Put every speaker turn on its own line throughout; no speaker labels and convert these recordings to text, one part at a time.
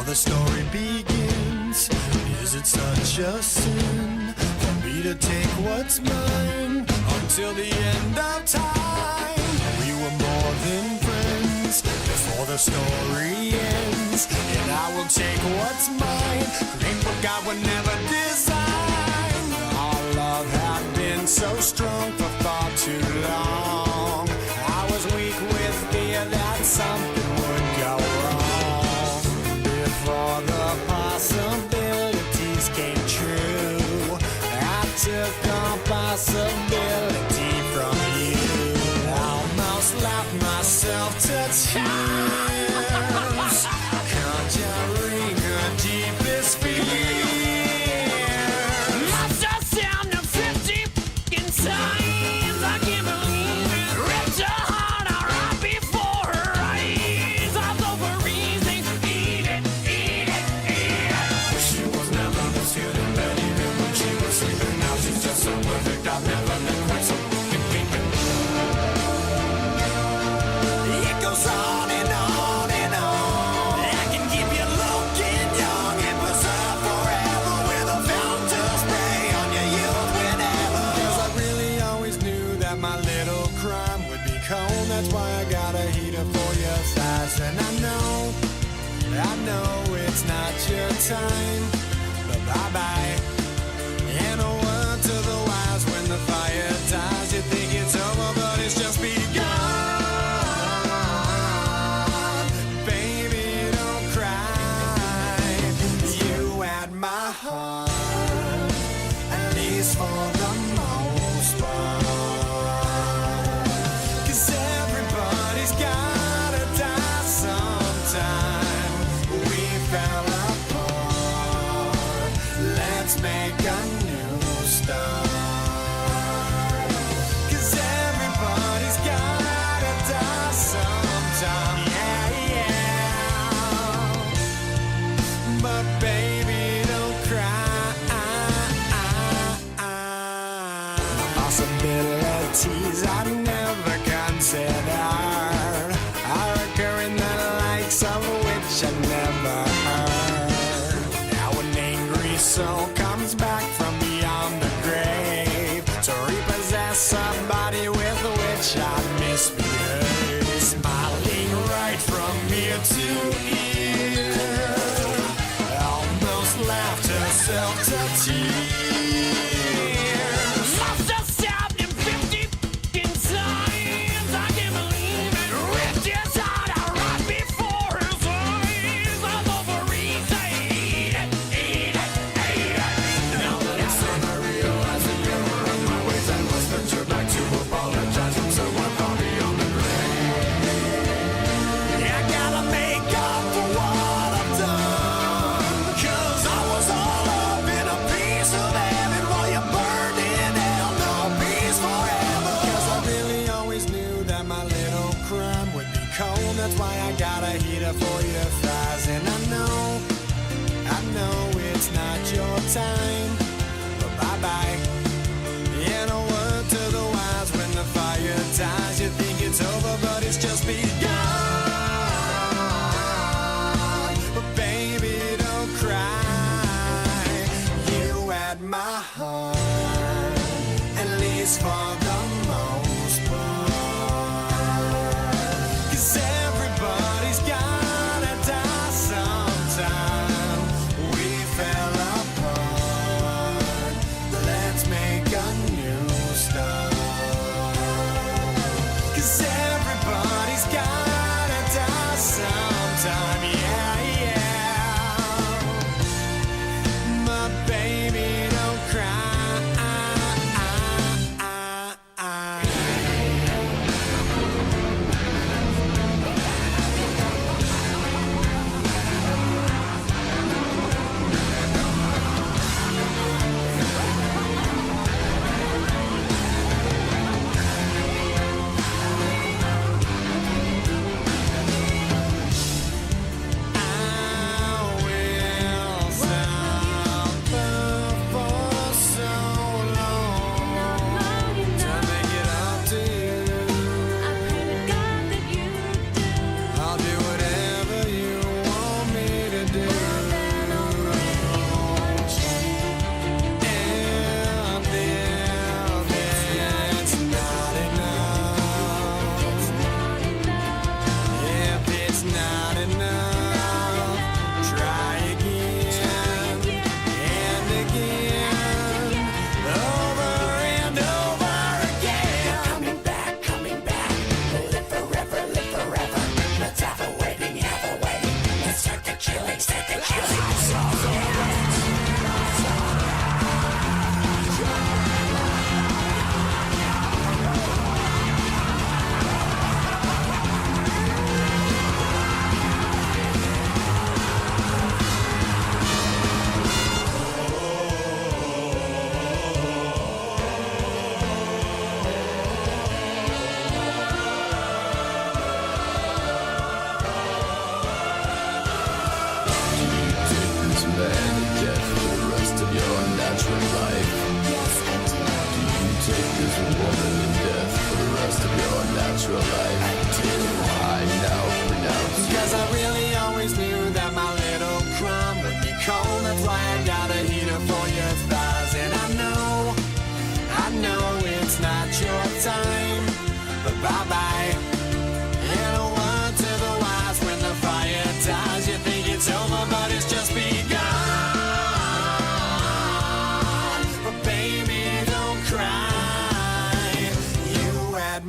the story begins, is it such a sin for me to take what's mine until the end of time? We were more than friends before the story ends, and I will take what's mine, create what God would never design. Our love had been so strong for far too long. I was weak with fear that something would go wrong before the possibilities came true. I took all possibility from you. Almost laughed myself to tears, conjuring her deepest fear.
Lost our sound of 50 times. I can't believe it. Ripped her heart out right before her eyes. I thought we're easy. Eat it, eat it, eat it.
She was never this good in bed, even when she was sleeping. Now she's just so perfect, I've never been quite so fucking creeping. It goes on and on and on. I can keep you looking young and preserve forever with a fountain spray on your youth whenever. 'Cause I really always knew that my little crime would be cold. That's why I got a heater for your thighs. And I know it's not your time, but bye-bye. And a word to the wise, when the fire dies, you think it's over, but it's just begun. Baby, don't cry. You had my heart, at least for the most part. 'Cause everybody's gotta die sometime. We fell apart. Let's make a new start. 'Cause everybody's gotta die sometime. Yeah, yeah. But baby, don't cry. Possibilities I never considered are occurring, the likes of which I never heard. Now an angry soul comes back from beyond the grave to repossess somebody with which I misbehaved. Smiling right from ear to ear, almost laughed herself to tears.
Lost our sound in 50 times. I can't believe it. Ripped his heart out right before his eyes. I thought we're easy. Eat it, eat it, eat it.
Now that it's done, I realize that you were on my ways. I must venture back to apologize from someone far beyond the grave. I gotta make up for what I've done, 'cause I was all up in a piece of heaven while you burned in hell. No peace forever. 'Cause I really always knew that my little crime would be cold. That's why I got a heater for your thighs. And I know it's not your time, but bye-bye. And a word to the wise, when the fire dies, you think it's over, but it's just begun. But baby, don't cry. You had my heart, at least for the most part. 'Cause everybody's gotta die sometime. We fell apart. Let's make a new start. 'Cause everybody's got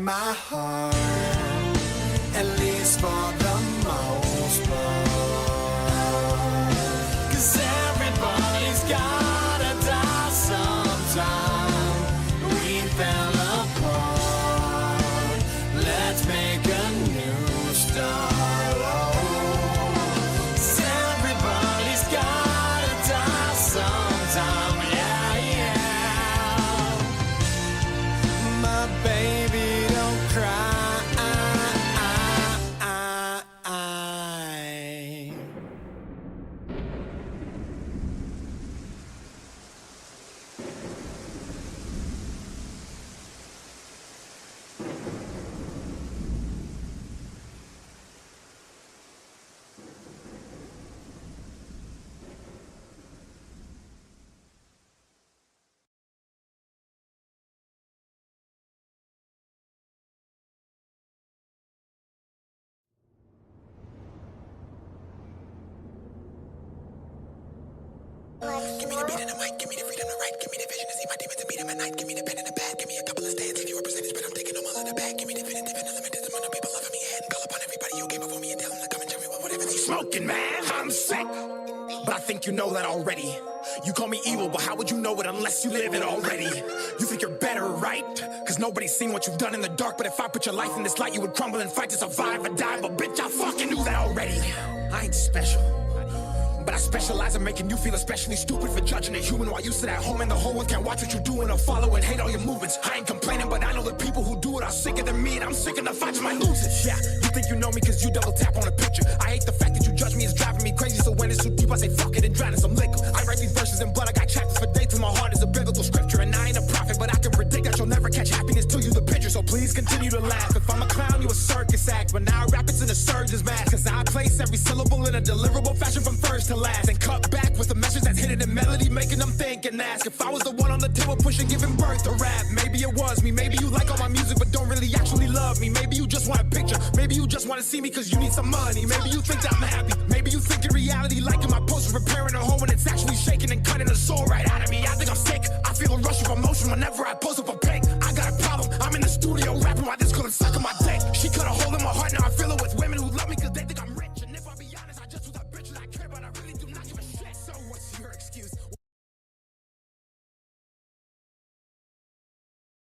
my heart, at least for the most part. 'Cause everybody's gotta die sometime. We fell apart. Let's make a new start. Oh. 'Cause everybody's gotta die sometime. Yeah, yeah. My baby, don't cry.
Give me the beat and the mic, give me the freedom to write, give me the vision to see my demons and meet them at night, give me the pen and the pad, give me a couple of stands, fewer percentage, but I'm taking them all in the bag, give me definitive and unlimited amount of people loving me and call upon everybody who came before me and tell them to come and tell me whatever they smoking, man. I'm sick, but I think you know that already. You call me evil, but how would you know it unless you live it already? You think you're better, right? Cause nobody's seen what you've done in the dark, but if I put your life in this light, you would crumble and fight to survive or die, but bitch, I fucking knew that already. I ain't special, but I specialize in making you feel especially stupid for judging a human while you sit at home and the whole world can't watch what you're doing or follow and hate all your movements. I ain't complaining, but I know the people who do it are sicker than me, and I'm sick of the fights my losers. Yeah, you think you know me cause you double tap on a picture. I hate the fact that you judge me, it's driving me crazy, so when it's too deep I say fuck it and drown in some liquor. I write these verses in blood, I got chapters for dates, and my heart is a biblical scripture, and I ain't a prophet, but I can predict that you'll never catch happiness till you the picture, so please continue to laugh. If I'm a clown, you a circus act, but now I rap it's in a surgeon's mask, cause I place every syllable in a deliverable fashion from first to last, and cut back with a message that's hidden in melody, making them think and ask if I was the one on the table pushing, giving birth to rap. Maybe it was me, maybe you like all my music but don't really actually love me. Maybe you just want a picture, maybe you just want to see me cause you need some money. Maybe you think that I'm happy, maybe you think in reality liking my post for repairing a hole when it's actually shaking and cutting the soul right out of me. I think I'm sick, I feel a rush of emotion whenever I post up a pic. I got a problem, I'm in the studio rapping while this girl is sucking my dick. She cut a hole in my heart, now I fill it with women who love me cause they think I'm rich. And if I be honest, I just was a bitch that I care, but I really do not give a shit. So what's your excuse?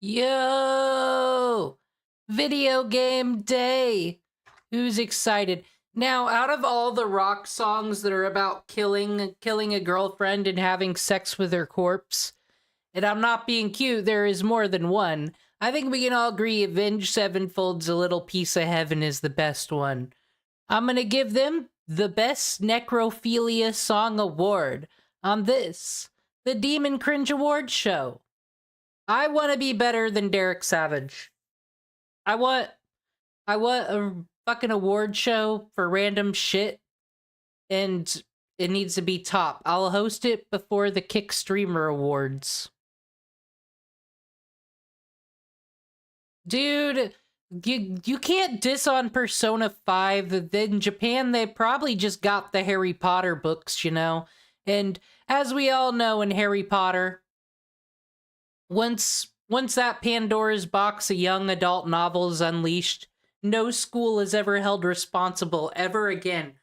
Yo! Video game day! Who's excited? Now, out of all the rock songs that are about killing a girlfriend and having sex with her corpse, and I'm not being cute, there is more than one. I think we can all agree Avenged Sevenfold's A Little Piece of Heaven is the best one. I'm gonna give them the Best Necrophilia Song Award on this, the Demon Cringe Award Show. I want to be better than Derek Savage. I want a fucking award show for random shit, and it needs to be top. I'll host it before the Kick Streamer Awards. Dude, you can't diss on Persona 5. In Japan, they probably just got the Harry Potter books, you know? And as we all know in Harry Potter, once that Pandora's box of young adult novel is unleashed, no school is ever held responsible ever again.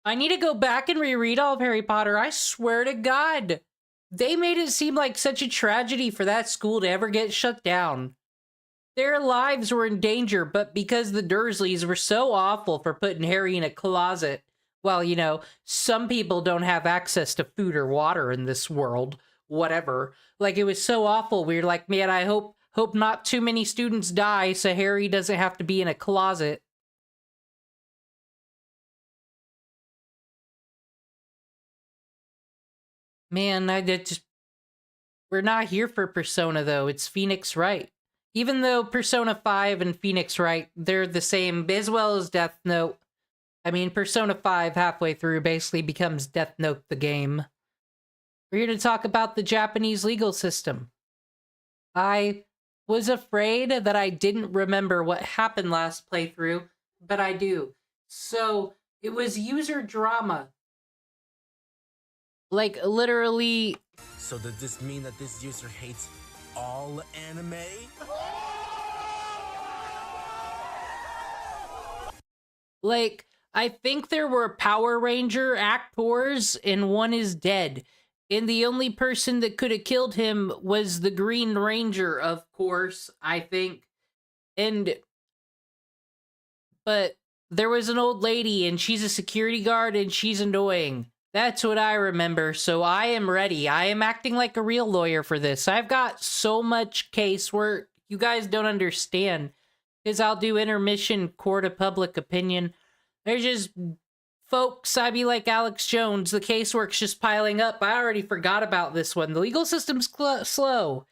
I need to go back and reread all of Harry Potter. I swear to God. They made it seem like such a tragedy for that school to ever get shut down. Their lives were in danger, but because the Dursleys were so awful for putting Harry in a closet, well, you know, some people don't have access to food or water in this world. Whatever. Like, it was so awful. We were like, man, I hope not too many students die so Harry doesn't have to be in a closet. Man, we're not here for Persona, though. It's Phoenix Wright. Even though Persona 5 and Phoenix Wright, they're the same, as well as Death Note. I mean, Persona 5 halfway through basically becomes Death Note the game. We're here to talk about the Japanese legal system. I was afraid that I didn't remember what happened last playthrough, but I do. So, it was user drama. Like, literally...
So does this mean that this user hates all anime?
Like, I think there were Power Ranger actors, and one is dead. And the only person that could have killed him was the Green Ranger, of course, I think. But there was an old lady, and she's a security guard, and she's annoying. That's what I remember, so I am ready. I am acting like a real lawyer for this. I've got so much casework. You guys don't understand. Because I'll do intermission court of public opinion. There's just... Folks, I be like Alex Jones. The casework's just piling up. I already forgot about this one. The legal system's slow.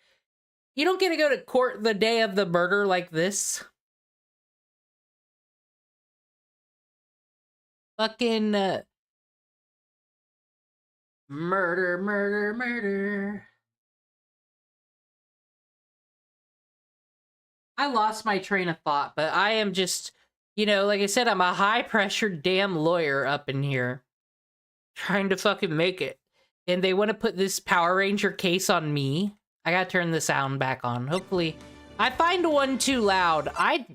You don't get to go to court the day of the murder like this. Fucking... Murder. I lost my train of thought, but I am just... You know, like I said, I'm a high-pressure damn lawyer up in here. Trying to fucking make it. And they want to put this Power Ranger case on me. I gotta turn the sound back on. Hopefully... I find one too loud. I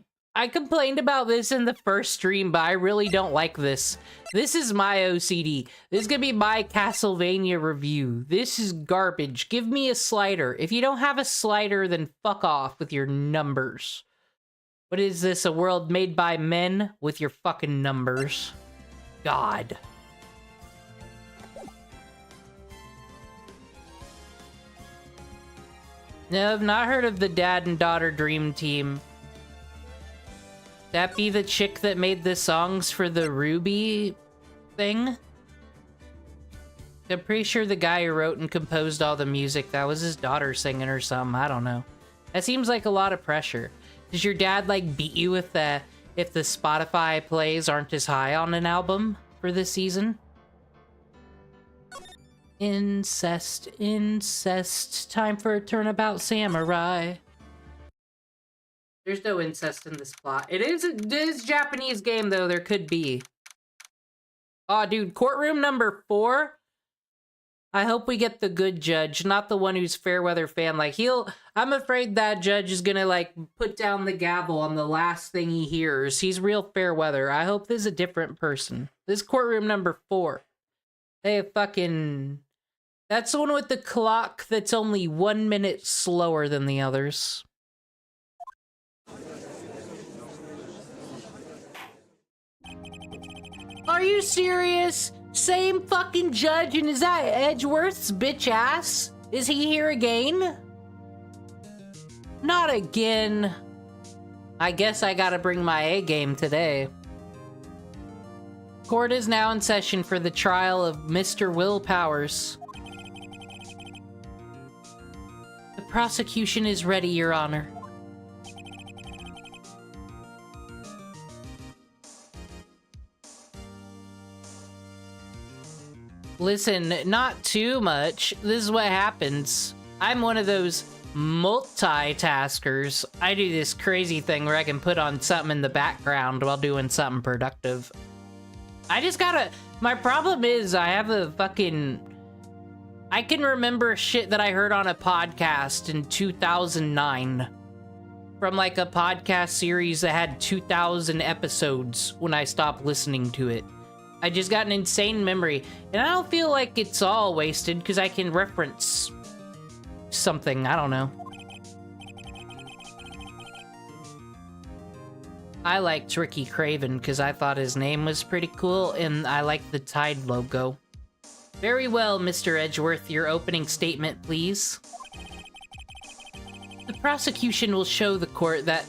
complained about this in the first stream, but I really don't like this. This is my OCD. This is gonna be my Castlevania review. This is garbage. Give me a slider. If you don't have a slider, then fuck off with your numbers. What is this, a world made by men with your fucking numbers? God. No, I've not heard of the dad and daughter dream team. That be the chick that made the songs for the Ruby thing? I'm pretty sure the guy who wrote and composed all the music, that was his daughter singing or something, I don't know. That seems like a lot of pressure. Does your dad, like, beat you if the Spotify plays aren't as high on an album for this season? Incest. Time for a turnabout samurai. There's no incest in this plot. It is a Japanese game, though. There could be. Aw, dude. Courtroom number 4? I hope we get the good judge, not the one who's Fairweather fan. Like, I'm afraid that judge is gonna, like, put down the gavel on the last thing he hears. He's real Fairweather. I hope this is a different person. This courtroom number 4. They fucking... That's the one with the clock that's only 1 minute slower than the others. Are you serious? Same fucking judge, and is that Edgeworth's bitch ass? Is he here again? Not again. I guess I gotta bring my A game today. Court is now in session for the trial of Mr. Will Powers. The prosecution is ready, Your Honor. Listen, not too much. This is what happens. I'm one of those multitaskers. I do this crazy thing where I can put on something in the background while doing something productive. I just gotta... My problem is I have a fucking... I can remember shit that I heard on a podcast in 2009. From like a podcast series that had 2,000 episodes when I stopped listening to it. I just got an insane memory, and I don't feel like it's all wasted because I can reference something, I don't know. I liked Ricky Craven because I thought his name was pretty cool, and I liked the Tide logo. Very well, Mr. Edgeworth, your opening statement, please. The prosecution will show the court that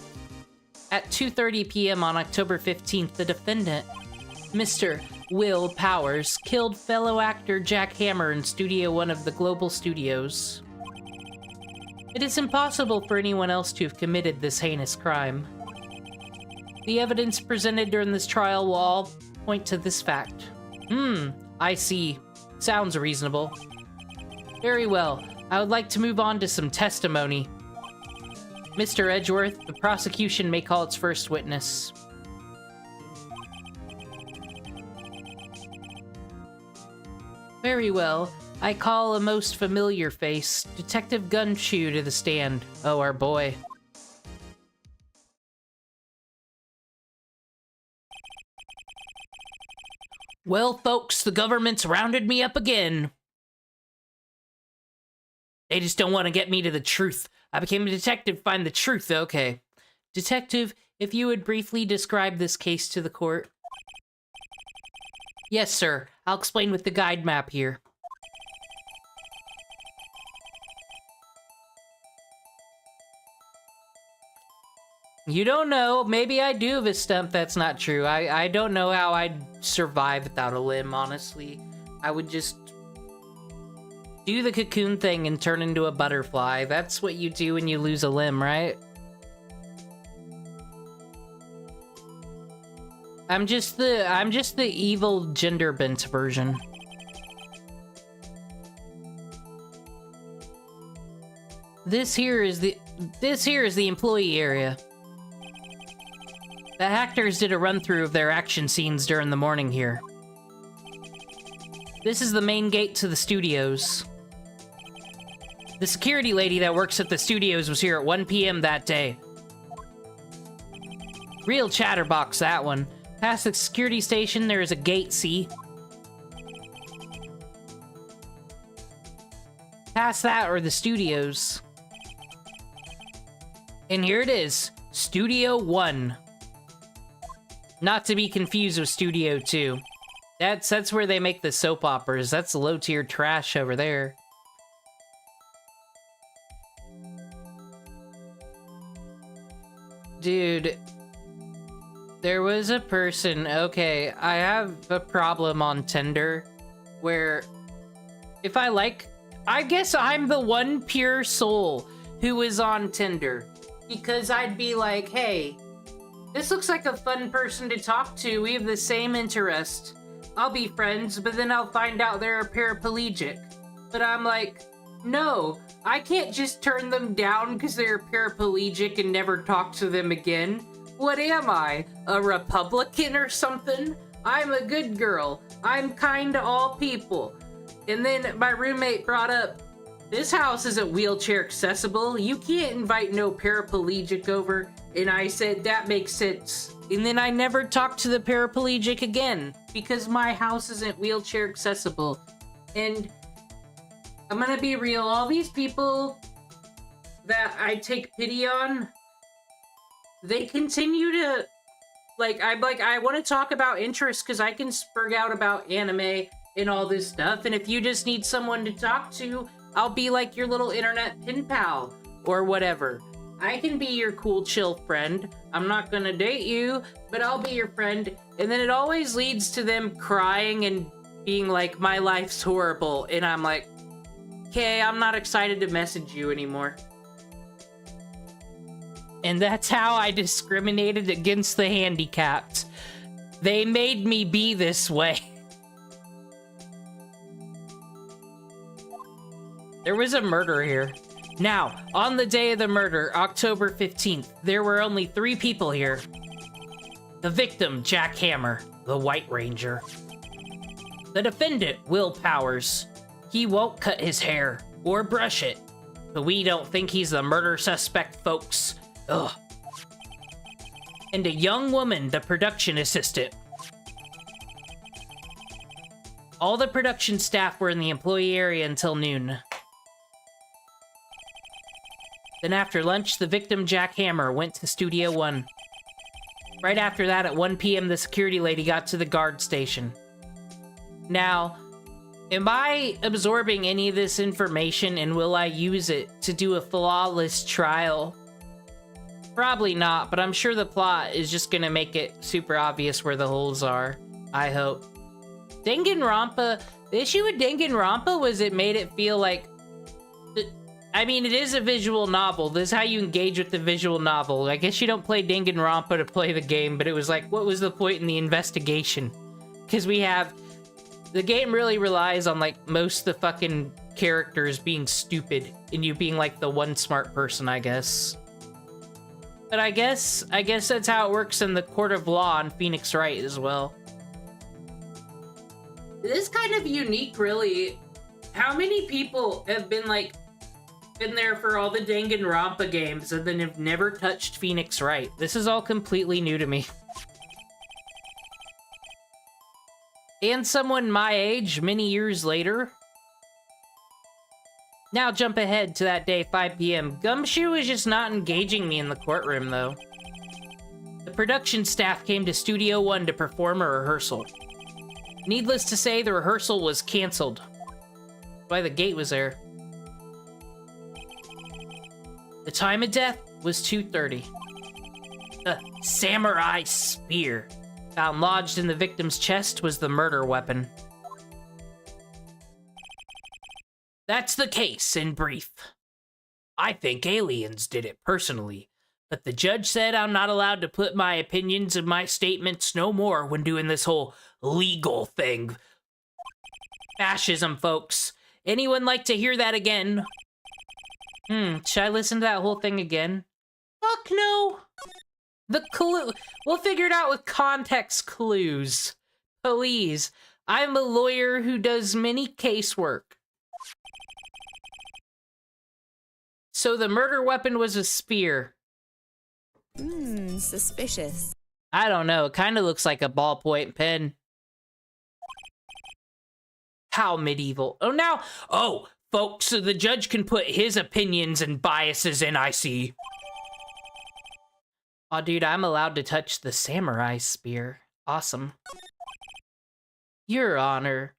at 2:30 p.m. on October 15th, the defendant, Mr. Will Powers, killed fellow actor Jack Hammer in Studio 1 of the Global Studios. It is impossible for anyone else to have committed this heinous crime. The evidence presented during this trial will all point to this fact. I see. Sounds reasonable. Very well. I would like to move on to some testimony. Mr. Edgeworth, the prosecution may call its first witness. Very well. I call a most familiar face, Detective Gumshoe, to the stand. Oh, our boy. Well, folks, the government's rounded me up again. They just don't want to get me to the truth. I became a detective to find the truth. Okay. Detective, if you would briefly describe this case to the court. Yes, sir. I'll explain with the guide map here. You don't know. Maybe I do have a stump that's not true. I don't know how I'd survive without a limb, honestly. I would just do the cocoon thing and turn into a butterfly. That's what you do when you lose a limb, right? I'm just the evil gender bent version. This here is the employee area. The actors did a run-through of their action scenes during the morning here. This is the main gate to the studios. The security lady that works at the studios was here at 1 p.m. that day. Real chatterbox, that one. Past the security station, there is a gate, see? Past that are the studios. And here it is, Studio 1. Not to be confused with Studio 2. That's where they make the soap operas. That's low-tier trash over there. Dude, there was a person... Okay, I have a problem on Tinder where if I guess I'm the one pure soul who is on Tinder. Because I'd be like, hey, this looks like a fun person to talk to. We have the same interest. I'll be friends, but then I'll find out they're paraplegic. But I'm like, no, I can't just turn them down because they're paraplegic and never talk to them again. What am I, a Republican or something? I'm a good girl. I'm kind to all people. And then my roommate brought up, this house isn't wheelchair accessible. You can't invite no paraplegic over. And I said, that makes sense. And then I never talked to the paraplegic again because my house isn't wheelchair accessible. And I'm gonna be real, all these people that I take pity on, they continue to, I want to talk about interests because I can spurg out about anime and all this stuff. And if you just need someone to talk to, I'll be like your little internet pen pal or whatever. I can be your cool, chill friend. I'm not gonna date you, but I'll be your friend. And then it always leads to them crying and being like, my life's horrible. And I'm like, okay, I'm not excited to message you anymore. And that's how I discriminated against the handicapped. They made me be this way. There was a murder here. Now, on the day of the murder, October 15th, there were only 3 people here. The victim, Jack Hammer, the White Ranger. The defendant, Will Powers. He won't cut his hair or brush it, but we don't think he's the murder suspect, folks. Ugh. And a young woman, the production assistant. All the production staff were in the employee area until noon. Then after lunch, the victim, Jack Hammer, went to Studio 1. Right after that, at 1 p.m., the security lady got to the guard station. Now, am I absorbing any of this information and will I use it to do a flawless trial? Probably not, but I'm sure the plot is just gonna make it super obvious where the holes are. I hope. Danganronpa, the issue with Danganronpa was it made it feel like... I mean, it is a visual novel. This is how you engage with the visual novel. I guess you don't play Danganronpa to play the game, but it was like, what was the point in the investigation? Because we have... The game really relies on, like, most of the fucking characters being stupid, and you being, like, the one smart person, I guess. But I guess that's how it works in the court of law on Phoenix Wright as well. It is kind of unique, really. How many people have been, like, been there for all the Danganronpa games and then have never touched Phoenix Wright? This is all completely new to me. And someone my age many years later. Now jump ahead to that day, 5 p.m. Gumshoe is just not engaging me in the courtroom, though. The production staff came to Studio One to perform a rehearsal. Needless to say, the rehearsal was canceled. Why the gate was there. The time of death was 2:30. The samurai spear found lodged in the victim's chest was the murder weapon. That's the case in brief. I think aliens did it personally, but the judge said I'm not allowed to put my opinions and my statements no more when doing this whole legal thing. Fascism, folks. Anyone like to hear that again? Should I listen to that whole thing again? Fuck no. The clue. We'll figure it out with context clues. Please. I'm a lawyer who does many casework. So the murder weapon was a spear.
Suspicious.
I don't know. It kind of looks like a ballpoint pen. How medieval. Oh, folks, so the judge can put his opinions and biases in, I see. Oh, dude, I'm allowed to touch the samurai spear. Awesome. Your Honor.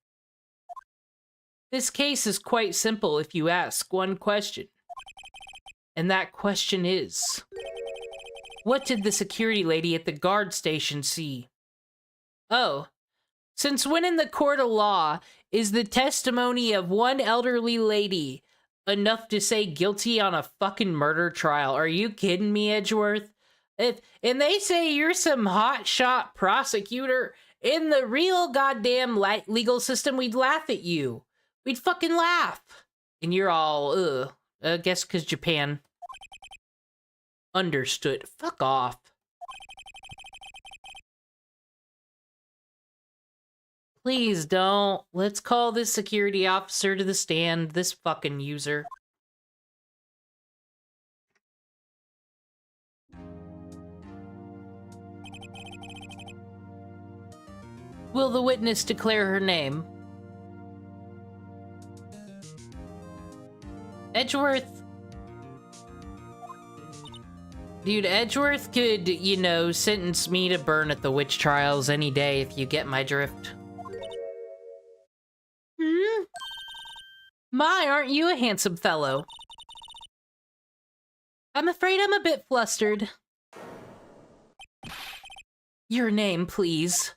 This case is quite simple if you ask one question. And that question is, what did the security lady at the guard station see? Oh, since when in the court of law is the testimony of one elderly lady enough to say guilty on a fucking murder trial? Are you kidding me, Edgeworth? And they say you're some hotshot prosecutor. In the real goddamn legal system, we'd laugh at you. We'd fucking laugh. And you're all, ugh. I guess because Japan. Understood. Fuck off. Please don't. Let's call this security officer to the stand. This fucking user. Will the witness declare her name? Edgeworth. Dude, Edgeworth could, you know, sentence me to burn at the witch trials any day if you get my drift. My, aren't you a handsome fellow? I'm afraid I'm a bit flustered. Your name, please.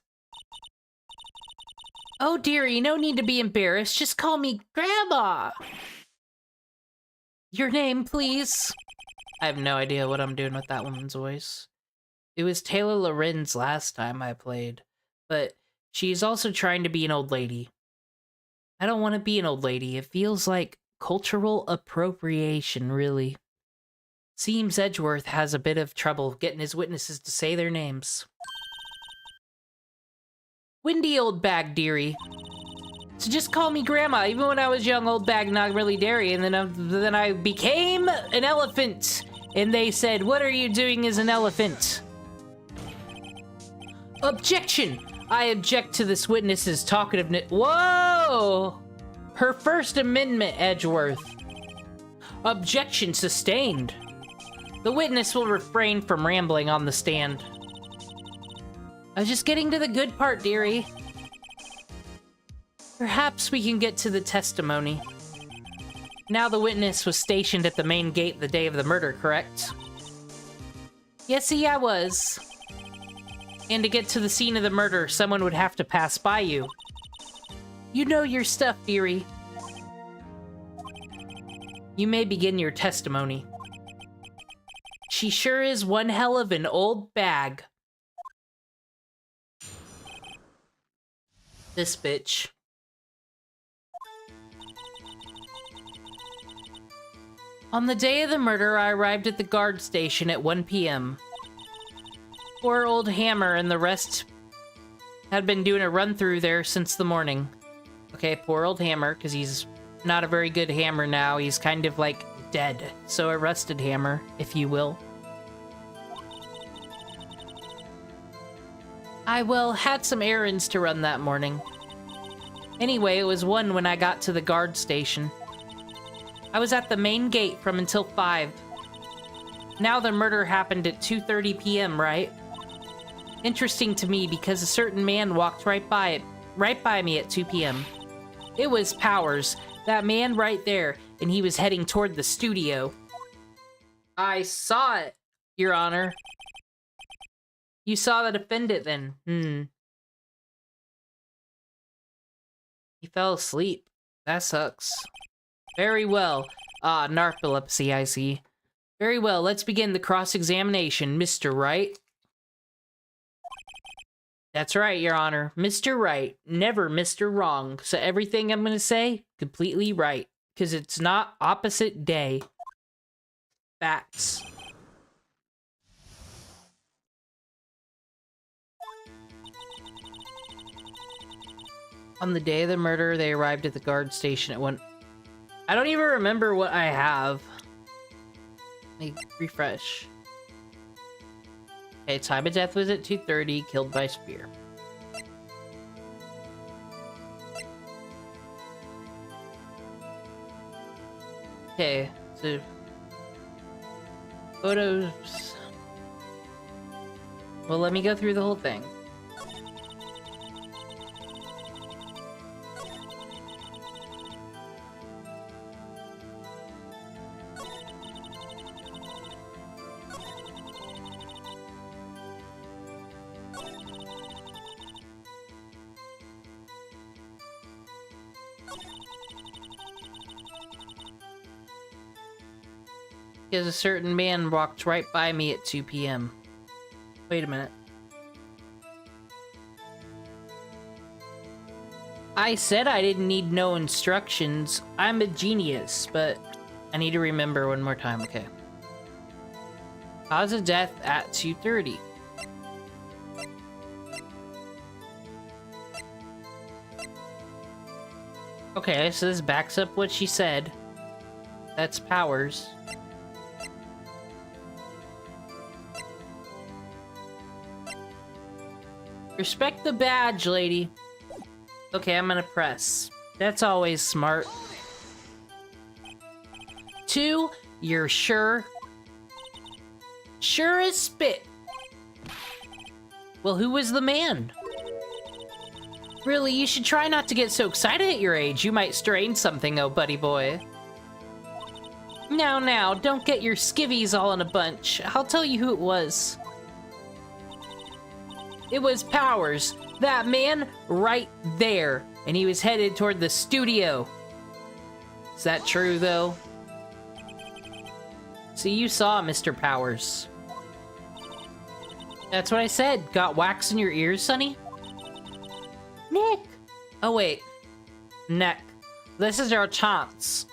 Oh, dearie, no need to be embarrassed. Just call me Grandma. Your name, please. I have no idea what I'm doing with that woman's voice. It was Taylor Lorenz last time I played, but she's also trying to be an old lady. I don't want to be an old lady. It feels like cultural appropriation, really. Seems Edgeworth has a bit of trouble getting his witnesses to say their names. Windy old bag, dearie. So just call me Grandma. Even when I was young, old bag, not really dairy. And then I became an elephant. And they said, what are you doing as an elephant? Objection! I object to this witness's talkativeness. Whoa! Her First Amendment, Edgeworth. Objection sustained. The witness will refrain from rambling on the stand. I was just getting to the good part, dearie. Perhaps we can get to the testimony. Now the witness was stationed at the main gate the day of the murder, correct? Yesy, I was. And to get to the scene of the murder, someone would have to pass by you. You know your stuff, dearie. You may begin your testimony. She sure is one hell of an old bag. This bitch. On the day of the murder, I arrived at the guard station at 1 p.m. Poor old Hammer and the rest had been doing a run-through there since the morning. Okay, poor old Hammer, because he's not a very good hammer now. He's kind of like dead. So a rusted hammer, if you will. I, well, had some errands to run that morning. Anyway, it was 1 when I got to the guard station. I was at the main gate from until 5. Now the murder happened at 2:30 p.m., right? Interesting to me because a certain man walked right by me at 2 p.m. It was Powers, that man right there, and he was heading toward the studio. I saw it, Your Honor. You saw the defendant then? He fell asleep. That sucks. Very well. Ah, narcolepsy, I see. Very well, let's begin the cross-examination, Mr. Wright. That's right, Your Honor. Mr. Right, never Mr. Wrong. So everything I'm gonna say, completely right. Because it's not opposite day. Facts. On the day of the murder, they arrived at the guard station at 1. I don't even remember what I have. Let me refresh. Okay, time of death was at 2:30, killed by spear. Okay, so photos. Well, let me go through the whole thing. Because a certain man walked right by me at 2 p.m. Wait a minute. I said I didn't need no instructions. I'm a genius, but I need to remember one more time, okay. Cause of death at 2:30. Okay, so this backs up what she said. That's Powers. Respect the badge, lady. Okay, I'm gonna press. That's always smart. 2, you're sure? Sure as spit. Well, who was the man? Really, you should try not to get so excited at your age. You might strain something, oh buddy boy. Now, don't get your skivvies all in a bunch. I'll tell you who it was. It was Powers, that man right there, and he was headed toward the studio. Is that true, though? So you saw Mr. Powers. That's what I said. Got wax in your ears, Sonny? Nick! Oh, wait. Neck. This is our chance.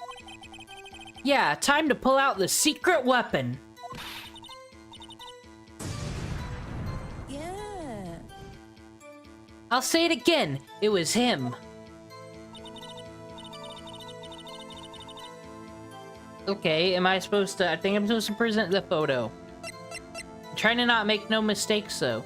Yeah, time to pull out the secret weapon. I'll say it again. It was him. Okay, am I supposed to... I think I'm supposed to present the photo. I'm trying to not make no mistakes, though.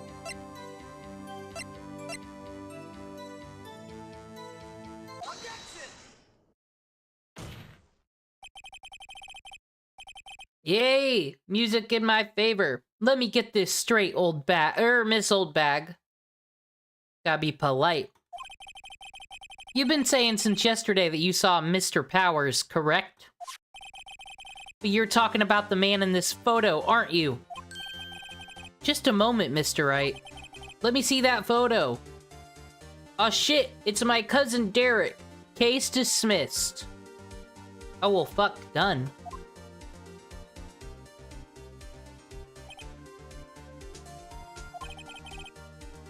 Yay! Music in my favor. Let me get this straight, old bag. Miss Old Bag. Gotta be polite. You've been saying since yesterday that you saw Mr. Powers, correct? But you're talking about the man in this photo, aren't you? Just a moment, Mr. Wright. Let me see that photo. Oh shit, it's my cousin Derek. Case dismissed. Oh well, fuck, done.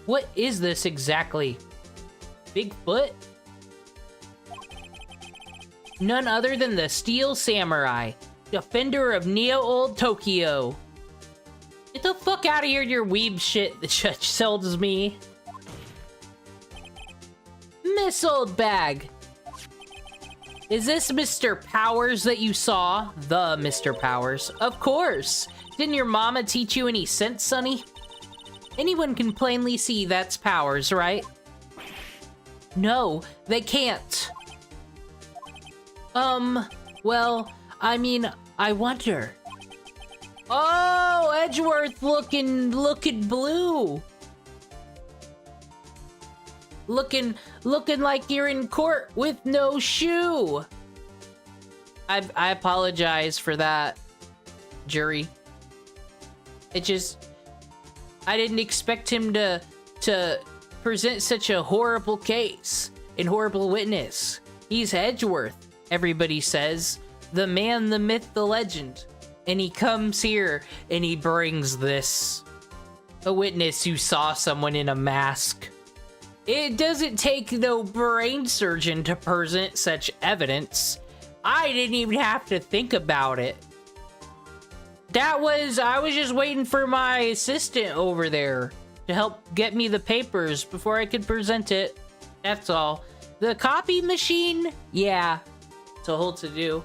What is this exactly? Bigfoot? None other than the Steel Samurai, defender of Neo-Old Tokyo. Get the fuck out of here, your weeb shit that sells me. Miss Old Bag. Is this Mr. Powers that you saw? The Mr. Powers. Of course. Didn't your mama teach you any sense, sonny? Anyone can plainly see that's Powers, right? No, they can't. Well, I mean, I wonder. Oh, Edgeworth looking blue. Looking like you're in court with no shoe. I apologize for that, jury. It just, I didn't expect him to present such a horrible case and horrible witness. He's Edgeworth, everybody says. The man, the myth, the legend. And he comes here and he brings this. A witness who saw someone in a mask. It doesn't take no brain surgeon to present such evidence. I didn't even have to think about it. I was just waiting for my assistant over there to help get me the papers before I could present it. That's all. The copy machine? Yeah, it's a whole to-do.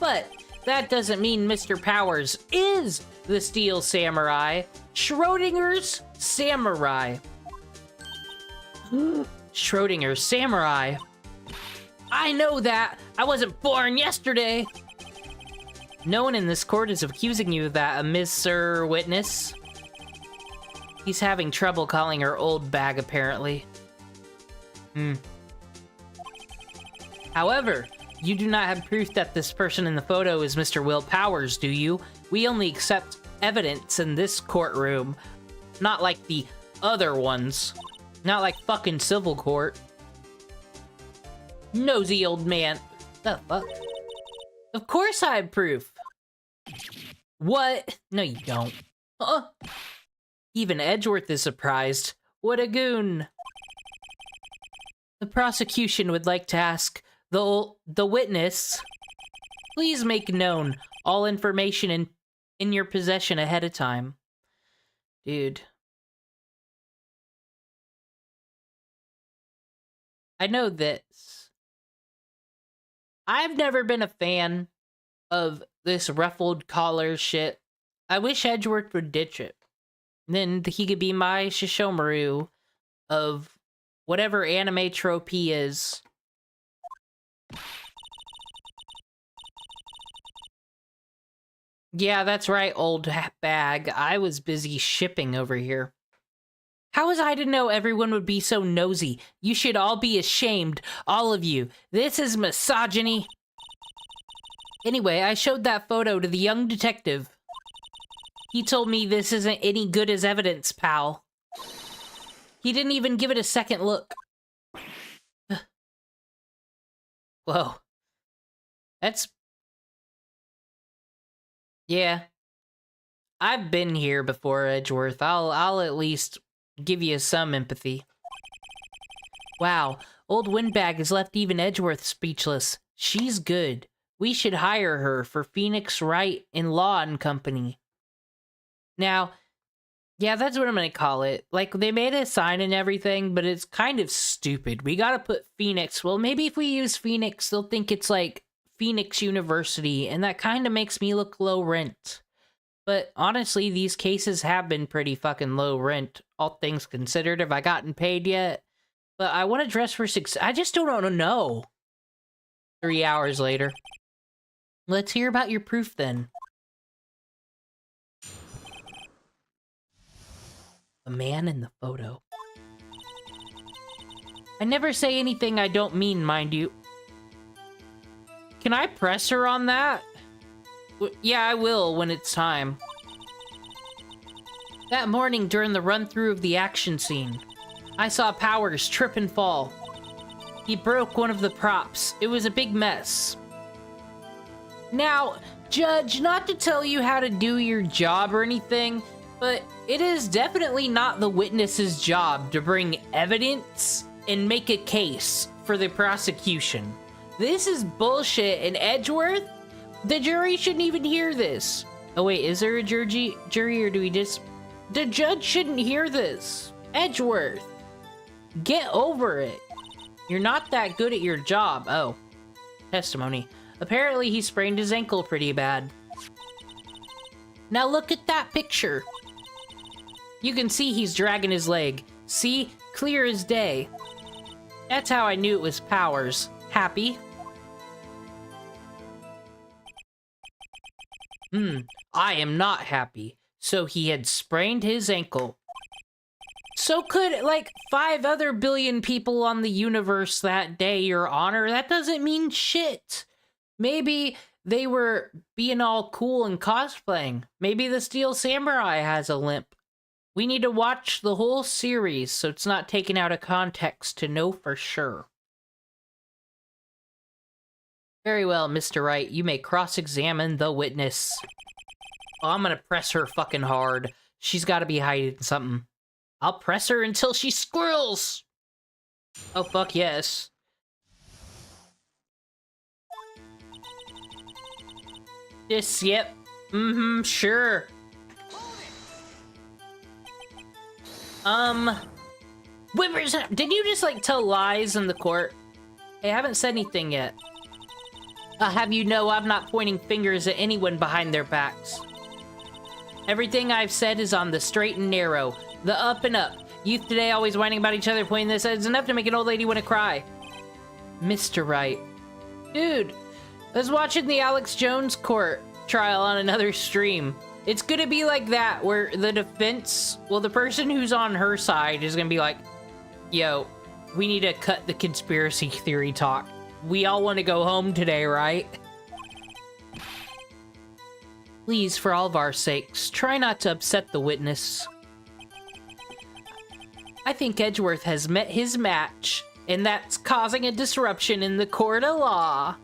But that doesn't mean Mr. Powers is the Steel Samurai. Schrodinger's Samurai. Schrodinger's Samurai. I know that. I wasn't born yesterday. No one in this court is accusing you of that, Mr. Witness. He's having trouble calling her old bag, apparently. However, you do not have proof that this person in the photo is Mr. Will Powers, do you? We only accept evidence in this courtroom, not like the other ones. Not like fucking civil court. Nosy old man. The fuck? Of course I have proof. What? No, you don't. Even Edgeworth is surprised. What a goon. The prosecution would like to ask the witness, please make known all information in your possession ahead of time. Dude. I know this. I've never been a fan of this ruffled collar shit. I wish Edgeworth would ditch it. Then he could be my Shishomaru of whatever anime trope he is. Yeah, that's right, old bag. I was busy shipping over here. How was I to know everyone would be so nosy? You should all be ashamed, all of you. This is misogyny. Anyway, I showed that photo to the young detective. He told me this isn't any good as evidence, pal. He didn't even give it a second look. Whoa. That's... Yeah. I've been here before, Edgeworth. I'll at least give you some empathy. Wow, old Windbag has left even Edgeworth speechless. She's good. We should hire her for Phoenix Wright and Law and Company. Now, yeah, that's what I'm gonna call it. Like, they made a sign and everything, but it's kind of stupid. We gotta put Phoenix. Well, maybe if we use Phoenix, they'll think it's like Phoenix University, and that kind of makes me look low rent. But honestly, these cases have been pretty fucking low rent, all things considered. Have I gotten paid yet? But I want to dress for success. I just don't know. 3 hours later. Let's hear about your proof then. The man in the photo. I never say anything I don't mean, mind you. Can I press her on that? Yeah, I will when it's time. That morning during the run-through of the action scene, I saw Powers trip and fall. He broke one of the props. It was a big mess. Now, Judge, not to tell you how to do your job or anything, but it is definitely not the witness's job to bring evidence and make a case for the prosecution. This is bullshit, and Edgeworth? The jury shouldn't even hear this. Oh wait, is there a jury, or do we just... The judge shouldn't hear this. Edgeworth, get over it. You're not that good at your job. Oh, testimony. Apparently he sprained his ankle pretty bad. Now look at that picture. You can see he's dragging his leg. See? Clear as day. That's how I knew it was Powers. Happy? I am not happy. So he had sprained his ankle. So could, like, 5 other billion people on the universe that day, Your Honor. That doesn't mean shit. Maybe they were being all cool and cosplaying. Maybe the Steel Samurai has a limp. We need to watch the whole series so it's not taken out of context to know for sure. Very well, Mr. Wright. You may cross-examine the witness. Oh, I'm gonna press her fucking hard. She's gotta be hiding something. I'll press her until she squirrels! Oh, fuck yes. This, yep. Sure. Whippers, did you just, like, tell lies in the court? Hey, I haven't said anything yet. Have you know I'm not pointing fingers at anyone behind their backs. Everything I've said is on the straight and narrow. The up and up. Youth today always whining about each other, pointing this is enough to make an old lady want to cry. Mr. Wright. Dude, I was watching the Alex Jones court trial on another stream. It's gonna be like that, where the defense, well, the person who's on her side is gonna be like, yo, we need to cut the conspiracy theory talk. We all want to go home today, right? Please, for all of our sakes, try not to upset the witness. I think Edgeworth has met his match, and that's causing a disruption in the court of law.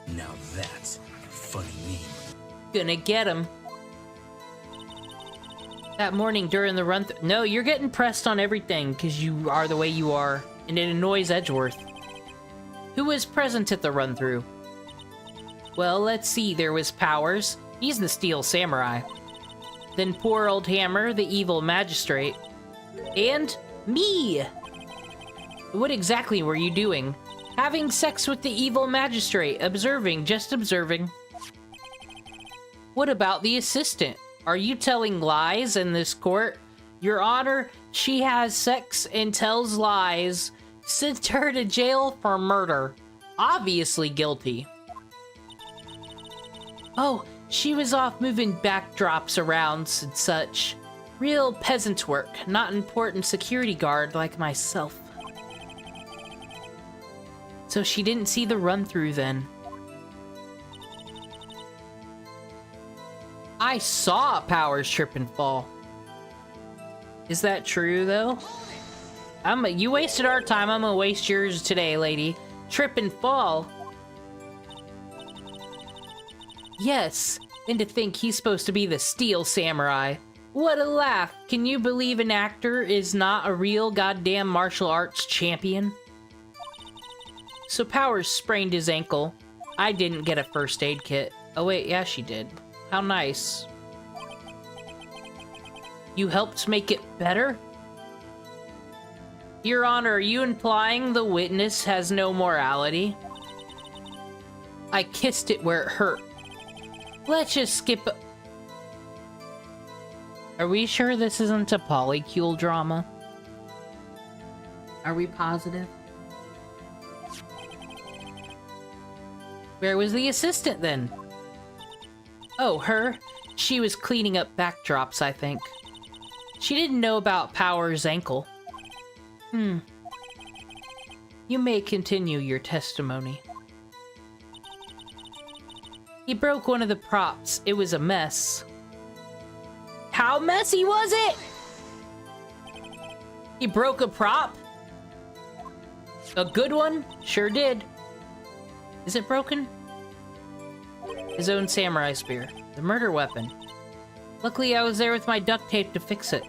Now that's a funny name.
Gonna get him. That morning during the run no, you're getting pressed on everything because you are the way you are, and it annoys Edgeworth. Who was present at the run-through? Well, let's see. There was Powers. He's the Steel Samurai. Then poor old Hammer, the evil magistrate. And me! What exactly were you doing? Having sex with the evil magistrate. Observing, just observing. What about the assistant? Are you telling lies in this court? Your Honor, she has sex and tells lies. Sent her to jail for murder. Obviously guilty. Oh, she was off moving backdrops around and such. Real peasant work, not important security guard like myself. So she didn't see the run-through then. I saw Powers trip and fall. Is that true, though? You wasted our time, I'm gonna waste yours today, lady. Trip and fall. Yes, and to think he's supposed to be the Steel Samurai. What a laugh. Can you believe an actor is not a real goddamn martial arts champion? So Powers sprained his ankle. I didn't get a first aid kit. Oh wait, yeah, she did. How nice. You helped make it better? Your Honor, are you implying the witness has no morality? I kissed it where it hurt. Let's just skip. Are we sure this isn't a polycule drama? Are we positive? Where was the assistant then? Oh, her? She was cleaning up backdrops, I think. She didn't know about Powers' ankle. You may continue your testimony. He broke one of the props. It was a mess. How messy was it? He broke a prop? A good one? Sure did. Is it broken? His own samurai spear. The murder weapon. Luckily, I was there with my duct tape to fix it.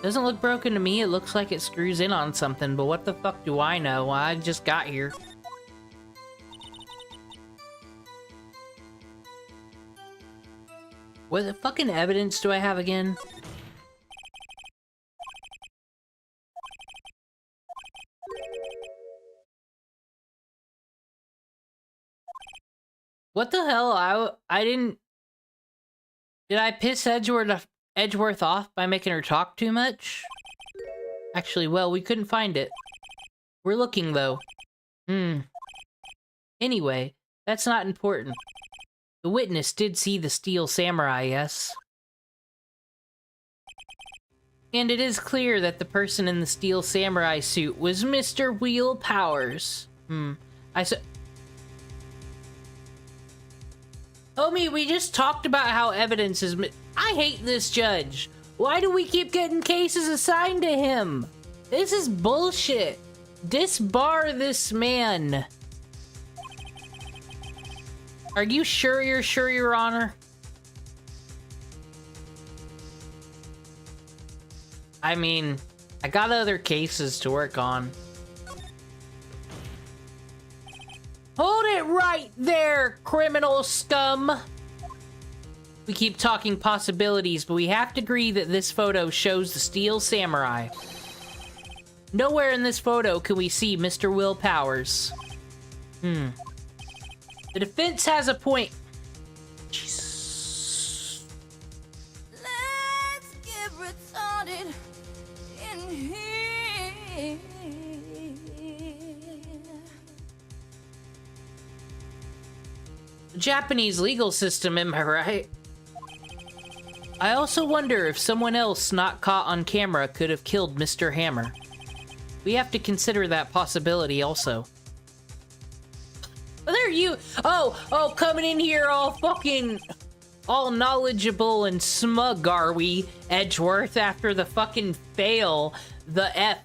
Doesn't look broken to me. It looks like it screws in on something, but what the fuck do I know? I just got here. What the fucking evidence do I have again? What the hell? I didn't... Did I piss Edgeworth off by making her talk too much? Actually, well, we couldn't find it. We're looking, though. Anyway, that's not important. The witness did see the steel samurai, yes? And it is clear that the person in the steel samurai suit was Mr. Wheel Powers. Homie, we just talked about how evidence is... I hate this judge. Why do we keep getting cases assigned to him? This is bullshit. Disbar this man. Are you sure you're sure, Your Honor? I mean, I got other cases to work on. Hold it right there, criminal scum! We keep talking possibilities, but we have to agree that this photo shows the steel samurai. Nowhere in this photo can we see Mr. Will Powers. The defense has a point. Jesus.
Let's get retarded in here.
Japanese legal system, am I right? I also wonder if someone else not caught on camera could have killed Mr. Hammer. We have to consider that possibility also. Oh, there you... Oh, coming in here all knowledgeable and smug, are we, Edgeworth, after the fucking fail,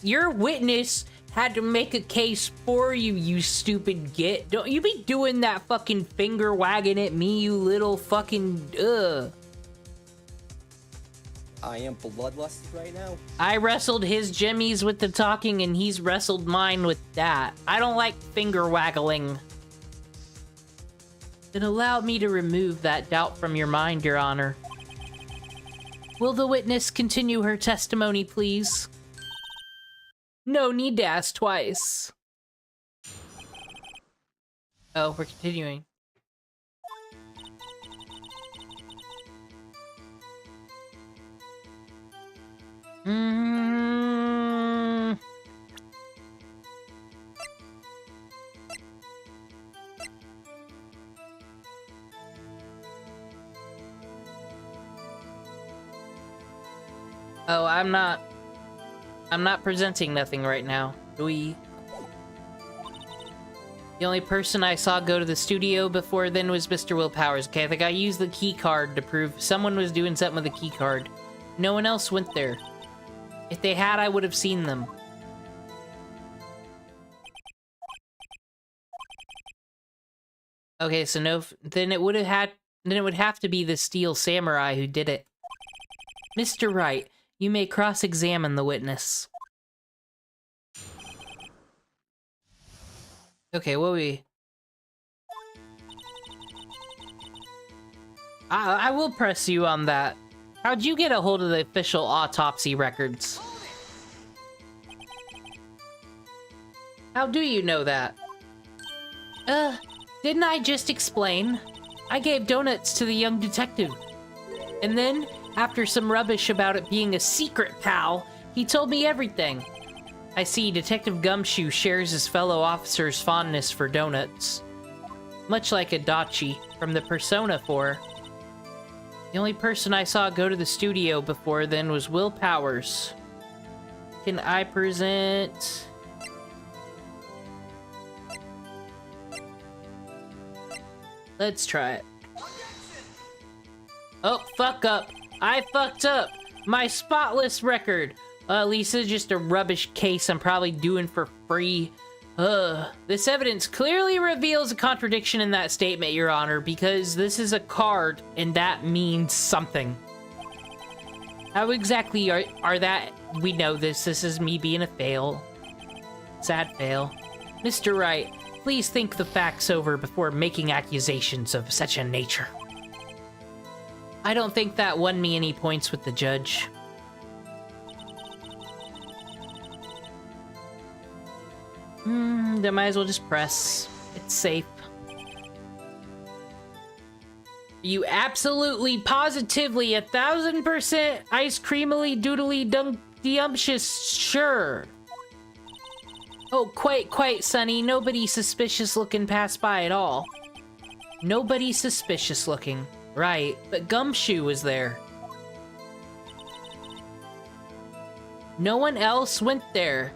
your witness had to make a case for you, you stupid git. Don't you be doing that fucking finger wagging at me, you little fucking,
I am bloodlusted right now.
I wrestled his jimmies with the talking, and he's wrestled mine with that. I don't like finger waggling. Then allow me to remove that doubt from your mind, Your Honor. Will the witness continue her testimony, please? No need to ask twice. Oh, we're continuing. Oh, I'm not presenting nothing right now. The only person I saw go to the studio before then was Mr. Will Powers. Okay, I think I used the key card to prove someone was doing something with the key card. No one else went there. If they had, I would have seen them. Okay, so no, then it would have to be the steel samurai who did it. Mr. Wright, you may cross-examine the witness. Okay, I will press you on that. How'd you get a hold of the official autopsy records? How do you know that? Didn't I just explain? I gave donuts to the young detective. And then, after some rubbish about it being a secret, pal, he told me everything. I see Detective Gumshoe shares his fellow officer's fondness for donuts. Much like Adachi from the Persona 4. The only person I saw go to the studio before then was Will Powers. Can I present... Let's try it. Oh, fuck up. I fucked up. My spotless record. Lisa, just a rubbish case I'm probably doing for free. This evidence clearly reveals a contradiction in that statement, Your Honor, because this is a card, and that means something. How exactly are that? We know this. This is me being a fail. Sad fail. Mr. Wright, please think the facts over before making accusations of such a nature. I don't think that won me any points with the judge. Then might as well just press. It's safe. You absolutely, positively, 1000% ice creamily doodly dumptious sure. Oh, quite, Sonny. Nobody suspicious looking passed by at all. Nobody suspicious looking. Right, but Gumshoe was there. No one else went there.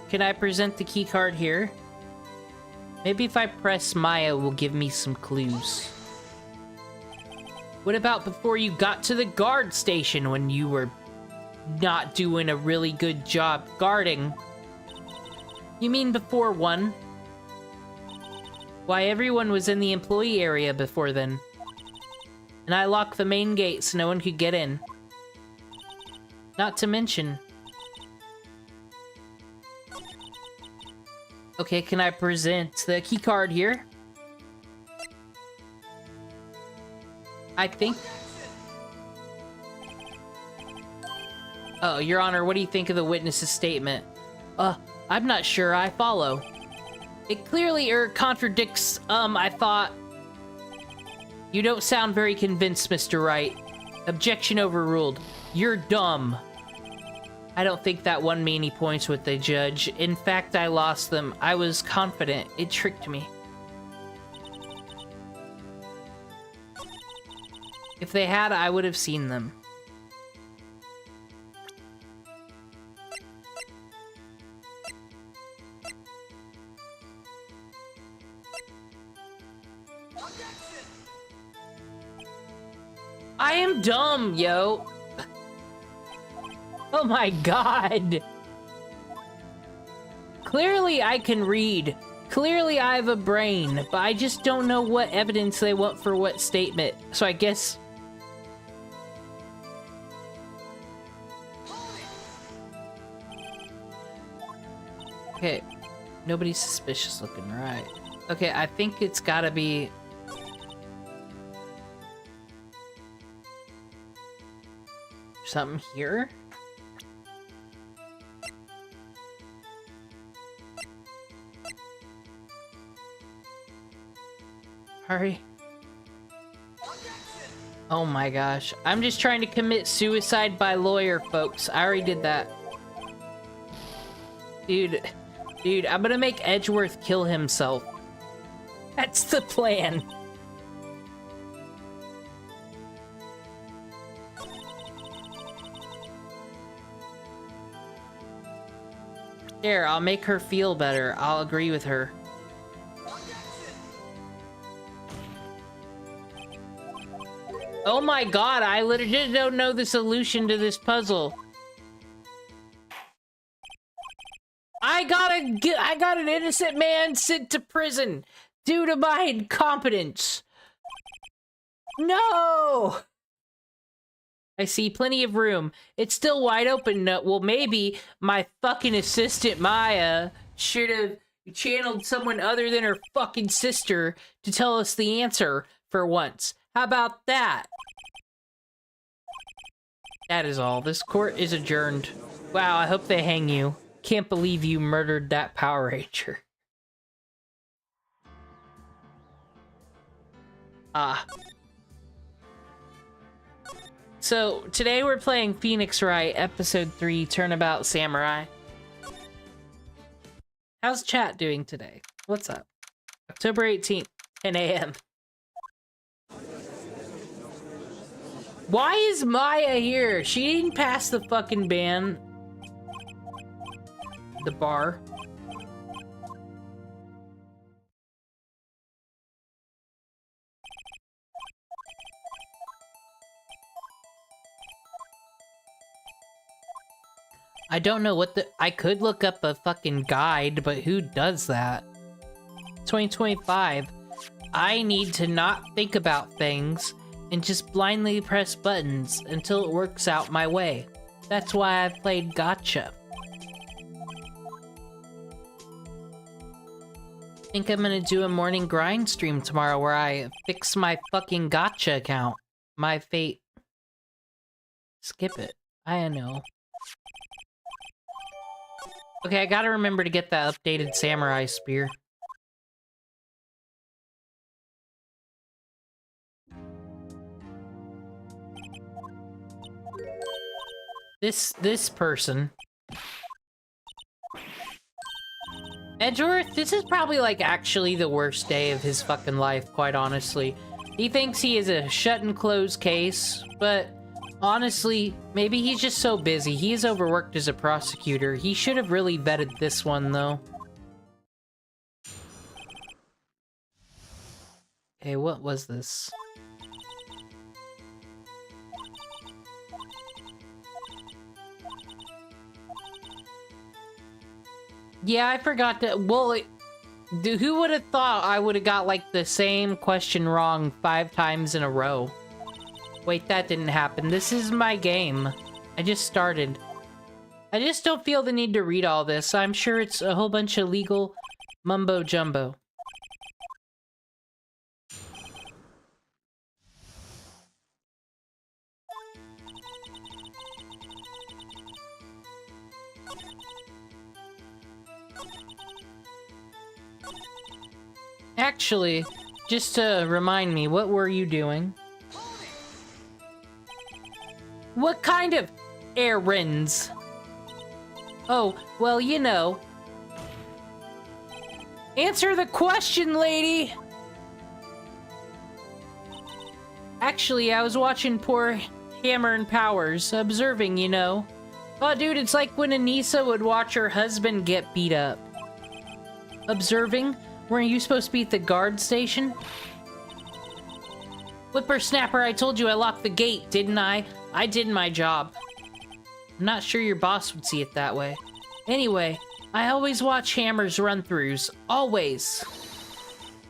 Can I present the key card here? Maybe if I press Maya will give me some clues. What about before you got to the guard station when you were not doing a really good job guarding? You mean before one? Why, everyone was in the employee area before then. And I locked the main gate so no one could get in. Not to mention... Okay, can I present the key card here? I think... Oh, Your Honor, what do you think of the witness's statement? I'm not sure I follow. It clearly, contradicts, I thought... You don't sound very convinced, Mr. Wright. Objection overruled. You're dumb. I don't think that won me any points with the judge. In fact, I lost them. I was confident. It tricked me. If they had, I would have seen them. I am dumb, yo. Oh my god. Clearly I can read. Clearly I have a brain, but I just don't know what evidence they want for what statement. So I guess... Okay. Nobody's suspicious looking, right? Okay, I think it's gotta be... Something here? Hurry. Oh my gosh. I'm just trying to commit suicide by lawyer, folks. I already did that. Dude, I'm gonna make Edgeworth kill himself. That's the plan. Here, I'll make her feel better. I'll agree with her. Oh my god, I literally don't know the solution to this puzzle. I got an innocent man sent to prison due to my incompetence. No! I see plenty of room. It's still wide open. Well, maybe my fucking assistant Maya should have channeled someone other than her fucking sister to tell us the answer for once. How about that? That is all. This court is adjourned. Wow, I hope they hang you. Can't believe you murdered that Power Ranger. So, today we're playing Phoenix Wright, Episode 3, Turnabout Samurai. How's chat doing today? What's up? October 18th, 10 a.m. Why is Maya here? She didn't pass the fucking ban. The bar. I don't know what the... I could look up a fucking guide, but who does that? 2025. I need to not think about things and just blindly press buttons until it works out my way. That's why I played Gotcha. I think I'm gonna do a morning grind stream tomorrow where I fix my fucking Gotcha account. My fate. Skip it. I know. Okay, I gotta remember to get that updated samurai spear. This person. Edgeworth, this is probably like actually the worst day of his fucking life, quite honestly. He thinks he is a shut and close case, but honestly, maybe he's just so busy. He is overworked as a prosecutor. He should have really vetted this one, though. Okay, what was this? Yeah, I forgot to... Well, who would have thought I would have got, like, the same question wrong 5 times in a row? Wait, that didn't happen. This is my game. I just started. I just don't feel the need to read all this. I'm sure it's a whole bunch of legal mumbo-jumbo. Actually, just to remind me, what were you doing? What kind of errands? Oh, well, you know. Answer the question, lady! Actually, I was watching poor Hammer and Powers, observing, you know. Oh, dude, it's like when Anissa would watch her husband get beat up. Observing? Weren't you supposed to be at the guard station? Whippersnapper, I told you I locked the gate, didn't I? I did my job. I'm not sure your boss would see it that way. Anyway, I always watch Hammer's run-throughs. Always.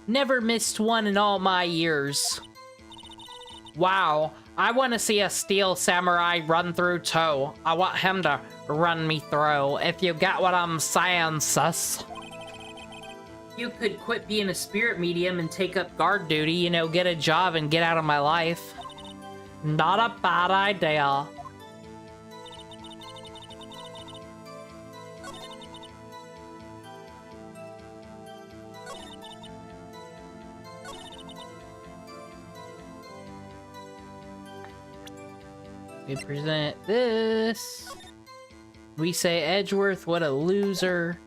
Never missed one in all my years. Wow, I want to see a Steel Samurai run-through too. I want him to run me through, if you get what I'm saying, sus. You could quit being a spirit medium and take up guard duty, you know, get a job and get out of my life. Not a bad idea. We present this. We say Edgeworth, what a loser.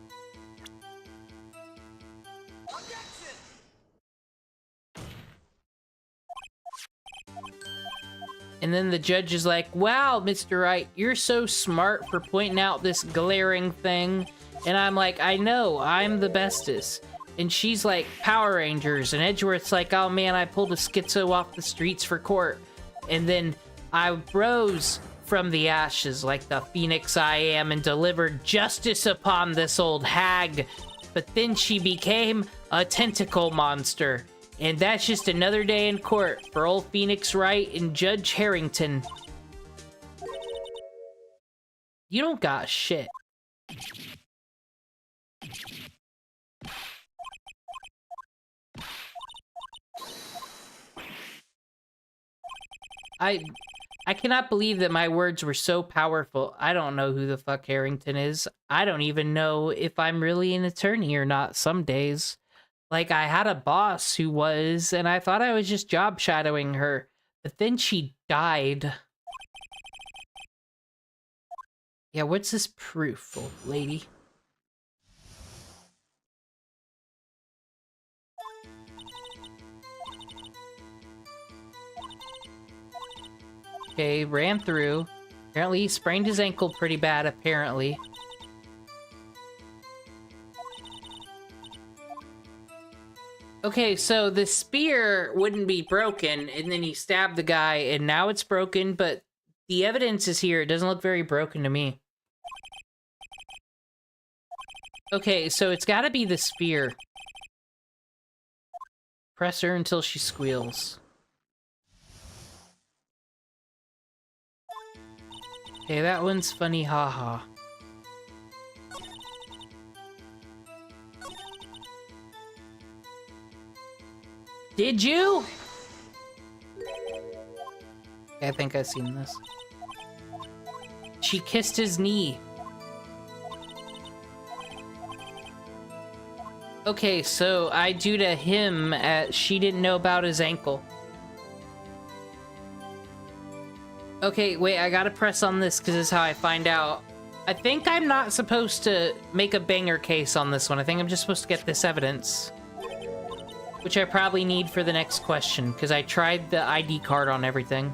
And then the judge is like, wow, Mr. Wright, you're so smart for pointing out this glaring thing. And I'm like, I know, I'm the bestest. And she's like, Power Rangers. And Edgeworth's like, oh man, I pulled a schizo off the streets for court. And then I rose from the ashes like the phoenix I am and delivered justice upon this old hag. But then she became a tentacle monster. And that's just another day in court for old Phoenix Wright and Judge Harrington. You don't got shit. I cannot believe that my words were so powerful. I don't know who the fuck Harrington is. I don't even know if I'm really an attorney or not some days. Like, I had a boss who was, and I thought I was just job shadowing her. But then she died. Yeah, what's this proof, old lady? Okay, ran through. Apparently he sprained his ankle pretty bad, apparently. Okay, so the spear wouldn't be broken, and then he stabbed the guy, and now it's broken, but the evidence is here. It doesn't look very broken to me. Okay, so it's gotta be the spear. Press her until she squeals. Okay, that one's funny, haha. Did you? I think I've seen this. She kissed his knee. Okay, so I do to him as she didn't know about his ankle. Okay, wait, I gotta press on this because this is how I find out. I think I'm not supposed to make a banger case on this one. I think I'm just supposed to get this evidence. Which I probably need for the next question, because I tried the ID card on everything.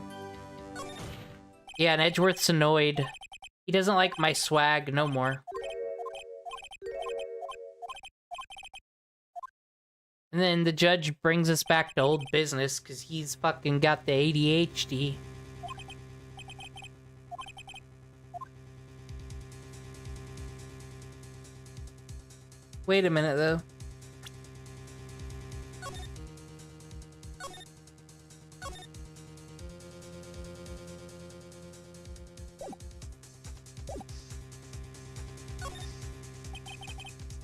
Yeah, and Edgeworth's annoyed. He doesn't like my swag no more. And then the judge brings us back to old business, because he's fucking got the ADHD. Wait a minute, though.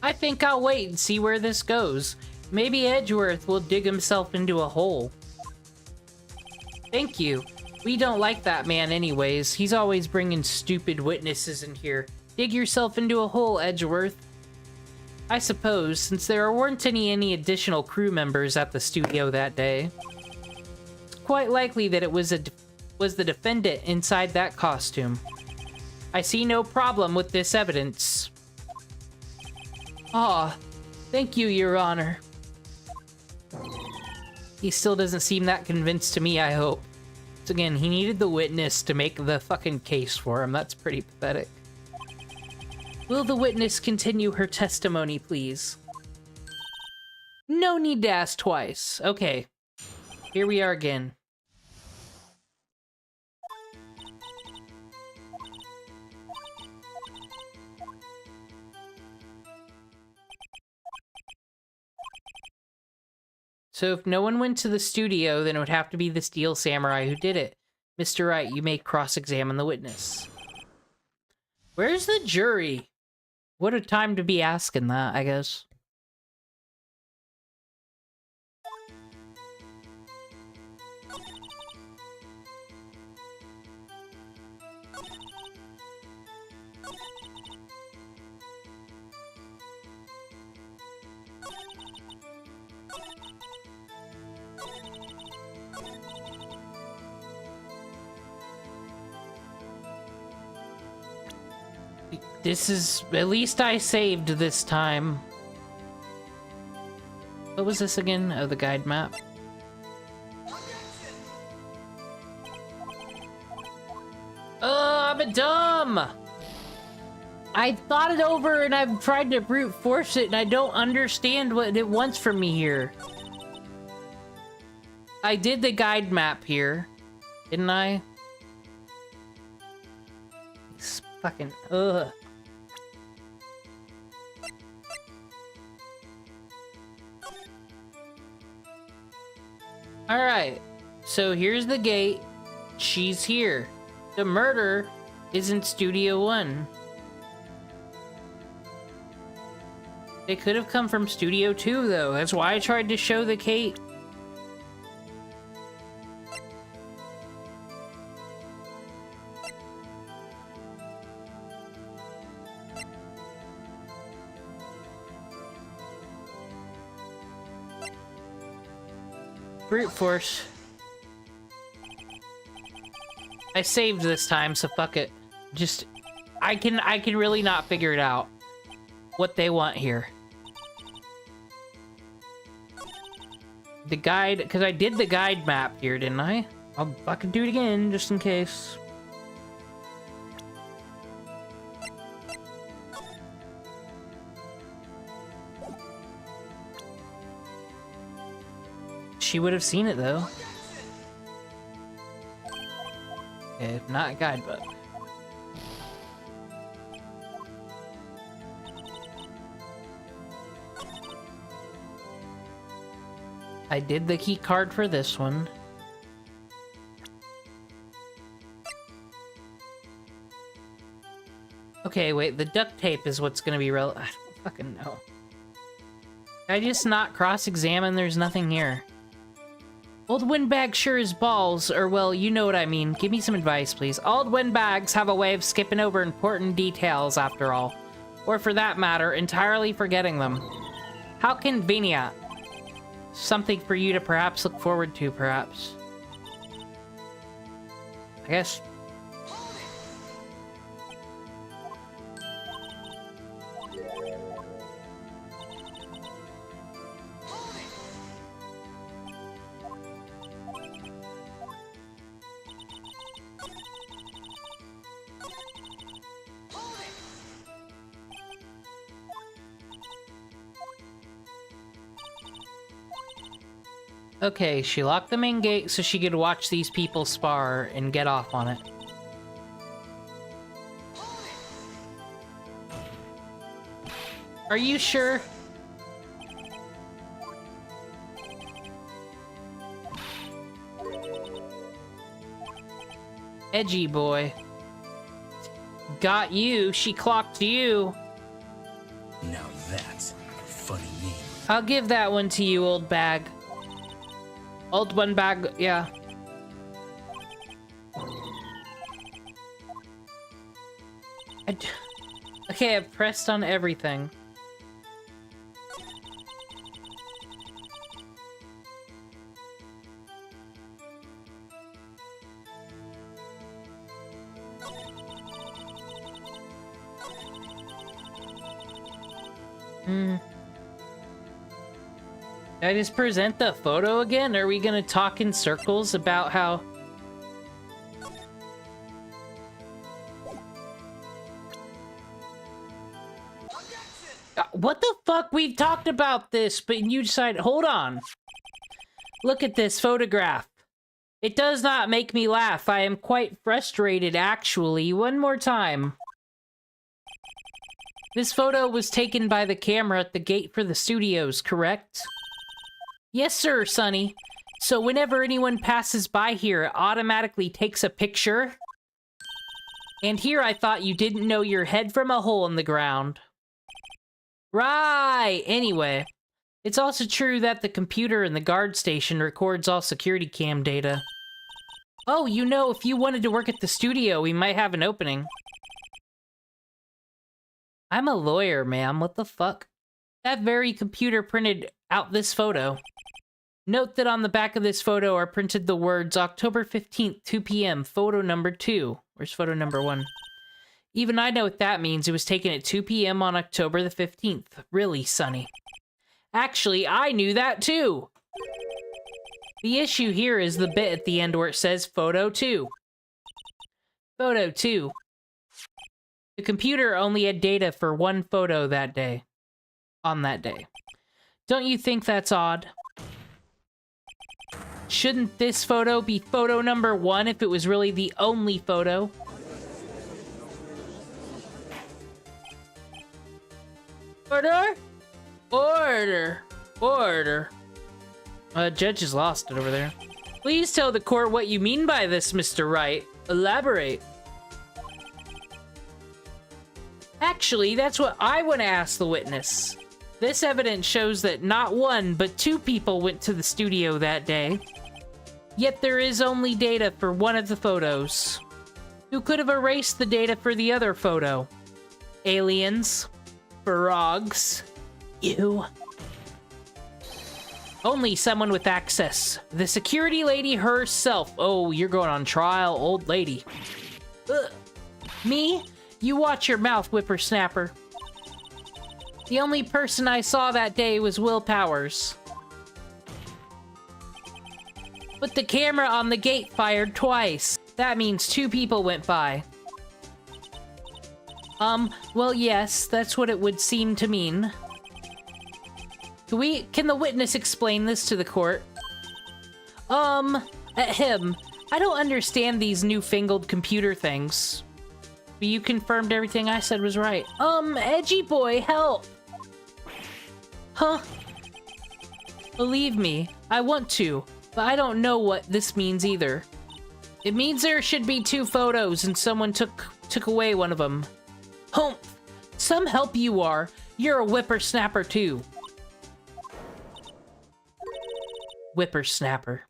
I think I'll wait and see where this goes. Maybe Edgeworth will dig himself into a hole. Thank you. We don't like that man anyways. He's always bringing stupid witnesses in here. Dig yourself into a hole, Edgeworth. I suppose, since there weren't any additional crew members at the studio that day. It's quite likely that it was the defendant inside that costume. I see no problem with this evidence. Ah, thank you, Your Honor. He still doesn't seem that convinced to me, I hope. So again, he needed the witness to make the fucking case for him. That's pretty pathetic. Will the witness continue her testimony, please? No need to ask twice. Okay. Here we are again. So if no one went to the studio, then it would have to be the Steel Samurai who did it. Mr. Wright, you may cross-examine the witness. Where's the jury? What a time to be asking that, I guess. This is... at least I saved this time. What was this again? Oh, the guide map. I'm dumb! I thought it over and I've tried to brute force it and I don't understand what it wants from me here. I did the guide map here, didn't I? It's fucking... ugh. Alright, so here's the gate. She's here. The murder is in Studio 1. They could have come from Studio 2, though. That's why I tried to show the Kate. Brute force. I saved this time, so fuck it. Just, I can really not figure it out. What they want here. The guide, because I did the guide map here, didn't I? I'll fucking do it again, just in case. She would have seen it, though. Okay, not a guidebook. I did the key card for this one. Okay, wait, the duct tape is what's gonna be relevant. I don't fucking know. Can I just not cross-examine? There's nothing here. Old windbags sure as balls, or well, you know what I mean. Give me some advice, please. Old windbags have a way of skipping over important details, after all. Or for that matter, entirely forgetting them. How convenient. Something for you to perhaps look forward to, perhaps. I guess Okay, she locked the main gate so she could watch these people spar and get off on it. Are you sure? Edgy boy. Got you. She clocked you.
Now that's a funny name.
I'll give that one to you, old bag. Old one bag, yeah. Okay, I've pressed on everything. Did I just present the photo again? Are we gonna talk in circles about how... What the fuck? We've talked about this, but you decided... Hold on. Look at this photograph. It does not make me laugh. I am quite frustrated, actually. One more time. This photo was taken by the camera at the gate for the studios, correct? Yes, sir, Sonny. So whenever anyone passes by here, it automatically takes a picture? And here I thought you didn't know your head from a hole in the ground. Right! Anyway, it's also true that the computer in the guard station records all security cam data. Oh, you know, if you wanted to work at the studio, we might have an opening. I'm a lawyer, ma'am. What the fuck? That very computer printed out this photo. Note that on the back of this photo are printed the words October 15th, 2 p.m., photo number 2. Where's photo number 1? Even I know what that means. It was taken at 2 p.m. on October the 15th. Really, Sonny. Actually, I knew that too! The issue here is the bit at the end where it says photo 2. Photo 2. The computer only had data for one photo that day. On that day. Don't you think that's odd? Shouldn't this photo be photo number 1 if it was really the only photo? Order? Order. Order. Judge has lost it over there. Please tell the court what you mean by this, Mr. Wright. Elaborate. Actually, that's what I want to ask the witness. This evidence shows that not one, but 2 people went to the studio that day. Yet there is only data for one of the photos. Who could have erased the data for the other photo? Aliens? Frogs? You? Only someone with access. The security lady herself. Oh, you're going on trial, old lady. Ugh. Me? You watch your mouth, whippersnapper. The only person I saw that day was Will Powers. But the camera on the gate fired twice. That means 2 people went by. Well, yes, that's what it would seem to mean. Can the witness explain this to the court? Him. I don't understand these newfangled computer things. But you confirmed everything I said was right. Edgy boy, help! Huh? Believe me, I want to, but I don't know what this means either. It means there should be 2 photos and someone took away one of them. Humph! Some help you are. You're a whippersnapper too. Whippersnapper.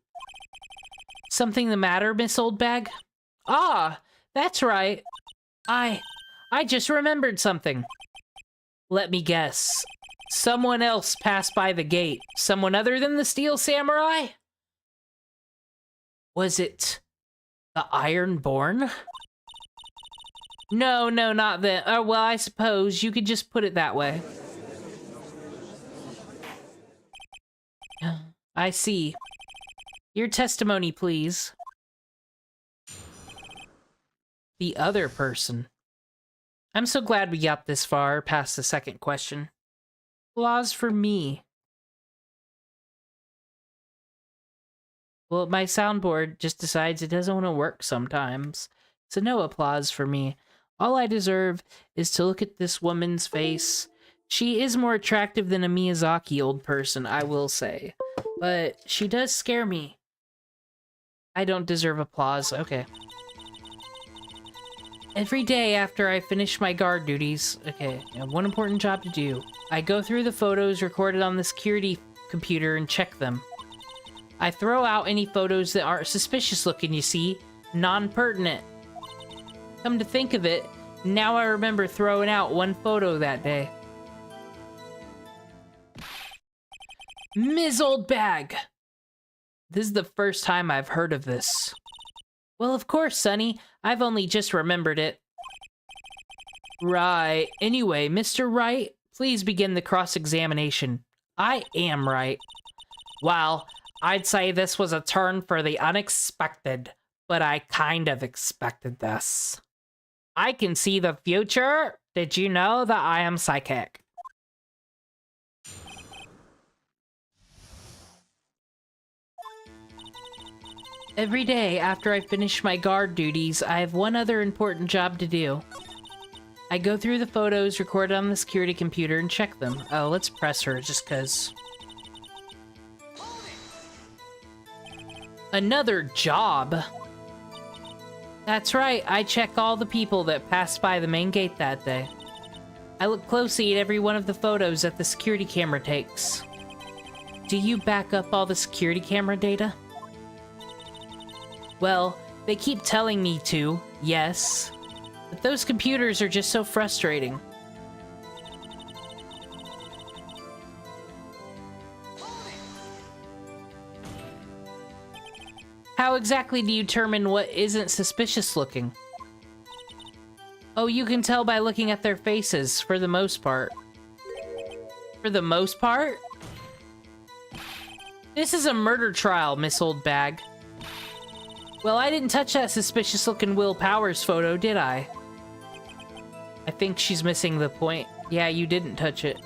Something the matter, Miss Oldbag? Ah, that's right. I just remembered something. Let me guess. Someone else passed by the gate. Someone other than the Steel Samurai? Was it the Ironborn? No, not that. Well, I suppose you could just put it that way. I see. Your testimony, please. The other person. I'm so glad we got this far past the second question. Applause for me. Well, my soundboard just decides it doesn't want to work sometimes. So no applause for me. All I deserve is to look at this woman's face. She is more attractive than a Miyazaki old person, I will say. But she does scare me. I don't deserve applause. Okay. Every day after I finish my guard duties, okay, I have one important job to do. I go through the photos recorded on the security computer and check them. I throw out any photos that aren't suspicious looking, you see, non-pertinent. Come to think of it, now I remember throwing out one photo that day. Ms. Old Bag! This is the first time I've heard of this. Well, of course, Sonny. I've only just remembered it. Right. Anyway, Mr. Wright, please begin the cross-examination. I am right. Well, I'd say this was a turn for the unexpected, but I kind of expected this. I can see the future. Did you know that I am psychic? Every day after I finish my guard duties, I have one other important job to do. I go through the photos recorded on the security computer and check them. Oh, let's press her just cause. Another job? That's right, I check all the people that passed by the main gate that day. I look closely at every one of the photos that the security camera takes. Do you back up all the security camera data? Well, they keep telling me to, yes. But those computers are just so frustrating. How exactly do you determine what isn't suspicious looking? Oh, you can tell by looking at their faces, for the most part. For the most part? This is a murder trial, Miss Old Bag. Well, I didn't touch that suspicious-looking Will Powers photo, did I? I think she's missing the point. Yeah, you didn't touch it.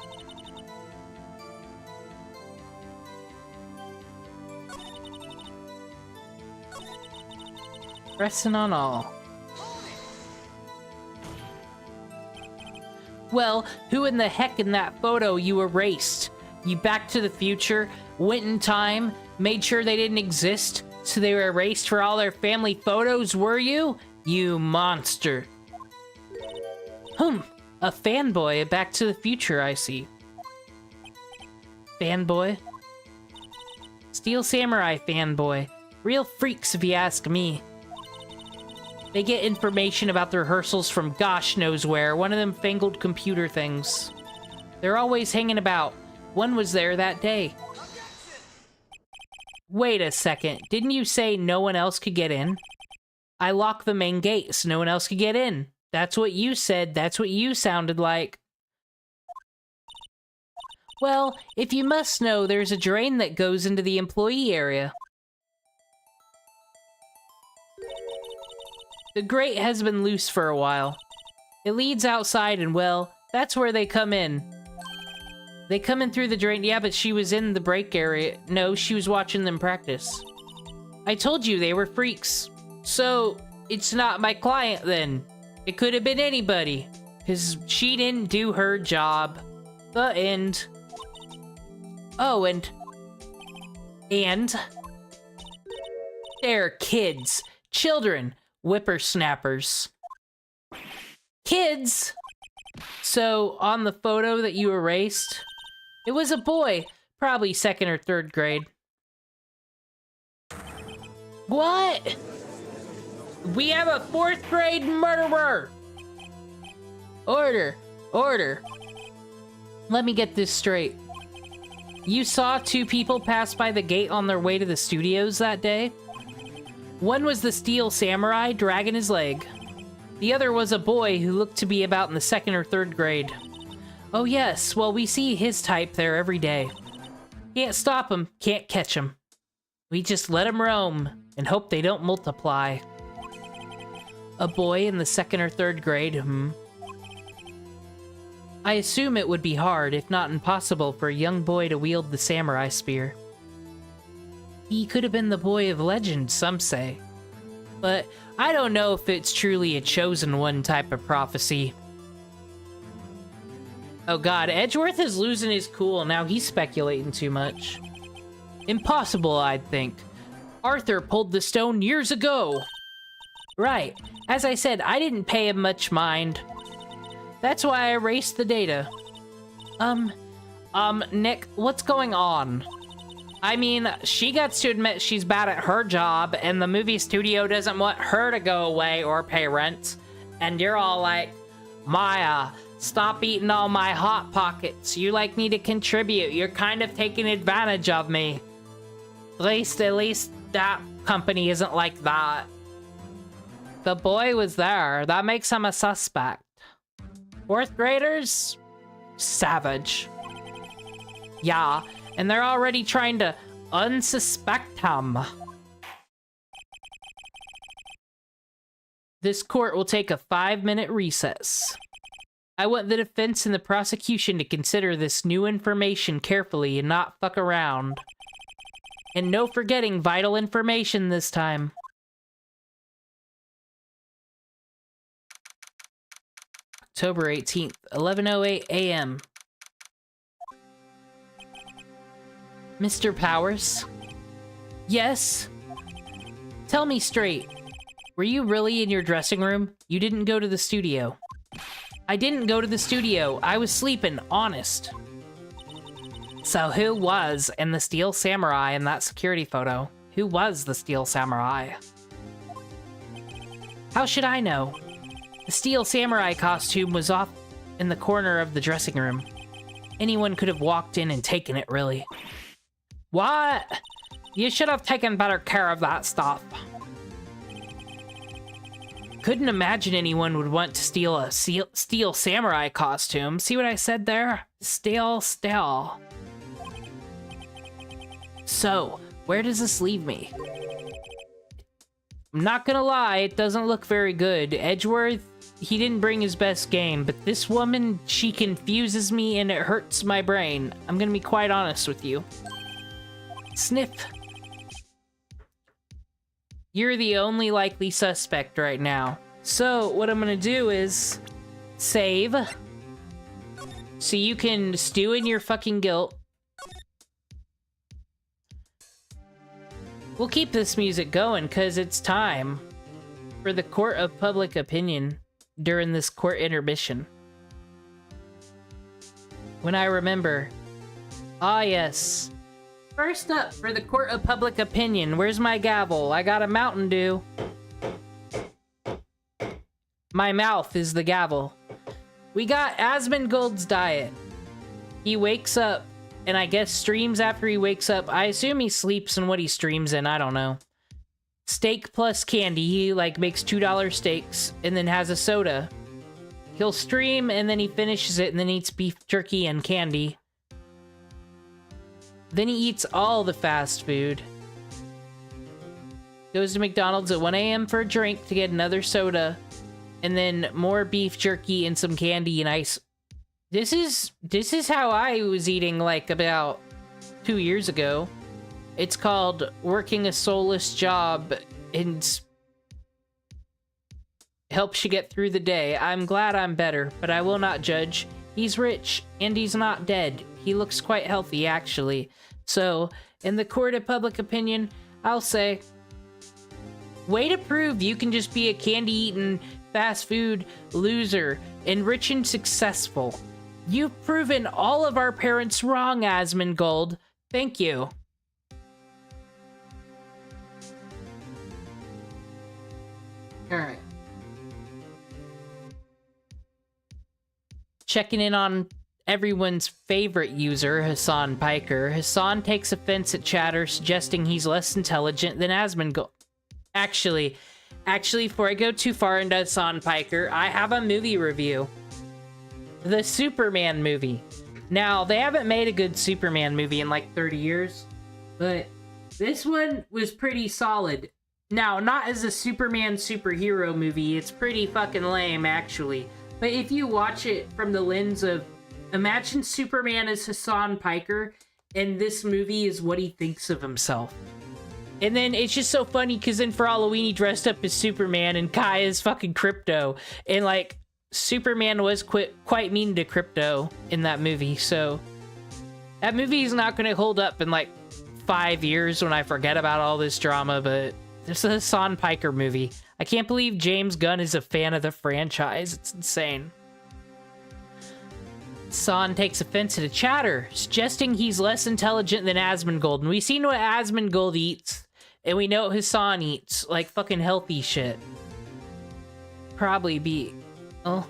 Pressing on all. Well, who in the heck in that photo you erased? You Back to the Future, went in time, made sure they didn't exist? So they were erased for all their family photos, were you? You monster. A fanboy of Back to the Future, I see. Fanboy? Steel Samurai fanboy. Real freaks if you ask me. They get information about the rehearsals from gosh knows where, one of them fangled computer things. They're always hanging about. One was there that day. Wait a second, didn't you say no one else could get in? I locked the main gate so no one else could get in. That's what you said, that's what you sounded like. Well, if you must know, there's a drain that goes into the employee area. The grate has been loose for a while. It leads outside and, well, that's where they come in. They come in through the drain. Yeah, but she was in the break area. No, she was watching them practice. I told you they were freaks. So, it's not my client then. It could have been anybody. Because she didn't do her job. The end. Oh, and... They're kids. Children. Whippersnappers. Kids! So, on the photo that you erased... It was a boy, probably 2nd or 3rd grade. What? We have a 4th grade murderer! Order, order. Let me get this straight. You saw 2 people pass by the gate on their way to the studios that day? One was the Steel Samurai dragging his leg. The other was a boy who looked to be about in the 2nd or 3rd grade. Oh yes, well we see his type there every day. Can't stop him, can't catch him. We just let him roam and hope they don't multiply. A boy in the 2nd or 3rd grade, I assume it would be hard, if not impossible, for a young boy to wield the samurai spear. He could have been the boy of legend, some say. But I don't know if it's truly a chosen one type of prophecy. Oh god, Edgeworth is losing his cool, now he's speculating too much. Impossible, I'd think. Arthur pulled the stone years ago. Right. As I said, I didn't pay him much mind. That's why I erased the data. Nick, what's going on? I mean, she gets to admit she's bad at her job, and the movie studio doesn't want her to go away or pay rent. And you're all like, Maya, stop eating all my Hot Pockets. You like need to contribute. You're kind of taking advantage of me. At least that company isn't like that. The boy was there. That makes him a suspect. Fourth graders? Savage. Yeah, and they're already trying to unsuspect him. This court will take a 5-minute recess. I want the defense and the prosecution to consider this new information carefully and not fuck around. And no forgetting vital information this time. October 18th, 11:08 a.m. Mr. Powers? Yes? Tell me straight. Were you really in your dressing room? You didn't go to the studio. I didn't go to the studio. I was sleeping, honest. So who was in the Steel Samurai in that security photo? Who was the Steel Samurai? How should I know? The Steel Samurai costume was off in the corner of the dressing room. Anyone could have walked in and taken it, really. What? You should have taken better care of that stuff. Couldn't imagine anyone would want to steal a Steel Samurai costume. See what I said there? Stale. So, where does this leave me? I'm not gonna lie, it doesn't look very good. Edgeworth, he didn't bring his best game, but this woman, she confuses me and it hurts my brain. I'm gonna be quite honest with you. Sniff. You're the only likely suspect right now. So, what I'm gonna do is save. So you can stew in your fucking guilt. We'll keep this music going because it's time for the court of public opinion during this court intermission. When I remember. Ah, yes. First up for the court of public opinion. Where's my gavel? I got a Mountain Dew. My mouth is the gavel. We got Asmongold's diet. He wakes up and I guess streams after he wakes up. I assume he sleeps in what he streams in. I don't know. Steak plus candy. He like makes $2 steaks and then has a soda. He'll stream and then he finishes it and then eats beef jerky and candy. Then he eats all the fast food. Goes to McDonald's at 1 a.m. for a drink to get another soda. And then more beef jerky and some candy and ice. This is how I was eating like about 2 years ago. It's called working a soulless job and helps you get through the day. I'm glad I'm better, but I will not judge. He's rich and he's not dead. He looks quite healthy, actually. So, in the court of public opinion, I'll say, way to prove you can just be a candy-eating, fast food loser and rich and successful. You've proven all of our parents wrong, Asmongold. Thank you. Alright. Checking in on everyone's favorite user, Hasan Piker. Hasan takes offense at chatter suggesting he's less intelligent than Asmongold. Actually, before I go too far into Hasan Piker, I have a movie review. The Superman movie. Now, they haven't made a good Superman movie in like 30 years, but this one was pretty solid. Now, not as a Superman superhero movie, it's pretty fucking lame, actually. But if you watch it from the lens of, imagine Superman as Hasan Piker, and this movie is what he thinks of himself. And then it's just so funny because then for Halloween he dressed up as Superman and Kai is fucking Crypto. And like Superman was quite mean to Crypto in that movie. So that movie is not going to hold up in like 5 years when I forget about all this drama. But this is a Hasan Piker movie. I can't believe James Gunn is a fan of the franchise. It's insane. Hasan takes offense at a chatter, suggesting he's less intelligent than Asmongold. And we've seen what Asmongold eats, and we know what Hasan eats, like fucking healthy shit. Probably be. Oh,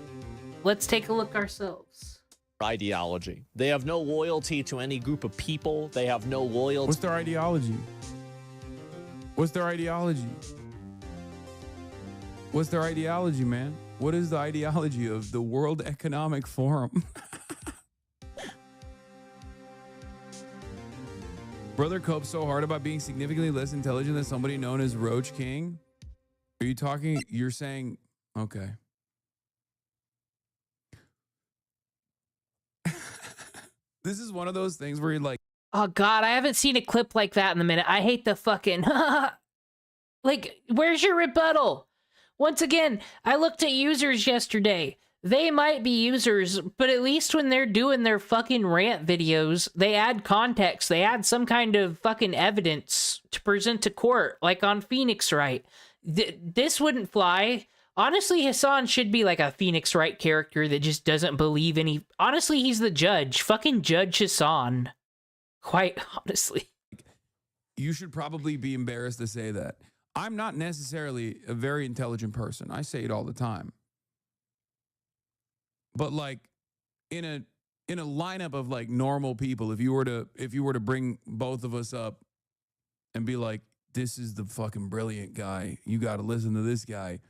let's take a look ourselves.
Ideology. They have no loyalty to any group of people. They have no loyalty.
What's their ideology? What's their ideology? What's their ideology, man? What is the ideology of the World Economic Forum? Brother copes so hard about being significantly less intelligent than somebody known as Roach King? Are you talking? You're saying, okay. This is one of those things where you're like,
oh god, I haven't seen a clip like that in a minute. I hate the fucking like, where's your rebuttal? Once again, I looked at users yesterday. They might be users, but at least when they're doing their fucking rant videos, they add context. They add some kind of fucking evidence to present to court, like on Phoenix Wright. This wouldn't fly. Honestly, Hasan should be like a Phoenix Wright character that just doesn't believe any... Honestly, he's the judge. Fucking Judge Hasan. Quite honestly.
you should probably be embarrassed to say that. I'm not necessarily a very intelligent person. I say it all the time. But like in a lineup of like normal people, if you were to bring both of us up and be like, this is the fucking brilliant guy, you got to listen to this guy.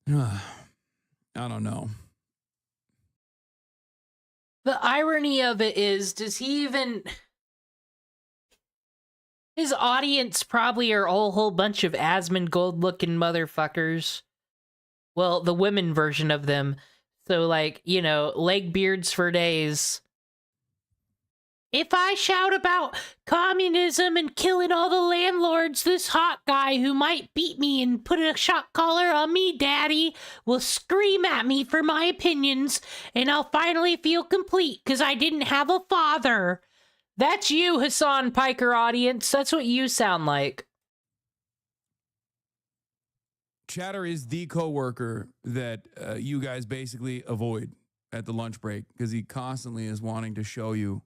I don't know.
The irony of it is, does he even... His audience probably are a whole bunch of Asmongold-looking motherfuckers. Well, the women version of them. So, like, you know, leg beards for days. If I shout about communism and killing all the landlords, this hot guy who might beat me and put a shock collar on me, daddy, will scream at me for my opinions, and I'll finally feel complete because I didn't have a father. That's you, Hasan Piker audience. That's what you sound like.
Chatter is the coworker that you guys basically avoid at the lunch break because he constantly is wanting to show you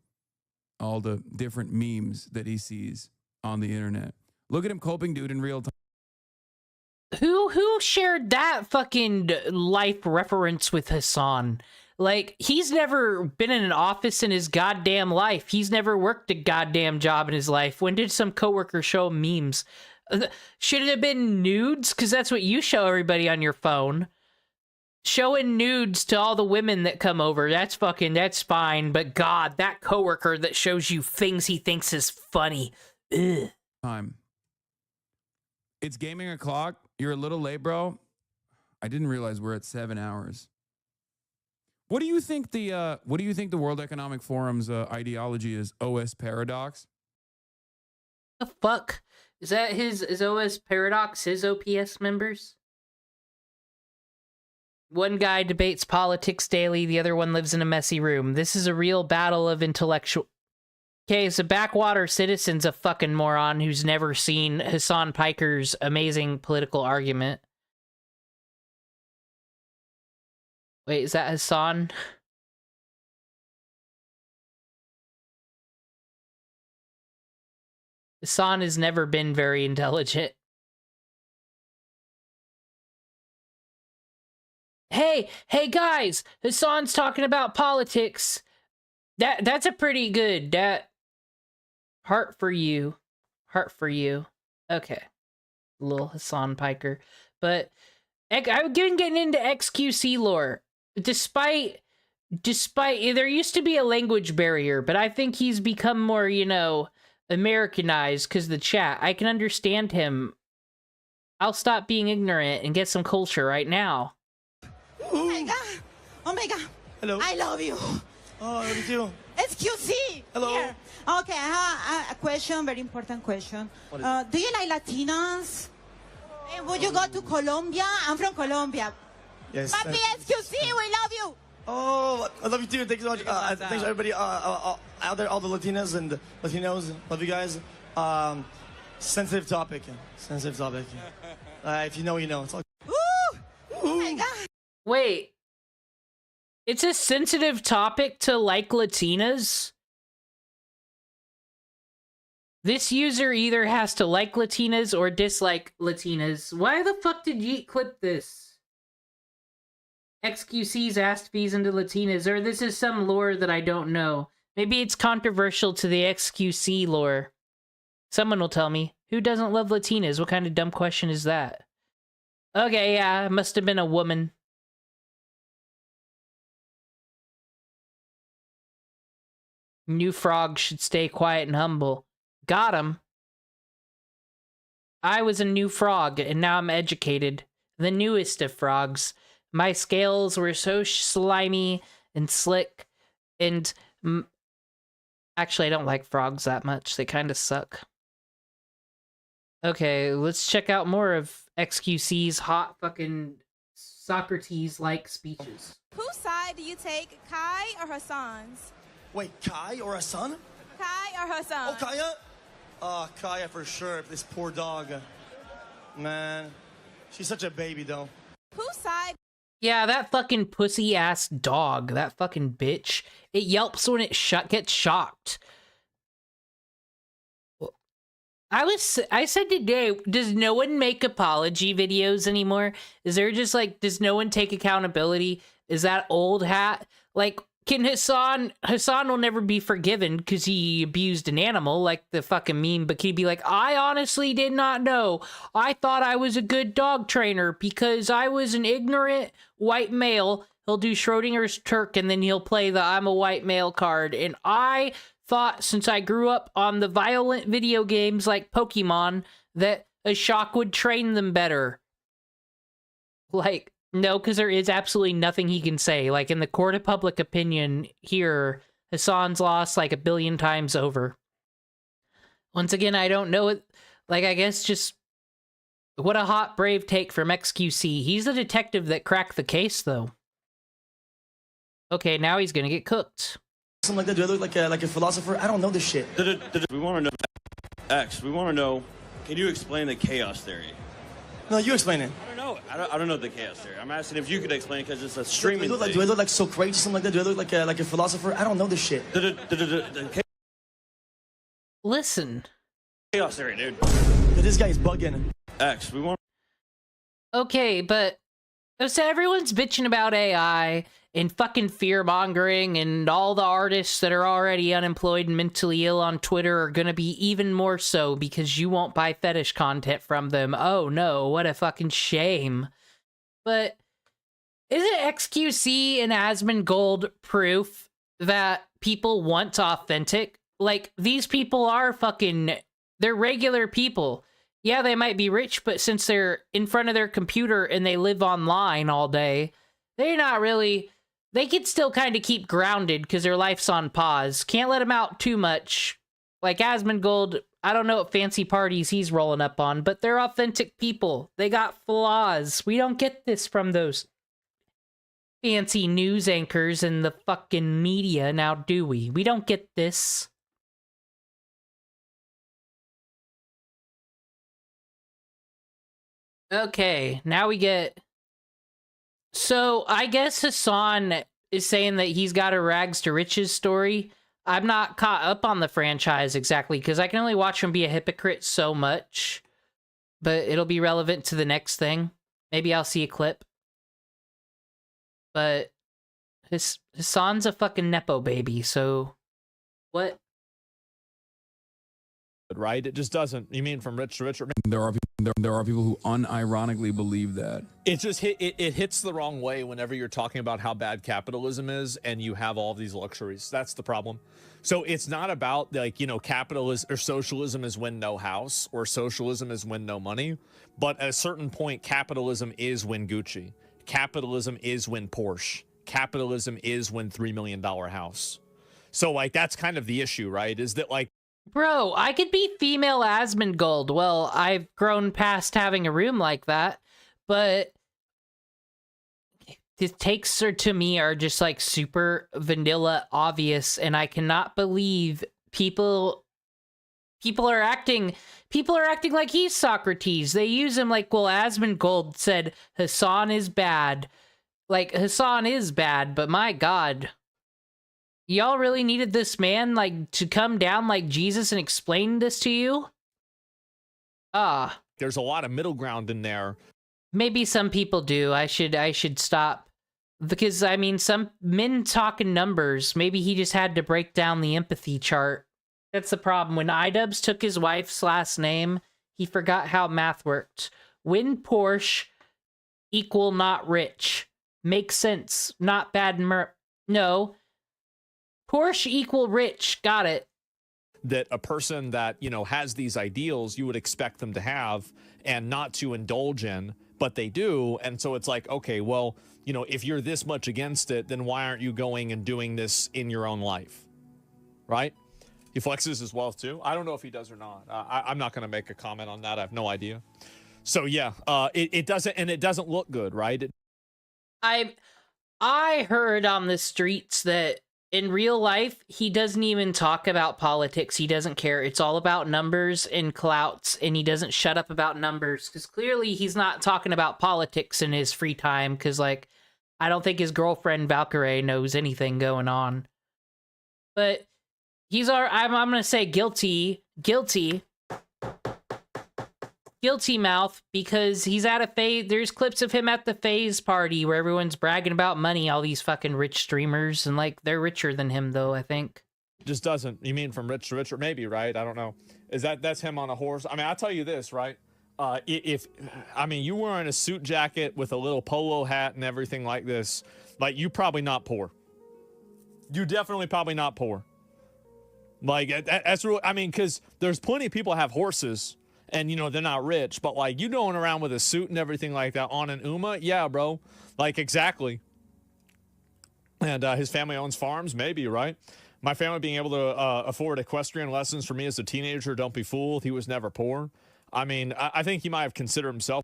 all the different memes that he sees on the internet. Look at him coping, dude, in real time.
Who shared that fucking life reference with Hasan? Like, he's never been in an office in his goddamn life. He's never worked a goddamn job in his life. When did some coworker show him memes? Should it have been nudes? Because that's what you show everybody on your phone. Showing nudes to all the women that come over, that's fine. But God, that coworker that shows you things he thinks is funny. Ugh.
Time. It's gaming o'clock. You're a little late, bro. I didn't realize we're at 7 hours. What do you think the World Economic Forum's ideology is? OS paradox?
The fuck? Is that his OS paradox, his OPS members? One guy debates politics daily, the other one lives in a messy room. This is a real battle of intellectual... Okay, so Backwater Citizen's a fucking moron who's never seen Hasan Piker's amazing political argument. Wait, is that Hasan? Hasan has never been very intelligent. Hey guys, Hasan's talking about politics. That's a pretty good, heart for you. Okay. Little Hasan Piker. But I'm getting into XQC lore. Despite there used to be a language barrier, but I think he's become more, you know, Americanized because the chat. I can understand him. I'll stop being ignorant and get some culture right now.
Oh my god. Hello. I love you.
Oh, I love you too.
SQC.
Hello.
Here. Okay, I have a question, very important question. Do you like Latinos? And would you go to Colombia? I'm from Colombia.
Yes.
Papi SQC, we love you.
Oh, I love you too. Thank you so much. Thanks everybody out there, all the Latinas and Latinos. Love you guys. Sensitive topic. Sensitive topic. If you know, you know. It's all.
Oh my God.
Wait. It's a sensitive topic to like Latinas? This user either has to like Latinas or dislike Latinas. Why the fuck did Yeet clip this? XQC's asked fees into Latinas, or this is some lore that I don't know. Maybe it's controversial to the XQC lore. Someone will tell me. Who doesn't love Latinas? What kind of dumb question is that? Okay, yeah, it must have been a woman. New frog should stay quiet and humble. Got him. I was a new frog, and now I'm educated. The newest of frogs. My scales were so slimy and slick, and... Actually, I don't like frogs that much. They kind of suck. Okay, let's check out more of XQC's hot fucking Socrates-like speeches.
Whose side do you take, Kai or Hasan's?
Wait, Kai or Hasan?
Kai or Hasan?
Oh, Kaya? Kaya for sure. This poor dog. Man, she's such a baby though.
Whose side?
Yeah, that fucking pussy-ass dog, that fucking bitch. It yelps when it gets shocked. I said today, does no one make apology videos anymore? Is there just like, does no one take accountability? Is that old hat? Like, can Hasan will never be forgiven because he abused an animal, like the fucking meme, but he'd be like, I honestly did not know. I thought I was a good dog trainer because I was an ignorant white male. He'll do Schrodinger's Turk and then he'll play the I'm a white male card. And I thought since I grew up on the violent video games like Pokemon that a shock would train them better. Like, no, because there is absolutely nothing he can say. Like, in the court of public opinion here, Hasan's lost like 1 billion times over. Once again, I don't know it. Like, I guess just... What a hot, brave take from XQC. He's the detective that cracked the case, though. Okay, now he's gonna get cooked.
Something like that. Do I look like a philosopher? I don't know this shit.
We want to know... X, we want to know... Can you explain the chaos theory?
No, you explain it.
I don't know. I don't know the chaos theory. I'm asking if you could explain it because it's a streaming thing.
Do I look like Socrates or something like that? Do I look like a philosopher? I don't know this shit.
Listen.
Chaos theory, dude.
This guy's bugging.
X, we want...
Okay, but... So everyone's bitching about AI and fucking fear-mongering, and all the artists that are already unemployed and mentally ill on Twitter are gonna be even more so because you won't buy fetish content from them. Oh no, what a fucking shame. But isn't XQC and Asmongold proof that people want authentic? Like, these people are fucking... They're regular people. Yeah, they might be rich, but since they're in front of their computer and they live online all day, they're not really... They could still kind of keep grounded because their life's on pause. Can't let them out too much. Like Asmongold, I don't know what fancy parties he's rolling up on, but they're authentic people. They got flaws. We don't get this from those fancy news anchors and the fucking media, now do we? We don't get this. Okay, now we get... So, I guess Hasan is saying that he's got a rags to riches story. I'm not caught up on the franchise exactly, because I can only watch him be a hypocrite so much. But it'll be relevant to the next thing. Maybe I'll see a clip. But Hasan's a fucking Nepo baby, so... What?
Right? It just doesn't. You mean from rich to richer?
There are people who unironically believe that.
It just it hits the wrong way whenever you're talking about how bad capitalism is and you have all these luxuries. That's the problem. So it's not about, like, you know, capitalism or socialism is when no house or socialism is when no money. But at a certain point, capitalism is when Gucci. Capitalism is when Porsche. Capitalism is when $3 million house. So like that's kind of the issue, right? Is that like,
Bro, I could be female Asmongold. Well, I've grown past having a room like that, but the takes to me are just like super vanilla obvious, and I cannot believe people are acting like he's Socrates. They use him like, well, Asmongold said Hasan is bad. Like, Hasan is bad, but my God. Y'all really needed this man, like, to come down like Jesus and explain this to you?
there's a lot of middle ground in there.
Maybe some people do. I should stop. Because, I mean, some men talk in numbers. Maybe he just had to break down the empathy chart. That's the problem. When iDubbbz took his wife's last name, he forgot how math worked. Win Porsche equal not rich. Makes sense. Not bad. No. Porsche equal rich. Got it.
That a person that, you know, has these ideals, you would expect them to have and not to indulge in, but they do. And so it's like, okay, well, you know, if you're this much against it, then why aren't you going and doing this in your own life? Right? He flexes his wealth too. I don't know if he does or not. I'm not going to make a comment on that. I have no idea. So yeah, it doesn't look good, right?
I heard on the streets that in real life, he doesn't even talk about politics. He doesn't care. It's all about numbers and clouts, and he doesn't shut up about numbers, because clearly he's not talking about politics in his free time, because, like, I don't think his girlfriend Valkyrie knows anything going on. But he's I'm going to say guilty mouth, because he's at a phase. There's clips of him at the phase party where everyone's bragging about money, all these fucking rich streamers, and like they're richer than him though, I think.
Just doesn't. You mean from rich to richer? Maybe, right? I don't know. That's him on a horse? I mean, I'll tell you this, right? If you wearing a suit jacket with a little polo hat and everything like this, like, you probably not poor. You definitely probably not poor. Like, that's real. I mean, because there's plenty of people that have horses and, you know, they're not rich, but like, you going around with a suit and everything like that on an Uma, yeah, bro, like, exactly. And his family owns farms, maybe, right? My family being able to afford equestrian lessons for me as a teenager, don't be fooled, he was never poor. I mean, I think he might have considered himself.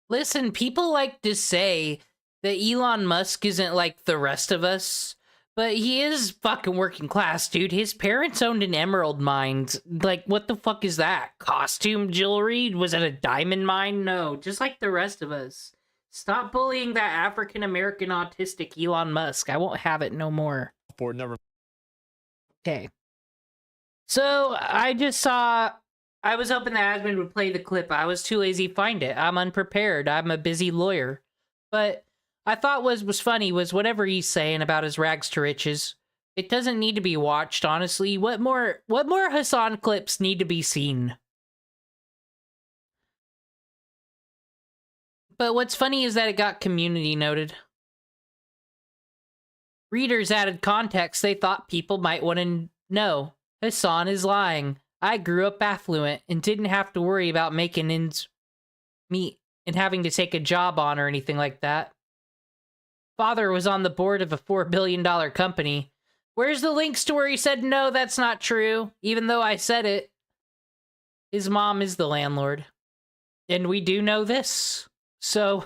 Listen, people like to say that Elon Musk isn't like the rest of us, but he is fucking working class, dude. His parents owned an emerald mine. Like, what the fuck is that? Costume jewelry? Was it a diamond mine? No, just like the rest of us. Stop bullying that African-American autistic Elon Musk. I won't have it no more.
Never.
Okay. So, I was hoping that Asmund would play the clip. I was too lazy to find it. I'm unprepared. I'm a busy lawyer. But I thought was funny was whatever he's saying about his rags to riches. It doesn't need to be watched, honestly. What more Hasan clips need to be seen? But what's funny is that it got community noted. Readers added context they thought people might want to know. Hasan is lying. I grew up affluent and didn't have to worry about making ends meet and having to take a job on or anything like that. Father was on the board of a $4 billion company. Where's the links to where he said, no, that's not true, even though I said it? His mom is the landlord. And we do know this. So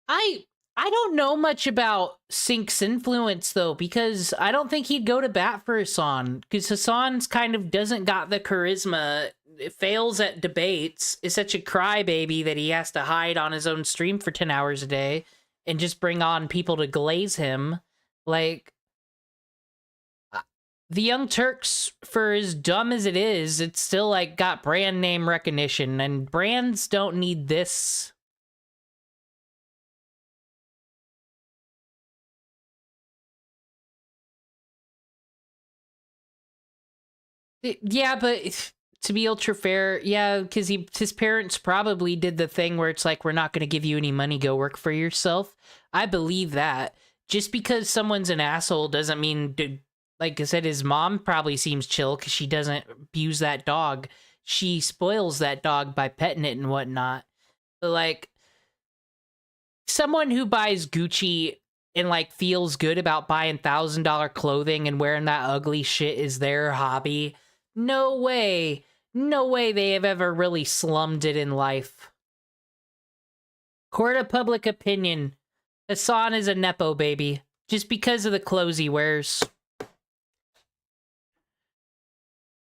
I don't know much about Sync's influence, though, because I don't think he'd go to bat for Hasan, because Hasan's kind of doesn't got the charisma, fails at debates, is such a crybaby that he has to hide on his own stream for 10 hours a day and just bring on people to glaze him. Like, the Young Turks, for as dumb as it is, it's still, like, got brand name recognition, and brands don't need this. Yeah, but to be ultra fair, yeah, because his parents probably did the thing where it's like, we're not going to give you any money, go work for yourself. I believe that. Just because someone's an asshole doesn't mean, like I said, his mom probably seems chill because she doesn't abuse that dog. She spoils that dog by petting it and whatnot. But, like, someone who buys Gucci and like feels good about buying $1,000 clothing and wearing that ugly shit is their hobby. No way. No way they have ever really slummed it in life. Court of public opinion. Hasan is a Nepo baby. Just because of the clothes he wears.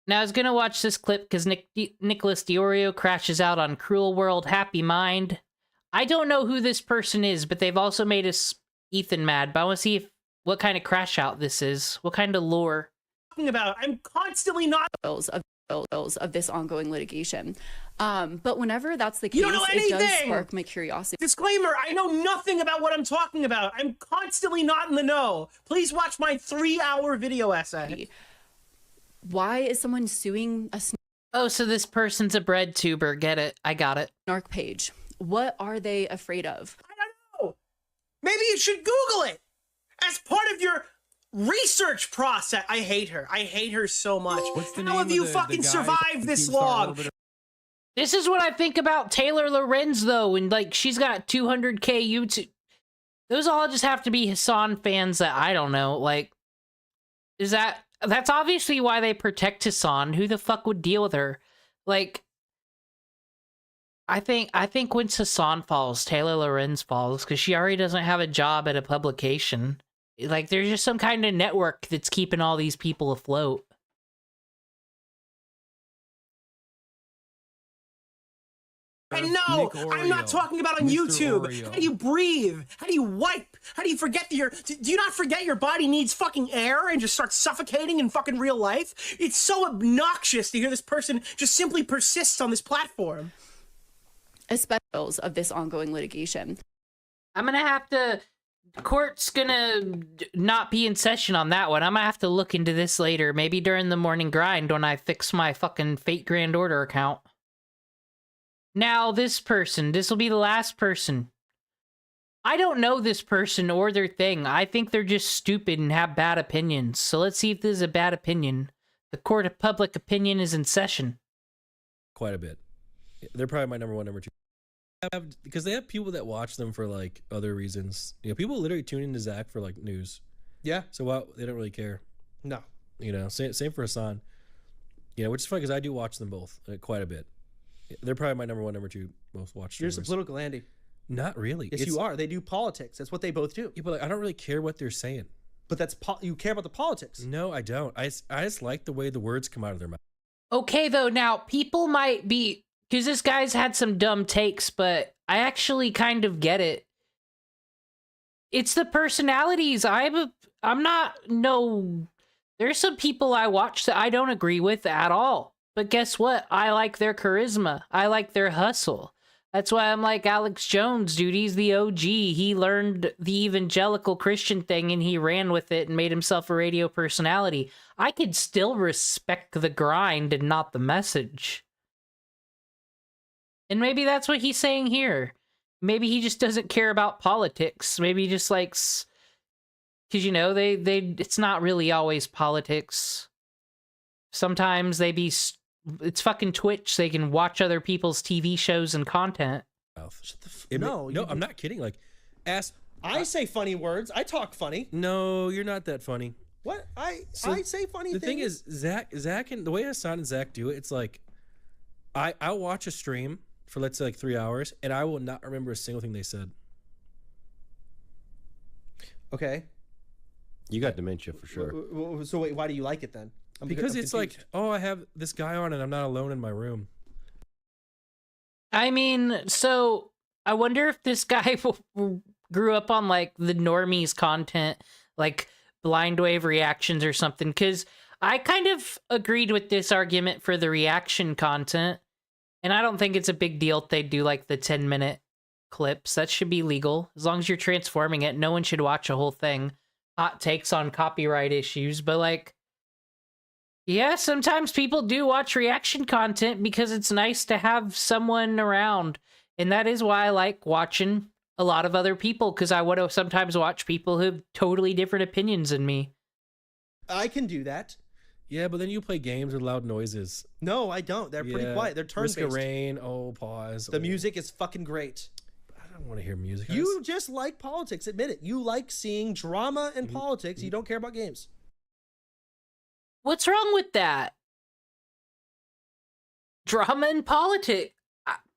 Now, I was gonna watch this clip because Nicholas Diorio crashes out on Cruel World Happy Mind. I don't know who this person is, but they've also made us Ethan mad. But I want to see what kind of crash out this is. What kind of lore.
About. I'm constantly not
of this ongoing litigation. But whenever that's the case,
you don't know anything.
It does spark my curiosity.
Disclaimer, I know nothing about what I'm talking about. I'm constantly not in the know. Please watch my 3-hour video essay.
Why is someone suing a
Oh, so this person's a bread tuber. Get it. I got it.
snark page? What are they afraid of?
I don't know. Maybe you should Google it as part of your research process. I hate her. I hate her so much.
What's the
How
name
have
of
you
the
fucking
guy
survived
that
this
keeps our
long?
orbiter?
This is what I think about Taylor Lorenz, though, and like she's got 200K YouTube. Those all just have to be Hasan fans that I don't know. Like, that's obviously why they protect Hasan. Who the fuck would deal with her? Like, I think when Hasan falls, Taylor Lorenz falls because she already doesn't have a job at a publication. Like, there's just some kind of network that's keeping all these people afloat.
And no, I'm not talking about on YouTube.
Oreo.
How do you breathe? How do you wipe? How do you forget that do you not forget your body needs fucking air and just start suffocating in fucking real life? It's so obnoxious to hear this person just simply persist on this platform.
Especially of this ongoing litigation.
I'm gonna have to... Court's gonna not be in session on that one. I'm gonna have to look into this later. Maybe during the morning grind when I fix my fucking Fate Grand Order account. Now, this person. This will be the last person. I don't know this person or their thing. I think they're just stupid and have bad opinions. So let's see if this is a bad opinion. The Court of Public Opinion is in session.
Quite a bit. They're probably my number one, number two. Because they have people that watch them for like other reasons. You know, people literally tune into Zach for like news.
Yeah.
So what? They don't really care.
No.
You know, same for Hasan. You know, which is funny because I do watch them both quite a bit. They're probably my number one, number two most watched.
You're just a political Andy.
Not really.
Yes, you are. They do politics. That's what they both do.
Yeah, but like, I don't really care what they're saying.
But that's you care about the politics.
No, I don't. I just like the way the words come out of their mouth.
Okay, though, now, people might be... Because this guy's had some dumb takes, but I actually kind of get it. It's the personalities. I'm not... No... There's some people I watch that I don't agree with at all. But guess what? I like their charisma. I like their hustle. That's why I'm like Alex Jones, dude. He's the OG. He learned the evangelical Christian thing and he ran with it and made himself a radio personality. I could still respect the grind and not the message. And maybe that's what he's saying here. Maybe he just doesn't care about politics. Maybe he just likes... Because, you know, it's not really always politics. Sometimes they be... It's fucking Twitch. They can watch other people's TV shows and content.
Shut
No, I'm not kidding. Like,
I say funny words. I talk funny.
No, you're not that funny.
What? I say funny things.
The thing is, Zach and the way Hasan and Zach do it, it's like, I'll watch a stream for let's say like 3 hours, and I will not remember a single thing they said.
Okay.
You got dementia for sure.
So wait, why do you like it then?
Because it's like, oh, I have this guy on and I'm not alone in my room.
I mean, so I wonder if this guy grew up on like the normies content, like Blind Wave reactions or something. Because I kind of agreed with this argument for the reaction content. And I don't think it's a big deal if they do like the 10-minute clips. That should be legal. As long as you're transforming it, no one should watch a whole thing. Hot takes on copyright issues, but like, yeah, sometimes people do watch reaction content because it's nice to have someone around. And that is why I like watching a lot of other people, because I would sometimes watch people who have totally different opinions than me.
I can do that.
Yeah, but then you play games with loud noises.
No, I don't. They're pretty quiet. They're turn-based.
Risk of Rain, pause.
The music is fucking great.
want to hear music.
You just like politics. Admit it. You like seeing drama and politics. You don't care about games.
What's wrong with that? Drama and politics.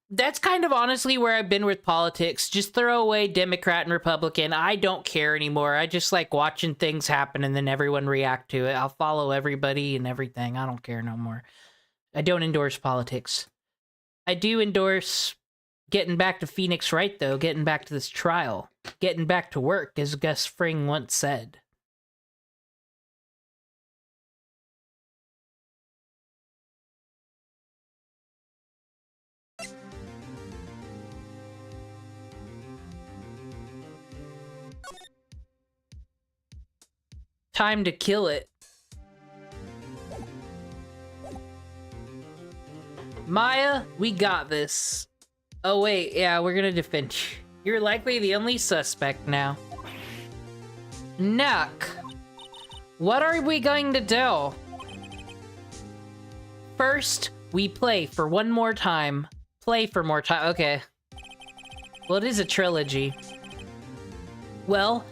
That's kind of honestly where I've been with politics. Just throw away Democrat and Republican. I don't care anymore. I just like watching things happen and then everyone react to it. I'll follow everybody and everything. I don't care no more. I don't endorse politics. I do endorse getting back to Phoenix Wright, though. Getting back to this trial. Getting back to work, as Gus Fring once said. Time to kill it. Maya, we got this. Oh wait, yeah, we're gonna defend you. You're likely the only suspect now. Nuck. What are we going to do? First, we play for one more time. Play for more time, okay. Well, it is a trilogy. Well,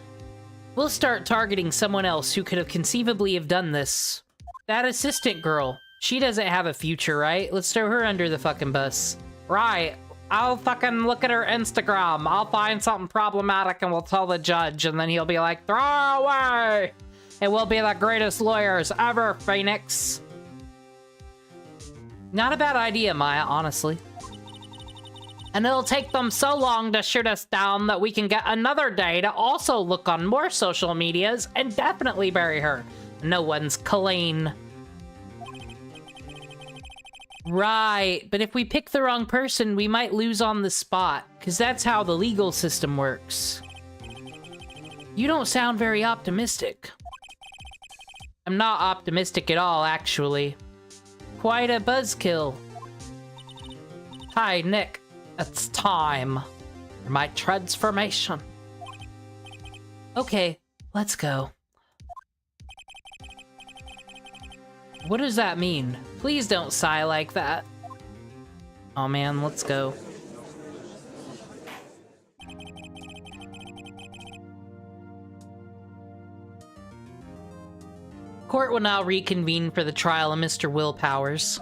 we'll start targeting someone else who could have conceivably have done this. That assistant girl. She doesn't have a future, right? Let's throw her under the fucking bus. Right. I'll fucking look at her Instagram. I'll find something problematic and we'll tell the judge. And then he'll be like, throw her away! And we'll be the greatest lawyers ever, Phoenix. Not a bad idea, Maya, honestly. And it'll take them so long to shoot us down that we can get another day to also look on more social medias and definitely bury her. No one's clean. Right, but if we pick the wrong person, we might lose on the spot, because that's how the legal system works. You don't sound very optimistic. I'm not optimistic at all, actually. Quite a buzzkill. Hi, Nick. It's time for my transformation. Okay, let's go. What does that mean? Please don't sigh like that. Oh man, let's go. Court will now reconvene for the trial of Mr. Will Powers.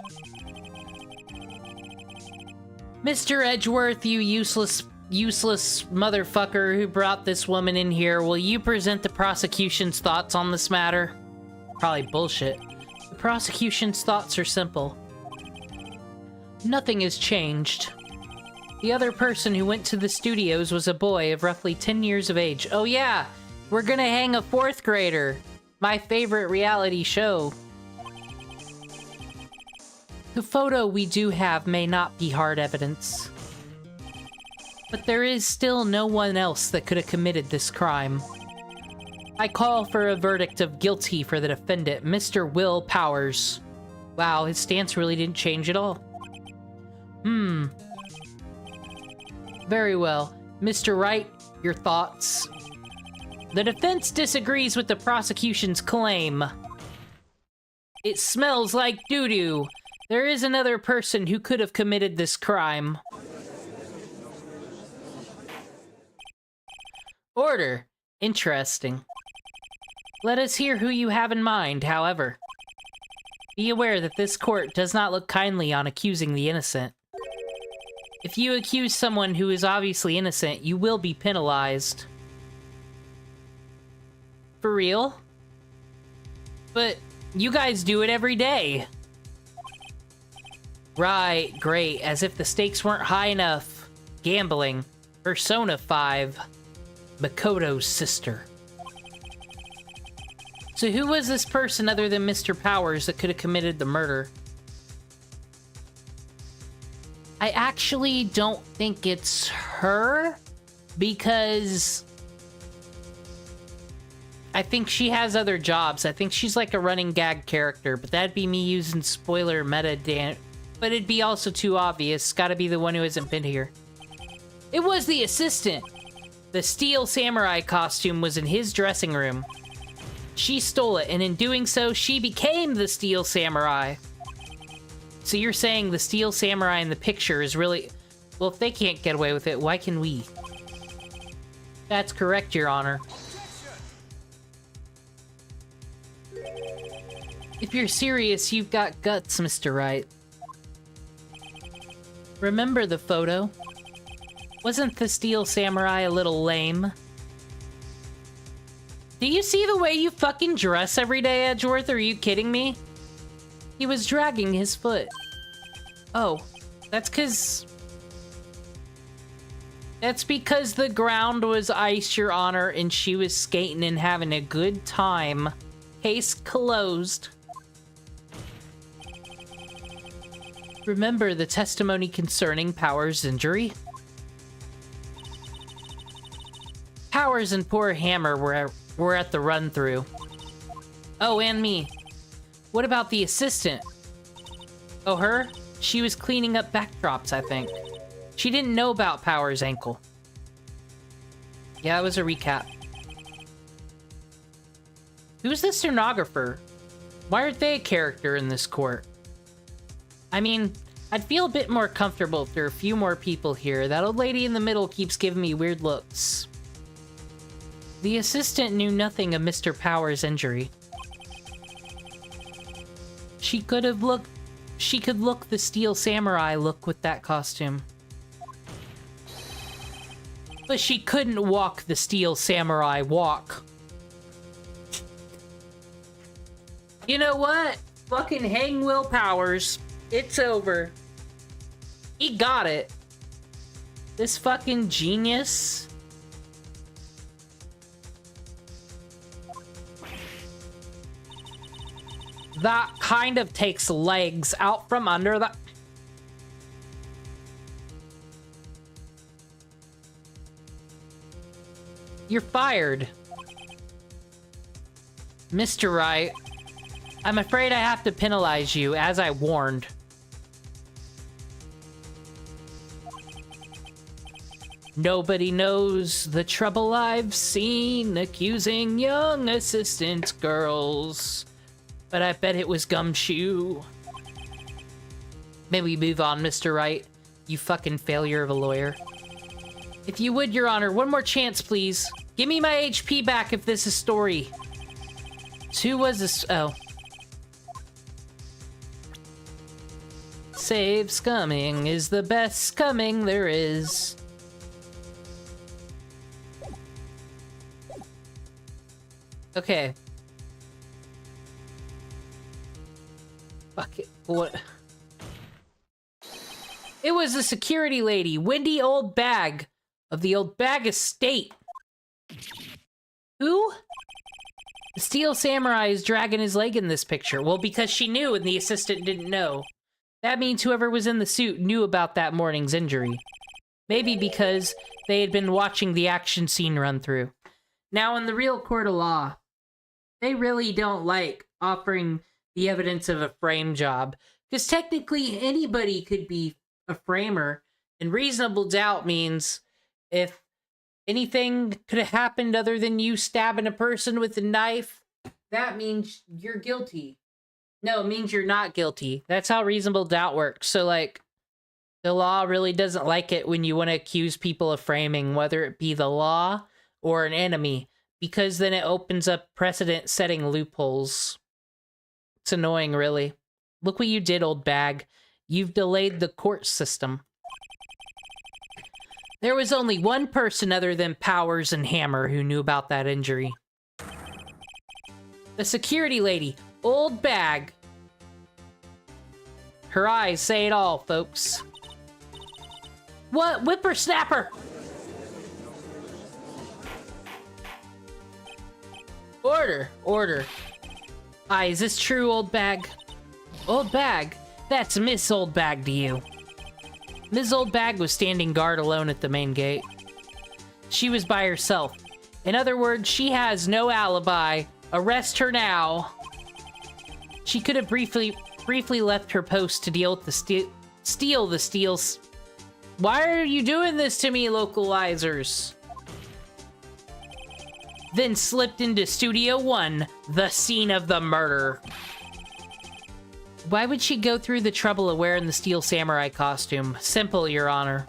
Mr. Edgeworth, you useless motherfucker who brought this woman in here, will you present the prosecution's thoughts on this matter? Probably bullshit. The prosecution's thoughts are simple. Nothing has changed. The other person who went to the studios was a boy of roughly 10 years of age. Oh yeah, we're gonna hang a 4th grader. My favorite reality show. The photo we do have may not be hard evidence. But there is still no one else that could have committed this crime. I call for a verdict of guilty for the defendant, Mr. Will Powers. Wow, his stance really didn't change at all. Very well. Mr. Wright, your thoughts? The defense disagrees with the prosecution's claim. It smells like doo-doo. There is another person who could have committed this crime. Order. Interesting. Let us hear who you have in mind, however. Be aware that this court does not look kindly on accusing the innocent. If you accuse someone who is obviously innocent, you will be penalized. For real? But you guys do it every day. Right, great, as if the stakes weren't high enough. Gambling. Persona 5. Makoto's sister. So who was this person other than Mr. Powers that could have committed the murder? I actually don't think it's her, because I think she has other jobs. I think she's like a running gag character, but that'd be me using spoiler meta but it'd be also too obvious. Gotta be the one who hasn't been here. It was the assistant. The steel samurai costume was in his dressing room. She stole it, and in doing so, she became the steel samurai. So you're saying the steel samurai in the picture is really... Well, if they can't get away with it, why can we? That's correct, Your Honor. If you're serious, you've got guts, Mr. Wright. Remember the photo? Wasn't the Steel Samurai a little lame? Do you see the way you fucking dress every day, Edgeworth? Are you kidding me? He was dragging his foot. Oh, that's because the ground was ice, Your Honor, and she was skating and having a good time. Case closed. Remember the testimony concerning Powers' injury? Powers and poor Hammer were at the run-through. Oh, and me. What about the assistant? Oh, her? She was cleaning up backdrops, I think. She didn't know about Powers' ankle. Yeah, it was a recap. Who's the stenographer? Why aren't they a character in this court? I mean, I'd feel a bit more comfortable if there were a few more people here. That old lady in the middle keeps giving me weird looks. The assistant knew nothing of Mr. Powers' injury. She could look the Steel Samurai look with that costume. But she couldn't walk the Steel Samurai walk. You know what? Fucking hang Will Powers. It's over. He got it. This fucking genius. That kind of takes legs out from under the... You're fired. Mr. Wright, I'm afraid I have to penalize you, as I warned. Nobody knows the trouble I've seen accusing young assistant girls. But I bet it was Gumshoe. May we move on, Mr. Wright? You fucking failure of a lawyer. If you would, Your Honor, one more chance, please. Give me my HP back if this is story. Who was this? Oh. Save scumming is the best scumming there is. Okay. Fuck it. What? It was the security lady, Wendy Old Bag, of the Old Bag Estate. Who? The Steel Samurai is dragging his leg in this picture. Well, because she knew and the assistant didn't know. That means whoever was in the suit knew about that morning's injury. Maybe because they had been watching the action scene run through. Now, in the real court of law, they really don't like offering the evidence of a frame job. Because technically, anybody could be a framer. And reasonable doubt means if anything could have happened other than you stabbing a person with a knife, that means you're guilty. No, it means you're not guilty. That's how reasonable doubt works. So, like, the law really doesn't like it when you want to accuse people of framing, whether it be the law or an enemy, because then it opens up precedent-setting loopholes. It's annoying, really. Look what you did, old bag. You've delayed the court system. There was only one person other than Powers and Hammer who knew about that injury. The security lady, Old Bag. Her eyes say it all, folks. What? Whippersnapper! Order, order. Aye, is this true, Old Bag? Old Bag? That's Miss Old Bag to you. Ms. Old Bag was standing guard alone at the main gate. She was by herself. In other words, she has no alibi. Arrest her now. She could have briefly left her post to deal with the steal the steals. Why are you doing this to me, localizers? Then slipped into Studio 1, the scene of the murder. Why would she go through the trouble of wearing the Steel Samurai costume? Simple, Your Honor.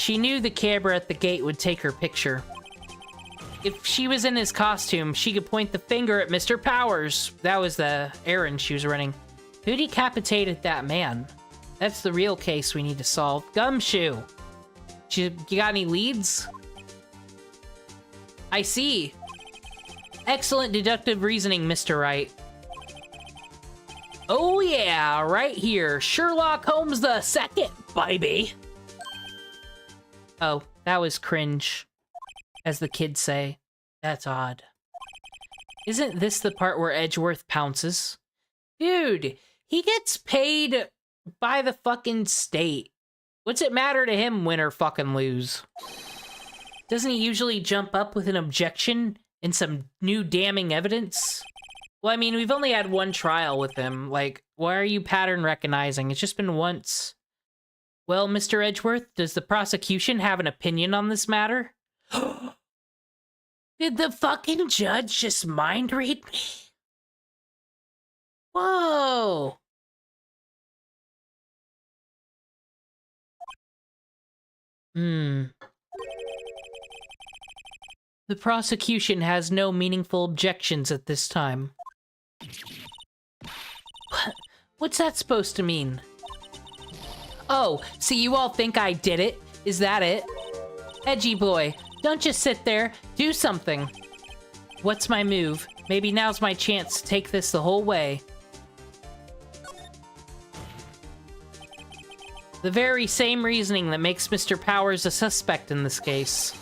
She knew the camera at the gate would take her picture. If she was in his costume, she could point the finger at Mr. Powers. That was the errand she was running. Who decapitated that man? That's the real case we need to solve. Gumshoe! You got any leads? I see. Excellent deductive reasoning, Mr. Wright. Oh yeah, right here. Sherlock Holmes the second, baby. Oh, that was cringe. As the kids say. That's odd. Isn't this the part where Edgeworth pounces? Dude, he gets paid by the fucking state. What's it matter to him, win or fucking lose? Doesn't he usually jump up with an objection and some new damning evidence? Well, I mean, we've only had one trial with him. Like, why are you pattern recognizing? It's just been once. Well, Mr. Edgeworth, does the prosecution have an opinion on this matter? Did the fucking judge just mind read me? Whoa! The prosecution has no meaningful objections at this time. What's that supposed to mean? Oh, so you all think I did it? Is that it? Edgy boy, don't just sit there. Do something. What's my move? Maybe now's my chance to take this the whole way. The very same reasoning that makes Mr. Powers a suspect in this case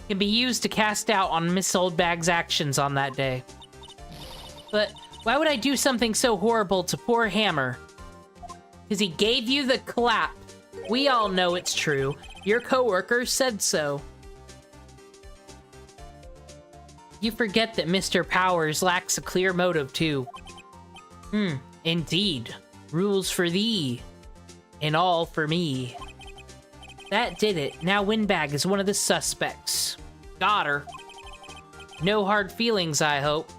can be used to cast doubt on Miss Oldbag's actions on that day. But why would I do something so horrible to poor Hammer? Because he gave you the clap. We all know it's true. Your coworker said so. You forget that Mr. Powers lacks a clear motive, too. Indeed. Rules for thee. And all for me. That did it. Now Windbag is one of the suspects. Got her. No hard feelings, I hope.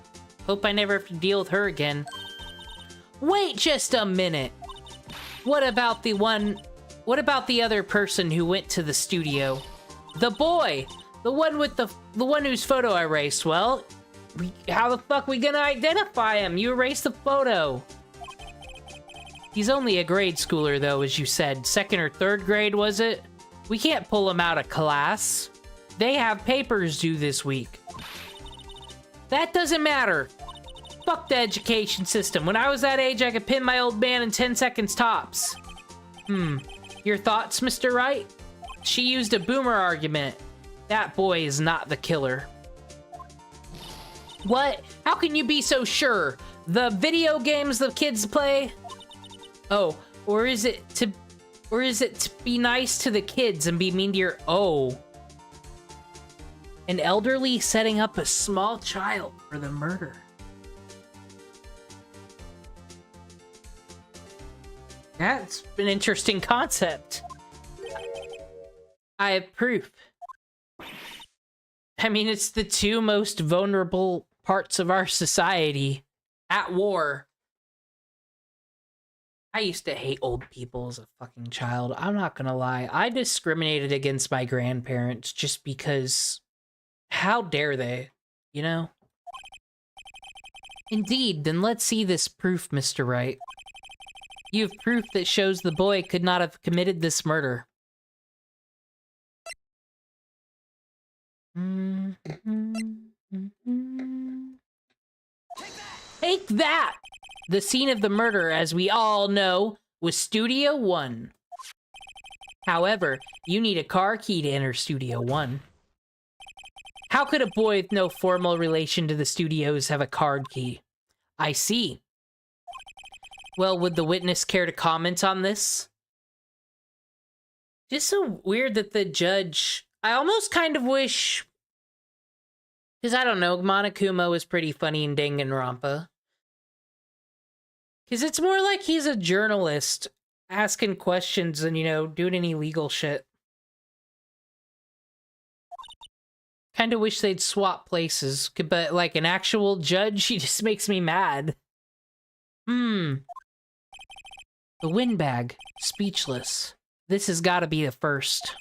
Hope I never have to deal with her again. Wait just a minute. What about the other person who went to the studio? The boy! The one whose photo I erased. Well, how the fuck we gonna identify him? You erased the photo. He's only a grade schooler, though, as you said. 2nd or 3rd grade, was it? We can't pull him out of class. They have papers due this week. That doesn't matter. Fuck the education system. When I was that age, I could pin my old man in 10 seconds tops. Your thoughts, Mr. Wright? She used a boomer argument. That boy is not the killer. What? How can you be so sure? The video games the kids play? Oh, or is it to be nice to the kids and be mean to your... Oh. An elderly setting up a small child for the murder. That's an interesting concept. I have proof. I mean, it's the two most vulnerable parts of our society at war. I used to hate old people as a fucking child. I'm not gonna lie. I discriminated against my grandparents just because... How dare they? You know? Indeed, then let's see this proof, Mr. Wright. You have proof that shows the boy could not have committed this murder. Take that! The scene of the murder, as we all know, was Studio 1. However, you need a car key to enter Studio 1. How could a boy with no formal relation to the studios have a card key? I see. Well, would the witness care to comment on this? Just so weird that the judge... I almost kind of wish... Because I don't know, Monokuma was pretty funny in Danganronpa. Because it's more like he's a journalist asking questions and, you know, doing any legal shit. Kind of wish they'd swap places, but like an actual judge, he just makes me mad. The windbag, speechless. This has got to be the first.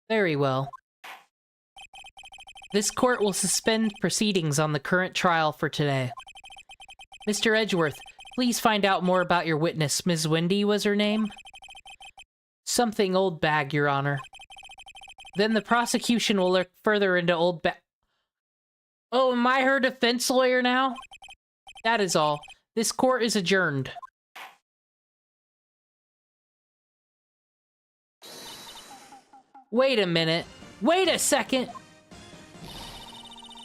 Very well. This court will suspend proceedings on the current trial for today. Mr. Edgeworth, please find out more about your witness. Ms. Wendy was her name? Something Old Bag, Your Honor. Then the prosecution will look further into Old Bag. Oh, am I her defense lawyer now? That is all. This court is adjourned. Wait a minute. Wait a second!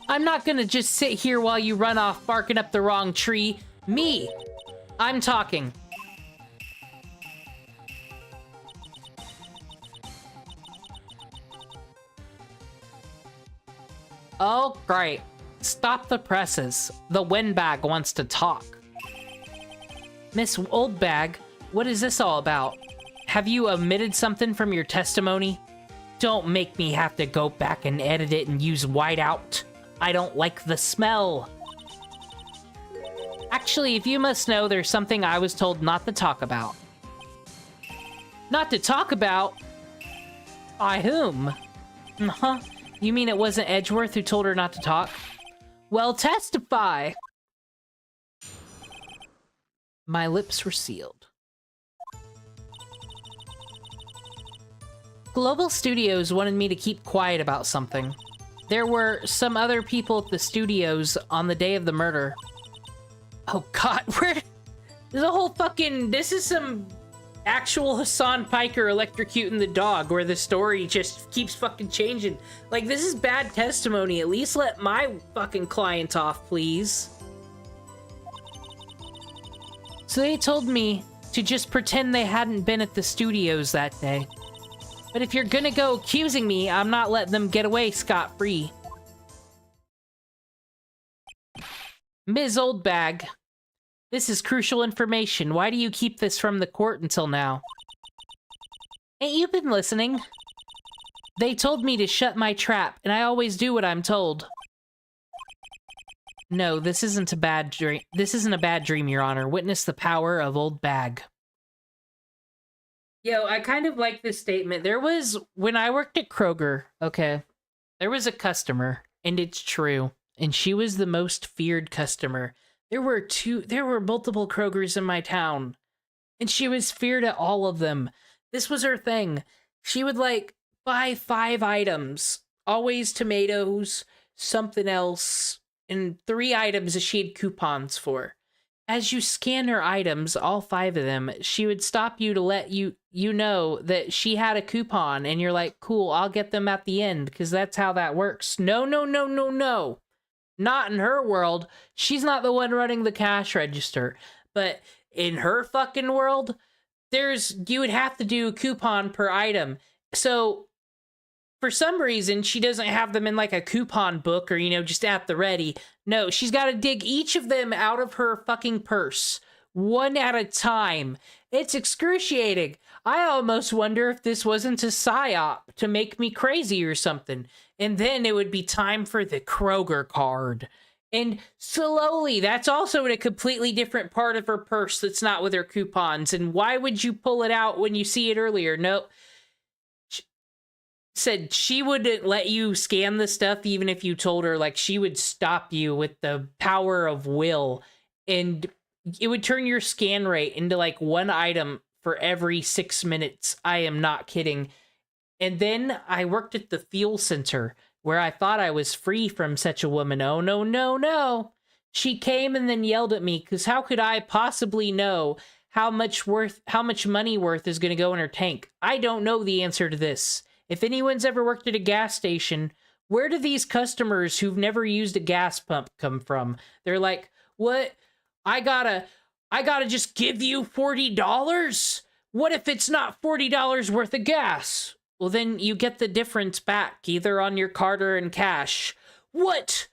I'm not gonna just sit here while you run off barking up the wrong tree. Me! I'm talking. Oh, great. Stop the presses. The windbag wants to talk. Miss Oldbag, what is this all about? Have you omitted something from your testimony? Don't make me have to go back and edit it and use whiteout. I don't like the smell. Actually, if you must know, there's something I was told not to talk about. Not to talk about? By whom? Huh? You mean it wasn't Edgeworth who told her not to talk? Well, testify! My lips were sealed. Global Studios wanted me to keep quiet about something. There were some other people at the studios on the day of the murder. Oh god, there's a whole fucking... This is some actual Hasan Piker electrocuting the dog where the story just keeps fucking changing. Like, this is bad testimony. At least let my fucking client off, please. So they told me to just pretend they hadn't been at the studios that day. But if you're gonna go accusing me, I'm not letting them get away scot-free. Ms. Oldbag, this is crucial information. Why do you keep this from the court until now? Ain't you been listening? They told me to shut my trap, and I always do what I'm told. No, this isn't a bad dream. This isn't a bad dream, Your Honor. Witness the power of Old Bag. Yo, I kind of like this statement. There was, when I worked at Kroger, okay, there was a customer, and it's true, and she was the most feared customer. There were multiple Krogers in my town, and she was feared at all of them. This was her thing. She would, like, buy 5 items, always tomatoes, something else, and 3 items that she had coupons for. As you scan her items, all 5 of them, she would stop you to let you know that she had a coupon, and you're like, cool, I'll get them at the end, because that's how that works. No, no, no, no, no. Not in her world. She's not the one running the cash register. But in her fucking world, you would have to do a coupon per item. So, for some reason, she doesn't have them in like a coupon book or, just at the ready. No, she's got to dig each of them out of her fucking purse, one at a time. It's excruciating. I almost wonder if this wasn't a psyop to make me crazy or something. And then it would be time for the Kroger card. And slowly, that's also in a completely different part of her purse that's not with her coupons. And why would you pull it out when you see it earlier? No. Said she wouldn't let you scan the stuff even if you told her. Like, she would stop you with the power of will, and it would turn your scan rate into like 1 item for every 6 minutes. I am not kidding. And then I worked at the fuel center where I thought I was free from such a woman. Oh, no, no, no. She came and then yelled at me, because how could I possibly know how much money worth is going to go in her tank? I don't know the answer to this. If anyone's ever worked at a gas station, where do these customers who've never used a gas pump come from? They're like, what? I gotta just give you $40? What if it's not $40 worth of gas? Well, then you get the difference back, either on your card or in cash. What?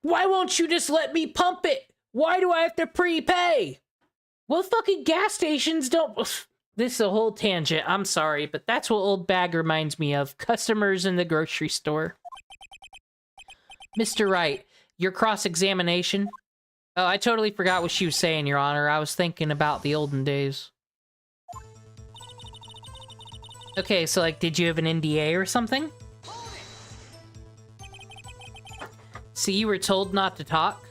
Why won't you just let me pump it? Why do I have to prepay? Well, fucking gas stations don't... This is a whole tangent, I'm sorry, but that's what Old Bag reminds me of. Customers in the grocery store. Mr. Wright, your cross-examination? Oh, I totally forgot what she was saying, Your Honor. I was thinking about the olden days. Okay, so like, did you have an NDA or something? So you were told not to talk?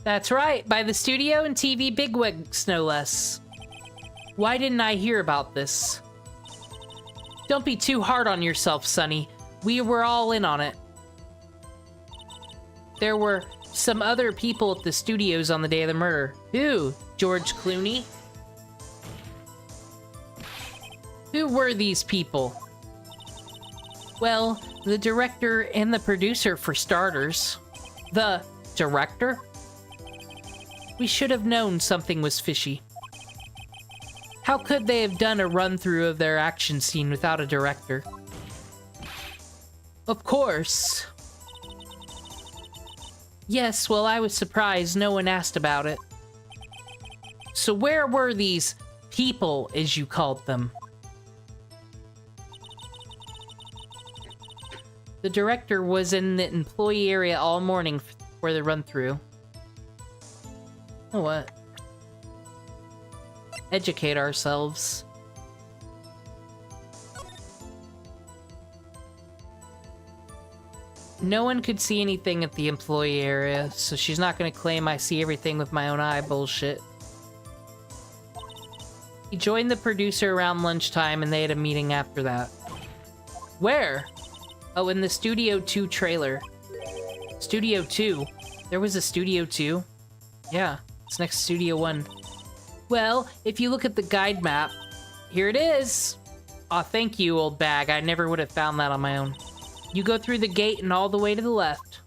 That's right, by the studio and TV bigwigs, no less. Why didn't I hear about this? Don't be too hard on yourself, Sonny. We were all in on it. There were some other people at the studios on the day of the murder. Who? George Clooney? Who were these people? Well, the director and the producer for starters. The director? We should have known something was fishy. How could they have done a run-through of their action scene without a director? Of course. Yes, well, I was surprised no one asked about it. So where were these people, as you called them? The director was in the employee area all morning for the run-through. Oh, what? Educate ourselves. No one could see anything at the employee area, so she's not gonna claim I see everything with my own eye bullshit. He joined the producer around lunchtime and they had a meeting after that. Where? Oh, in the Studio 2 trailer. Studio 2? There was a Studio 2? Yeah, it's next to Studio 1. Well, if you look at the guide map, here it is! Aw, thank you, old bag. I never would have found that on my own. You go through the gate and all the way to the left.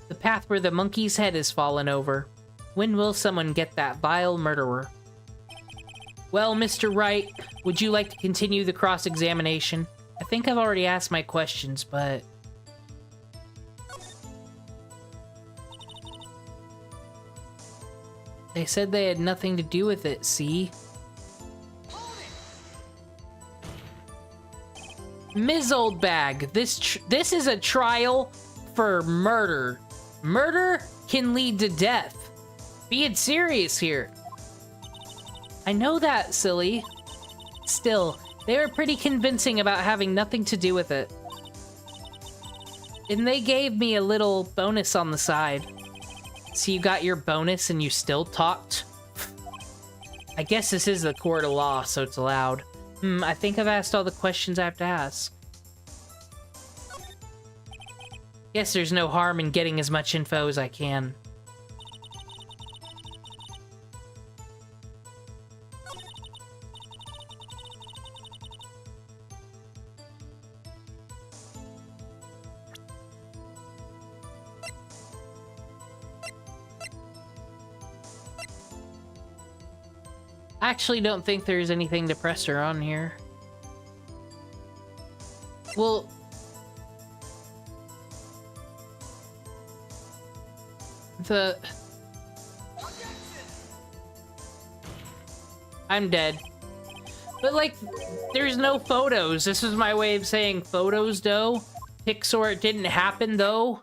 The path where the monkey's head has fallen over. When will someone get that vile murderer? Well, Mr. Wright, would you like to continue the cross-examination? I think I've already asked my questions, but... They said they had nothing to do with it, see? Ms. Oldbag, this is a trial for murder. Murder can lead to death. Being serious here. I know that, silly. Still, they were pretty convincing about having nothing to do with it. And they gave me a little bonus on the side. So you got your bonus and you still talked? I guess this is the court of law, so it's allowed. I think I've asked all the questions I have to ask. Guess there's no harm in getting as much info as I can. I actually don't think there's anything to press her on here. Well... I'm dead. But, like, there's no photos. This is my way of saying photos, though. Pixar, it didn't happen, though.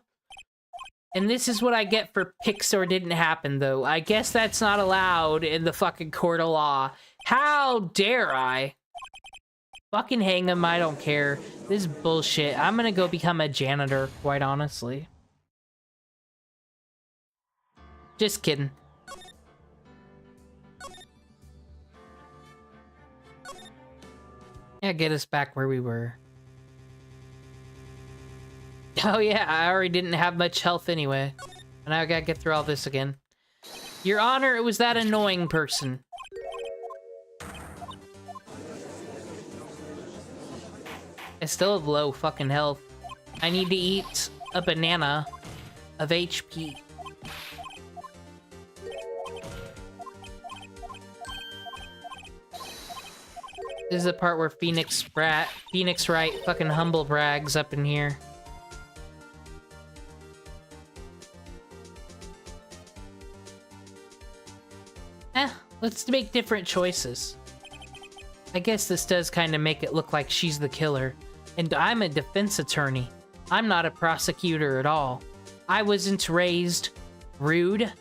And this is what I get for Pixar didn't happen, though. I guess that's not allowed in the fucking court of law. How dare I? Fucking hang him, I don't care. This is bullshit. I'm gonna go become a janitor, quite honestly. Just kidding. Yeah, get us back where we were. Oh yeah, I already didn't have much health anyway. And now I gotta get through all this again. Your Honor, it was that annoying person. I still have low fucking health. I need to eat a banana of HP. This is the part where Phoenix Wright fucking humble brags up in here. Let's make different choices. I guess this does kind of make it look like she's the killer. And I'm a defense attorney. I'm not a prosecutor at all. I wasn't raised rude.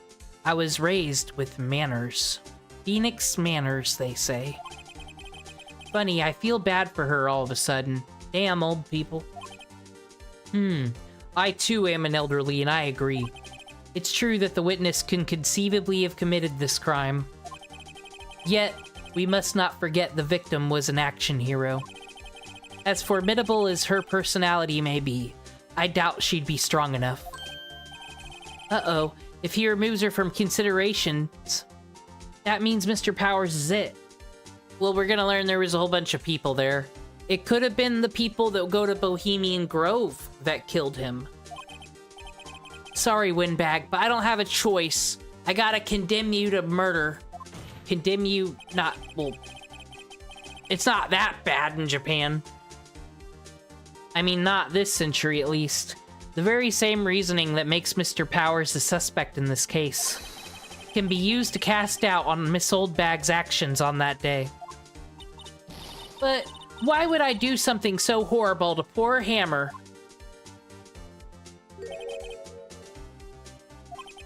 I was raised with manners. Phoenix manners, they say. Funny, I feel bad for her all of a sudden. Damn old people. I too am an elderly, and I agree. It's true that the witness can conceivably have committed this crime. Yet, we must not forget the victim was an action hero. As formidable as her personality may be, I doubt she'd be strong enough. Uh-oh, if he removes her from considerations, that means Mr. Powers is it. Well, we're gonna learn there was a whole bunch of people there. It could have been the people that go to Bohemian Grove that killed him. Sorry, Windbag, but I don't have a choice. I gotta condemn you to murder. Condemn you, not, well, it's not that bad in Japan. I mean, not this century at least. The very same reasoning that makes Mr. Powers the suspect in this case can be used to cast doubt on Miss Oldbag's actions on that day. But why would I do something so horrible to poor Hammer?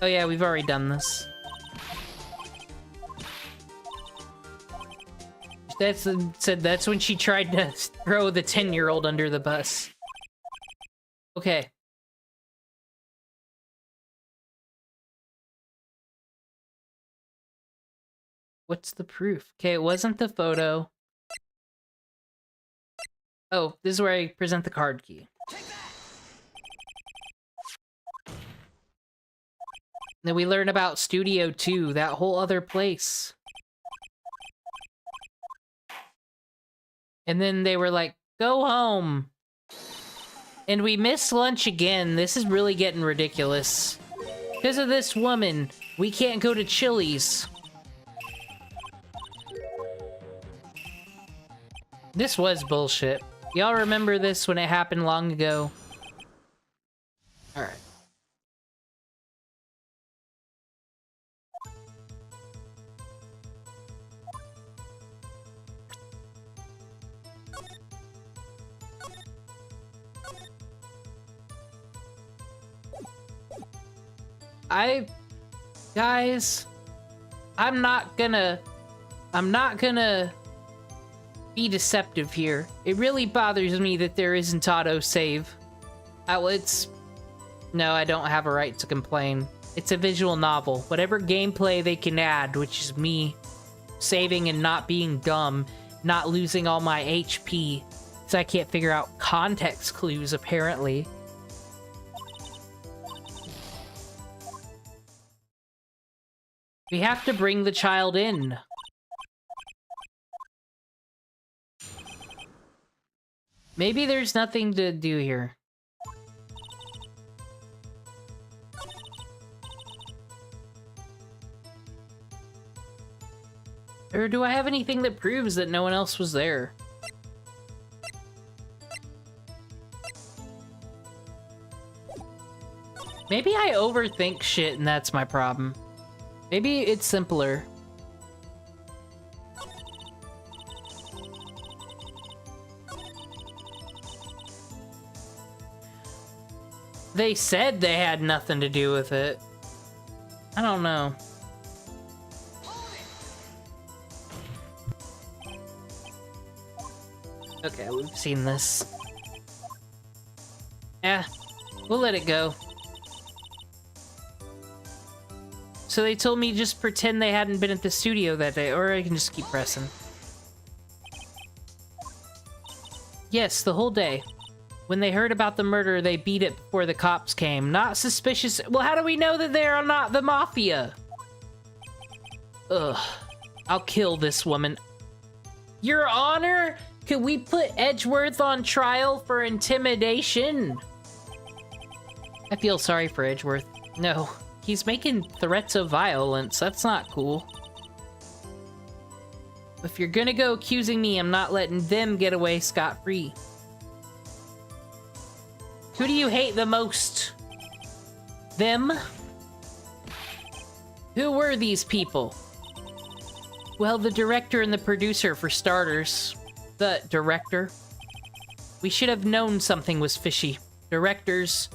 Oh yeah, we've already done this. That's when she tried to throw the 10-year-old under the bus. Okay. What's the proof? Okay, it wasn't the photo. Oh, this is where I present the card key. Then we learn about Studio 2, that whole other place. And then they were like, go home. And we missed lunch again. This is really getting ridiculous. Because of this woman, we can't go to Chili's. This was bullshit. Y'all remember this when it happened long ago? Alright. Guys, I'm not gonna be deceptive here. It really bothers me that there isn't auto-save. No, I don't have a right to complain. It's a visual novel. Whatever gameplay they can add, which is me saving and not being dumb, not losing all my HP, so I can't figure out context clues, apparently. We have to bring the child in. Maybe there's nothing to do here. Or do I have anything that proves that no one else was there? Maybe I overthink shit and that's my problem. Maybe it's simpler. They said they had nothing to do with it. I don't know. Okay, we've seen this. Yeah, we'll let it go. So they told me just pretend they hadn't been at the studio that day, or I can just keep pressing. Yes, the whole day. When they heard about the murder, they beat it before the cops came. Not suspicious. Well, how do we know that they are not the mafia? Ugh. I'll kill this woman. Your Honor, could we put Edgeworth on trial for intimidation? I feel sorry for Edgeworth. No. He's making threats of violence. That's not cool. If you're gonna go accusing me, I'm not letting them get away scot-free. Who do you hate the most? Them? Who were these people? Well, the director and the producer, for starters. The director? We should have known something was fishy. Directors,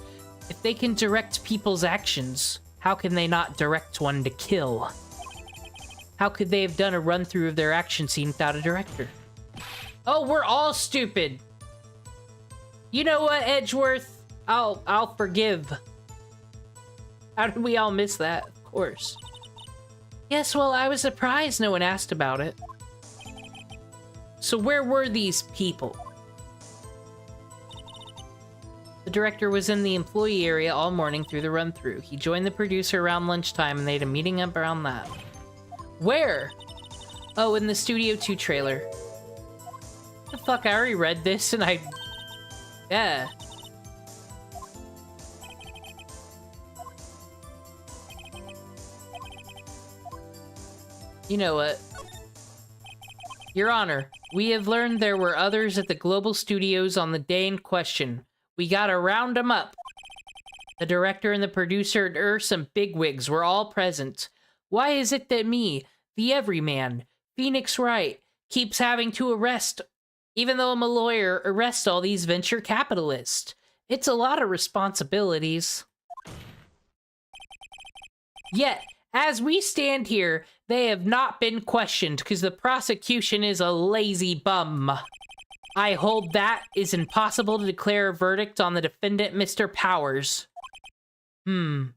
if they can direct people's actions, how can they not direct one to kill? How could they have done a run-through of their action scene without a director? Oh, we're all stupid. You know what, Edgeworth? I'll forgive. How did we all miss that? Of course. Yes, well, I was surprised no one asked about it. So where were these people? The director was in the employee area all morning through the run-through. He joined the producer around lunchtime and they had a meeting up around that. Where? Oh, in the Studio 2 trailer. The fuck, I already read this and yeah. You know what? Your Honor, we have learned there were others at the Global Studios on the day in question. We gotta round them up. The director and the producer and some bigwigs were all present. Why is it that me, the everyman, Phoenix Wright, keeps having to even though I'm a lawyer, arrest all these venture capitalists? It's a lot of responsibilities. Yet, as we stand here, they have not been questioned because the prosecution is a lazy bum. I hold that is impossible to declare a verdict on the defendant, Mr. Powers. The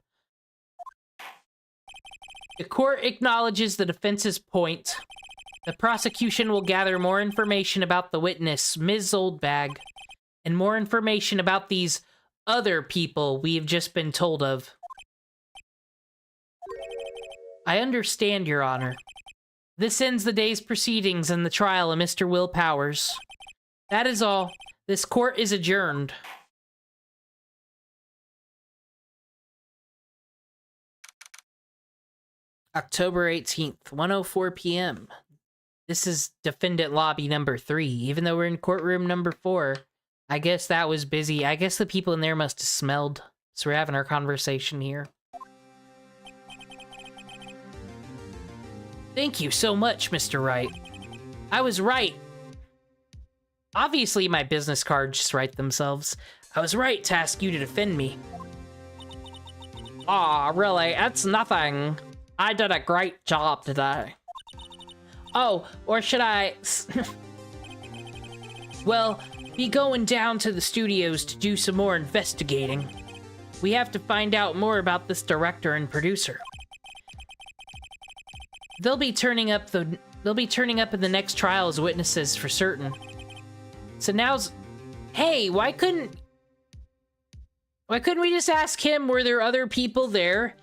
court acknowledges the defense's point. The prosecution will gather more information about the witness, Ms. Oldbag, and more information about these other people we have just been told of. I understand, Your Honor. This ends the day's proceedings and the trial of Mr. Will Powers. That is all. This court is adjourned. October 18th, 1:04 p.m. This is defendant lobby number 3, even though we're in courtroom number 4. I guess that was busy. I guess the people in there must have smelled. So we're having our conversation here. Thank you so much, Mr. Wright. I was right. Obviously, my business cards just write themselves. I was right to ask you to defend me. Aw, really? That's nothing. I did a great job today. Oh, or should I... Well, be going down to the studios to do some more investigating. We have to find out more about this director and producer. They'll be turning up in the next trial as witnesses for certain. So now's... Hey, why couldn't we just ask him, were there other people there?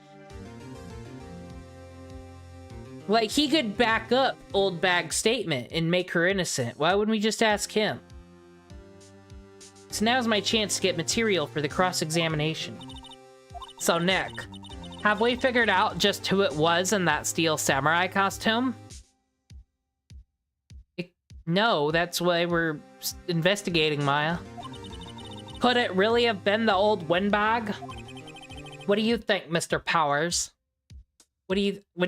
Like, he could back up Oldbag's statement and make her innocent. Why wouldn't we just ask him? So now's my chance to get material for the cross-examination. So, Nick, have we figured out just who it was in that steel samurai costume? No, that's why we're investigating, Maya. Could it really have been the old windbag? What do you think, Mr. Powers? What do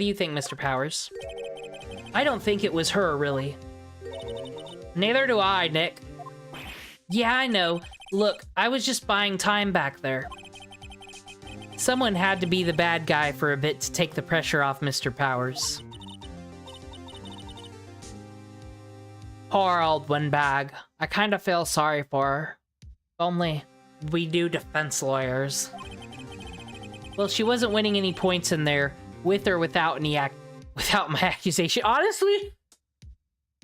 you think, Mr. Powers? I don't think it was her, really. Neither do I, Nick. Yeah, I know. Look, I was just buying time back there. Someone had to be the bad guy for a bit to take the pressure off Mr. Powers. Poor old windbag. I kind of feel sorry for her. Only we do defense lawyers. Well, she wasn't winning any points in there, with or without without my accusation. Honestly,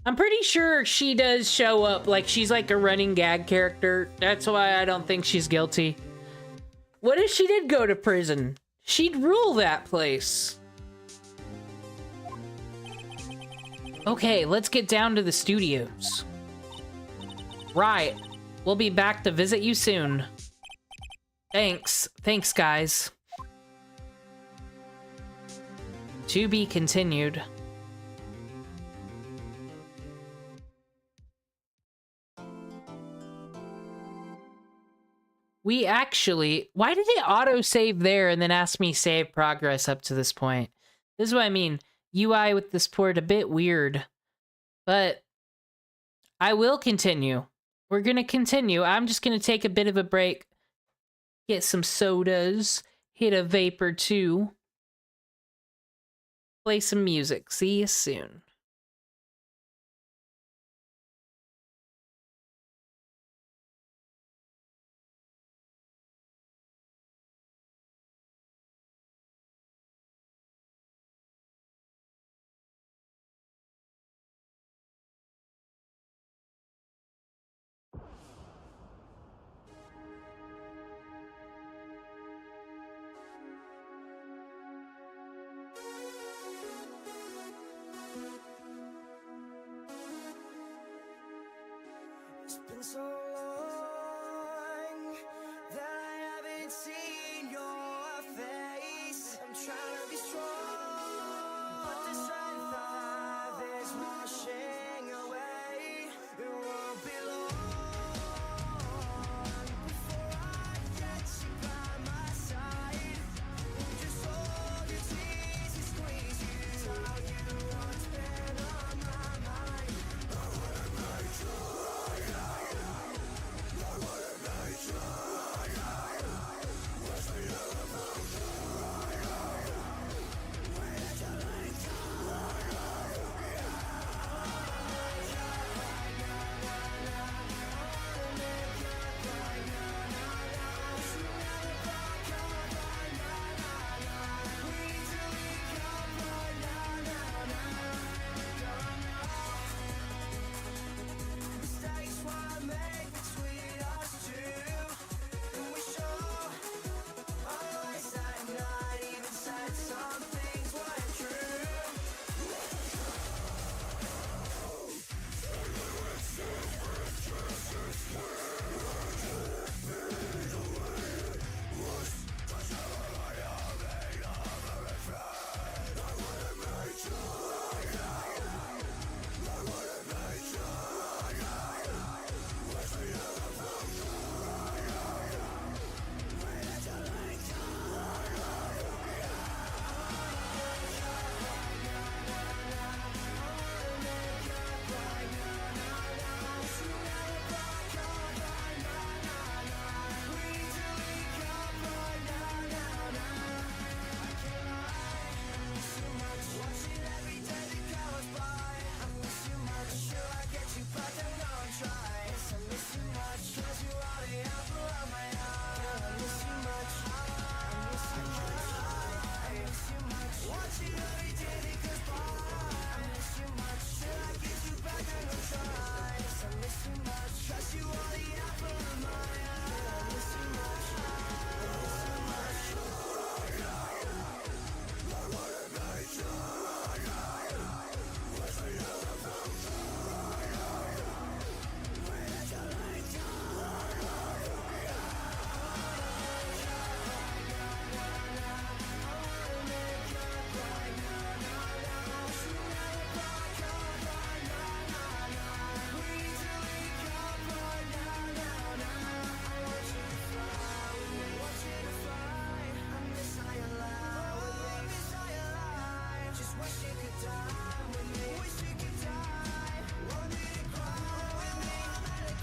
I'm pretty sure she does show up. Like, she's like a running gag character. That's why I don't think she's guilty. What if she did go to prison? She'd rule that place. Okay, let's get down to the studios. Right. We'll be back to visit you soon. Thanks. Thanks, guys. To be continued. We actually... Why did it auto-save there and then ask me save progress up to this point? This is what I mean. UI with this port a bit weird. But I will continue. We're going to continue. I'm just going to take a bit of a break. Get some sodas. Hit a vape or two. Play some music. See you soon.
It's been so long that I haven't seen your face. I'm trying to be strong, but the strength I have is washing away. It won't be long before I get you by my side. And just hold your tears and squeeze you. Tell you what's been on my mind. I wanna make sure. Mistakes were made between us two, and we show our lies at night. Even said some things weren't true. Watching every day that goes by. I miss you much. Sure, I get you, but I know I'm trying. Yes, I miss you much. 'Cause you are the apple of my eye. I miss you much. I miss you much. I miss you much. Watching every day that goes by. I miss you much. Sure, I get you, but I know I'm trying. Yes, I miss you much. 'Cause you are the apple of my eye. I miss you much. I miss you much. Just wish you could die with me. Wish you could die. Want me to cry with me. Let it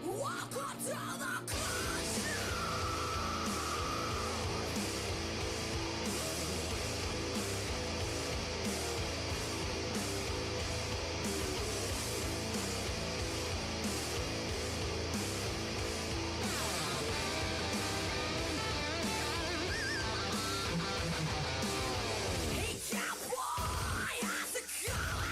Welcome to the Hey, cowboy, how's it going?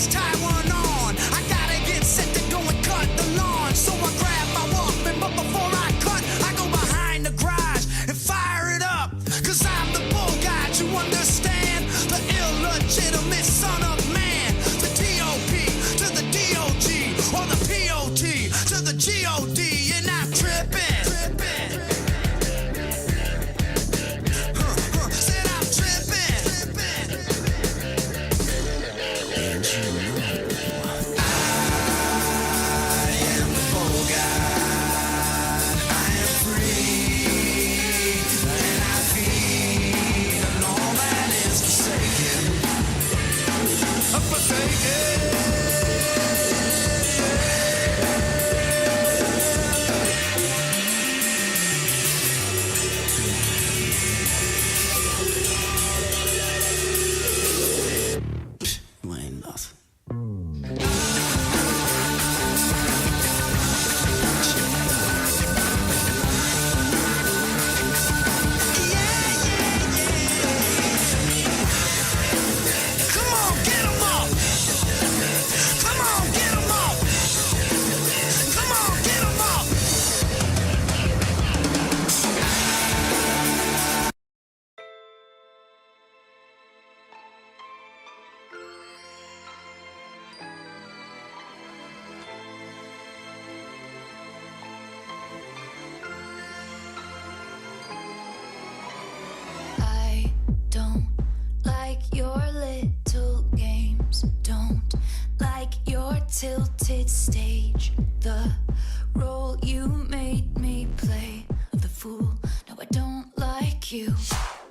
let's tie one on. I gotta get set to go and cut the lawn. So I grab my Walkman, but before I cut, I go behind the garage and fire it up. Cause I'm the bull guy, to understand the illegitimate son of man. The T.O.P. to the D.O.G. or the P.O.T. to the G.O.D. and I'm tripping. Said I'm tripping. And you know I am the bull guy. I am free and I feed on all that is forsaken. You ain't nothing. Come on, get 'em up. Come on, get 'em up. Come on, get 'em up.
I don't like your little games. Don't like your tilted stage. The role you made me play of the fool. No, I don't like you.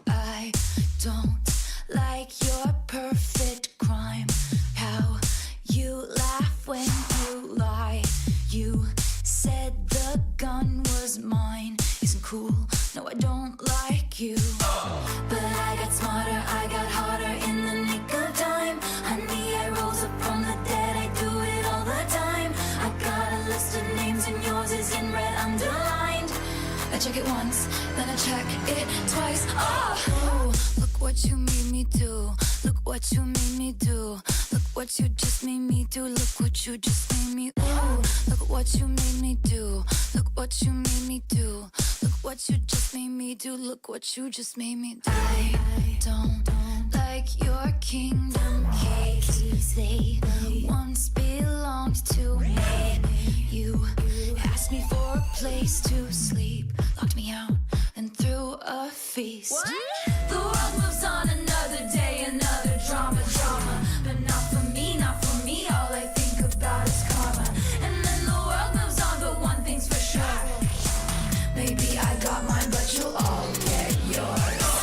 I don't like your perfect crime. How you laugh when you lie. You said the gun was mine. Isn't cool. No, I don't like you. But I got smarter, I got harder in the nick of time. Honey, I rose up from the dead, I do it all the time. I got a list of names and yours is in red underlined. I check it once, then I check it twice. Oh, look what you made me do. Look what you made me do. Look what you just made me do. Look what you just made me. Ooh, look what you made me do. Look what you made me do. Look what you just made me do. Look what you just made me do. I don't like your kingdom keys. They once belonged to me. You asked me for a place to sleep, locked me out and threw a feast. What? The world moves on another day, another drama, but not for me, not for me. All I think about is karma. And then the world moves on, but one thing's for sure. Maybe I got mine, but you'll all get yours.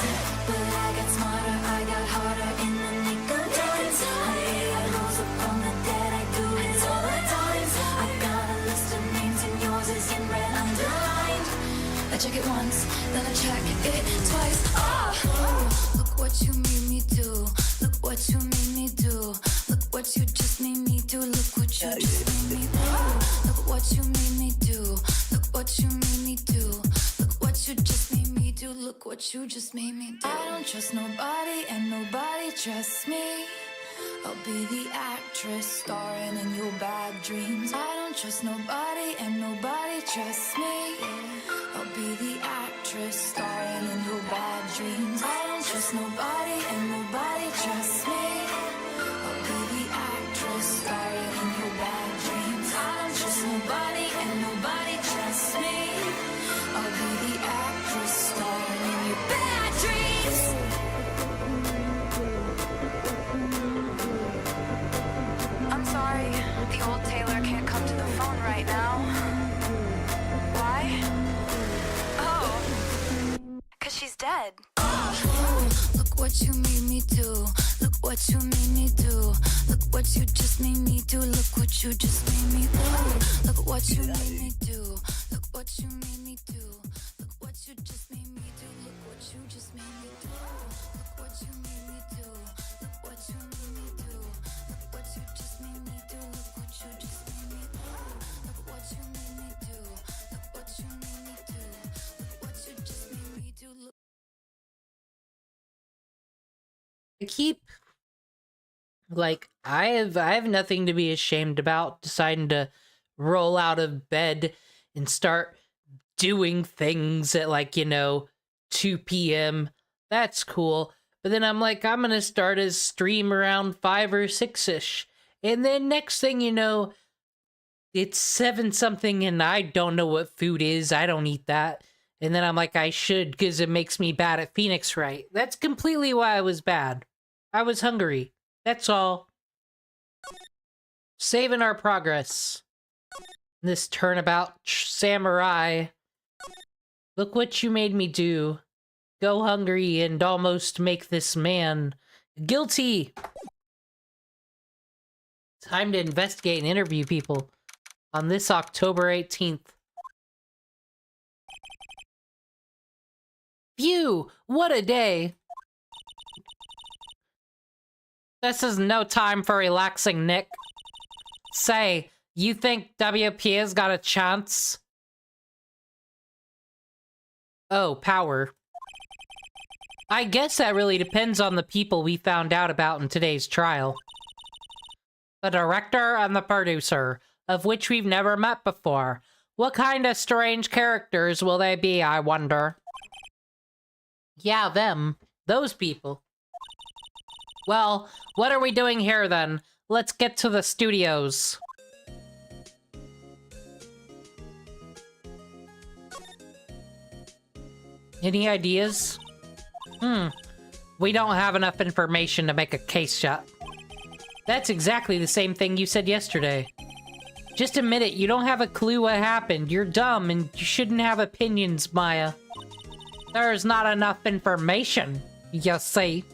But I got smarter, I got harder in the nick of time. Honey, I rose up from the dead, I do it all the time. I got a list of names and yours is in red underlined. I check it once, then I check it twice. Oh, look what you made me do. Look what you made me do. Look what you just made me do. Look what you just made me do. Look what you made me do. Look what you made me do. Look what you just made me do. Look what you just made me do. I don't trust nobody and nobody trusts me. I'll be the actress starring in your bad dreams. I don't trust nobody and nobody trusts me. I'll be the actress starring in your bad dreams. I don't trust nobody and nobody trusts me. I'll be the actress starring in your bad dreams. I don't trust nobody and nobody trusts me. I'll be the actress starring in your bad dreams. I'm sorry, the old Taylor can't come to the phone right now. Why? Oh, 'cause she's dead. Look what you made me do. Look what you made me do. Look what you just made me do. Look what you just made me do. Look what you made me do. Look what you made me do. Look what you just made me do. Look what you just made me do. Look what you made me do. Look what you made me do. Look what you just made me do. Look what you just made me do. Look what you made me do. Look what you made me do. Look what you just made me do. Look.
I keep Like, I have nothing to be ashamed about deciding to roll out of bed and start doing things at, like, 2 p.m. That's cool. But then I'm like, I'm gonna start a stream around 5 or 6-ish. And then next thing you know, it's 7 something and I don't know what food is. I don't eat that. And then I'm like, I should, because it makes me bad at Phoenix Wright. That's completely why I was bad. I was hungry. That's all. Saving our progress. This turnabout samurai. Look what you made me do. Go hungry and almost make this man guilty. Time to investigate and interview people on this October 18th. Phew, what a day. This is no time for relaxing, Nick. Say, you think WP has got a chance? Oh, power. I guess that really depends on the people we found out about in today's trial. The director and the producer, of which we've never met before. What kind of strange characters will they be, I wonder? Yeah, them. Those people. Well, what are we doing here then? Let's get to the studios. Any ideas? We don't have enough information to make a case yet. That's exactly the same thing you said yesterday. Just admit it, you don't have a clue what happened. You're dumb and you shouldn't have opinions, Maya. There's not enough information, you see.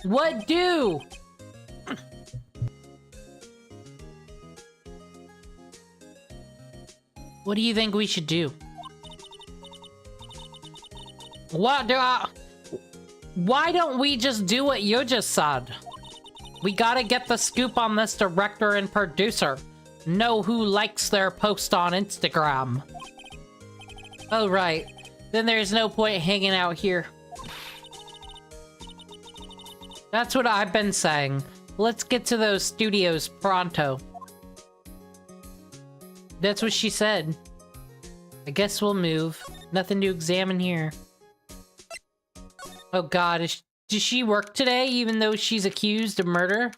What do? What do you think we should do? What do I... Why don't we just do what you just said? We gotta get the scoop on this director and producer. Know who likes their post on Instagram. Oh, right. Then there's no point hanging out here. That's what I've been saying. Let's get to those studios pronto. That's what she said. I guess we'll move. Nothing to examine here. Oh god, does she work today even though she's accused of murder?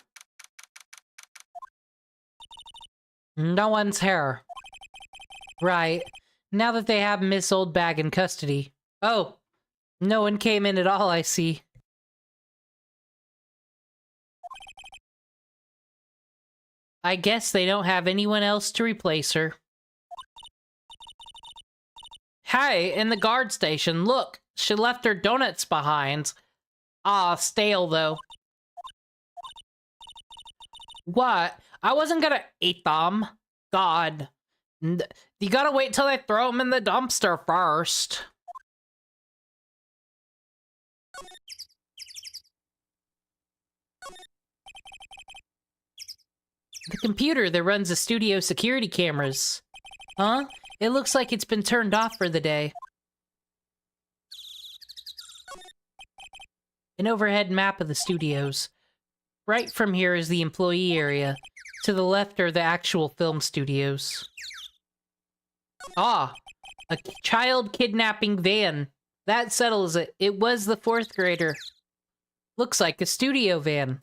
No one's here. Right. Now that they have Miss Oldbag in custody. Oh, no one came in at all, I see. I guess they don't have anyone else to replace her. Hey, in the guard station, look! She left her donuts behind. Ah, stale though. What? I wasn't gonna eat them. God. You gotta wait till they throw them in the dumpster first. The computer that runs the studio security cameras. Huh? It looks like it's been turned off for the day. An overhead map of the studios. Right from here is the employee area. To the left are the actual film studios. Ah, a child kidnapping van. That settles it. It was the 4th grader. Looks like a studio van.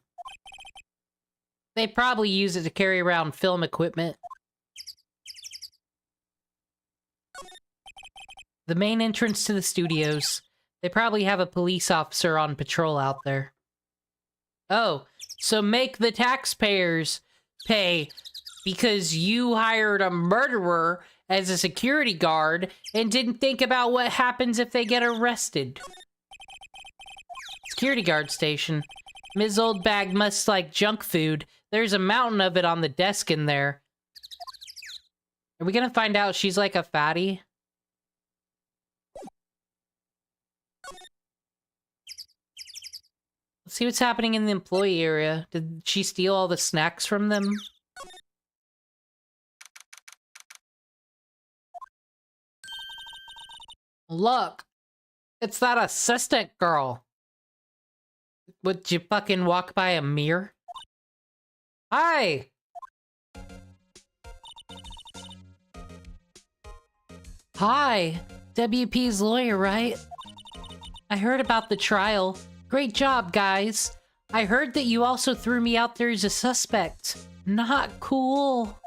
They probably use it to carry around film equipment. The main entrance to the studios. They probably have a police officer on patrol out there. Oh, so make the taxpayers pay because you hired a murderer as a security guard and didn't think about what happens if they get arrested. Security guard station. Ms. Oldbag must like junk food. There's a mountain of it on the desk in there. Are we gonna find out she's like a fatty? Let's see what's happening in the employee area. Did she steal all the snacks from them? Look! It's that assistant girl! Would you fucking walk by a mirror? Hi! Hi! WP's lawyer, right? I heard about the trial. Great job, guys. I heard that you also threw me out there as a suspect. Not cool.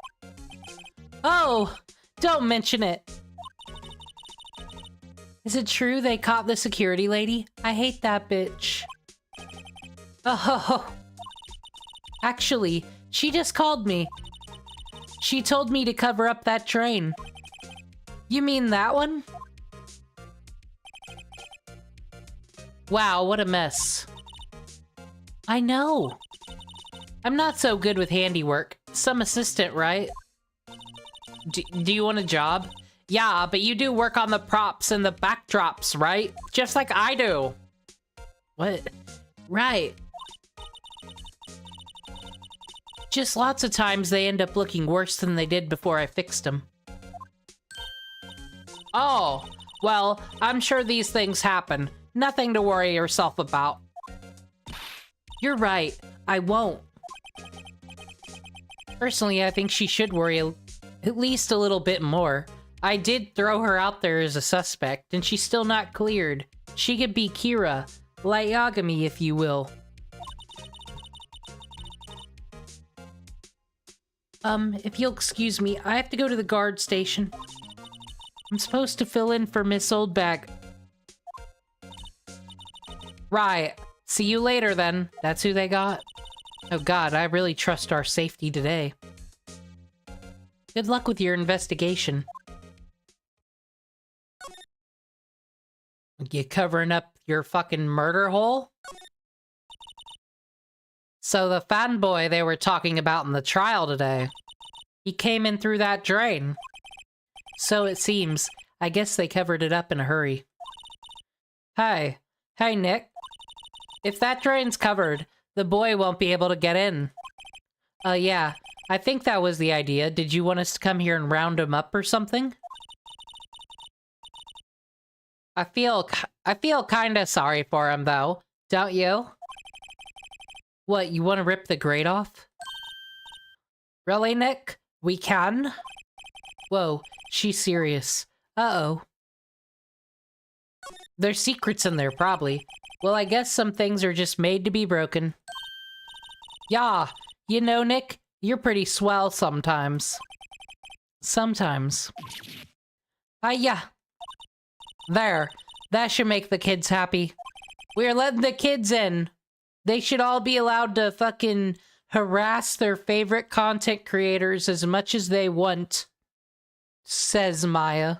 Oh, don't mention it. Is it true they caught the security lady? I hate that bitch. Oh. Actually, she just called me. She told me to cover up that train. You mean that one? Wow, what a mess. I know. I'm not so good with handiwork. Some assistant, right? Do you want a job? Yeah, but you do work on the props and the backdrops, right? Just like I do. What? Right. Just lots of times they end up looking worse than they did before I fixed them. Oh, well, I'm sure these things happen. Nothing to worry yourself about. You're right. I won't. Personally, I think she should worry at least a little bit more. I did throw her out there as a suspect, and she's still not cleared. She could be Kira, like Yagami, if you will. If you'll excuse me, I have to go to the guard station. I'm supposed to fill in for Miss Oldbag. Right. See you later, then. That's who they got? Oh god, I really trust our safety today. Good luck with your investigation. You covering up your fucking murder hole? So the fanboy they were talking about in the trial today, he came in through that drain. So it seems. I guess they covered it up in a hurry. Hey. Hey, Nick. If that drain's covered, the boy won't be able to get in. Yeah. I think that was the idea. Did you want us to come here and round him up or something? I feel kinda sorry for him, though. Don't you? What, you want to rip the grate off? Really, Nick? We can? Whoa, she's serious. Uh-oh. There's secrets in there, probably. Well, I guess some things are just made to be broken. Yeah, you know, Nick, you're pretty swell sometimes. Sometimes. Yeah. There. That should make the kids happy. We're letting the kids in. They should all be allowed to fucking harass their favorite content creators as much as they want. Says Maya.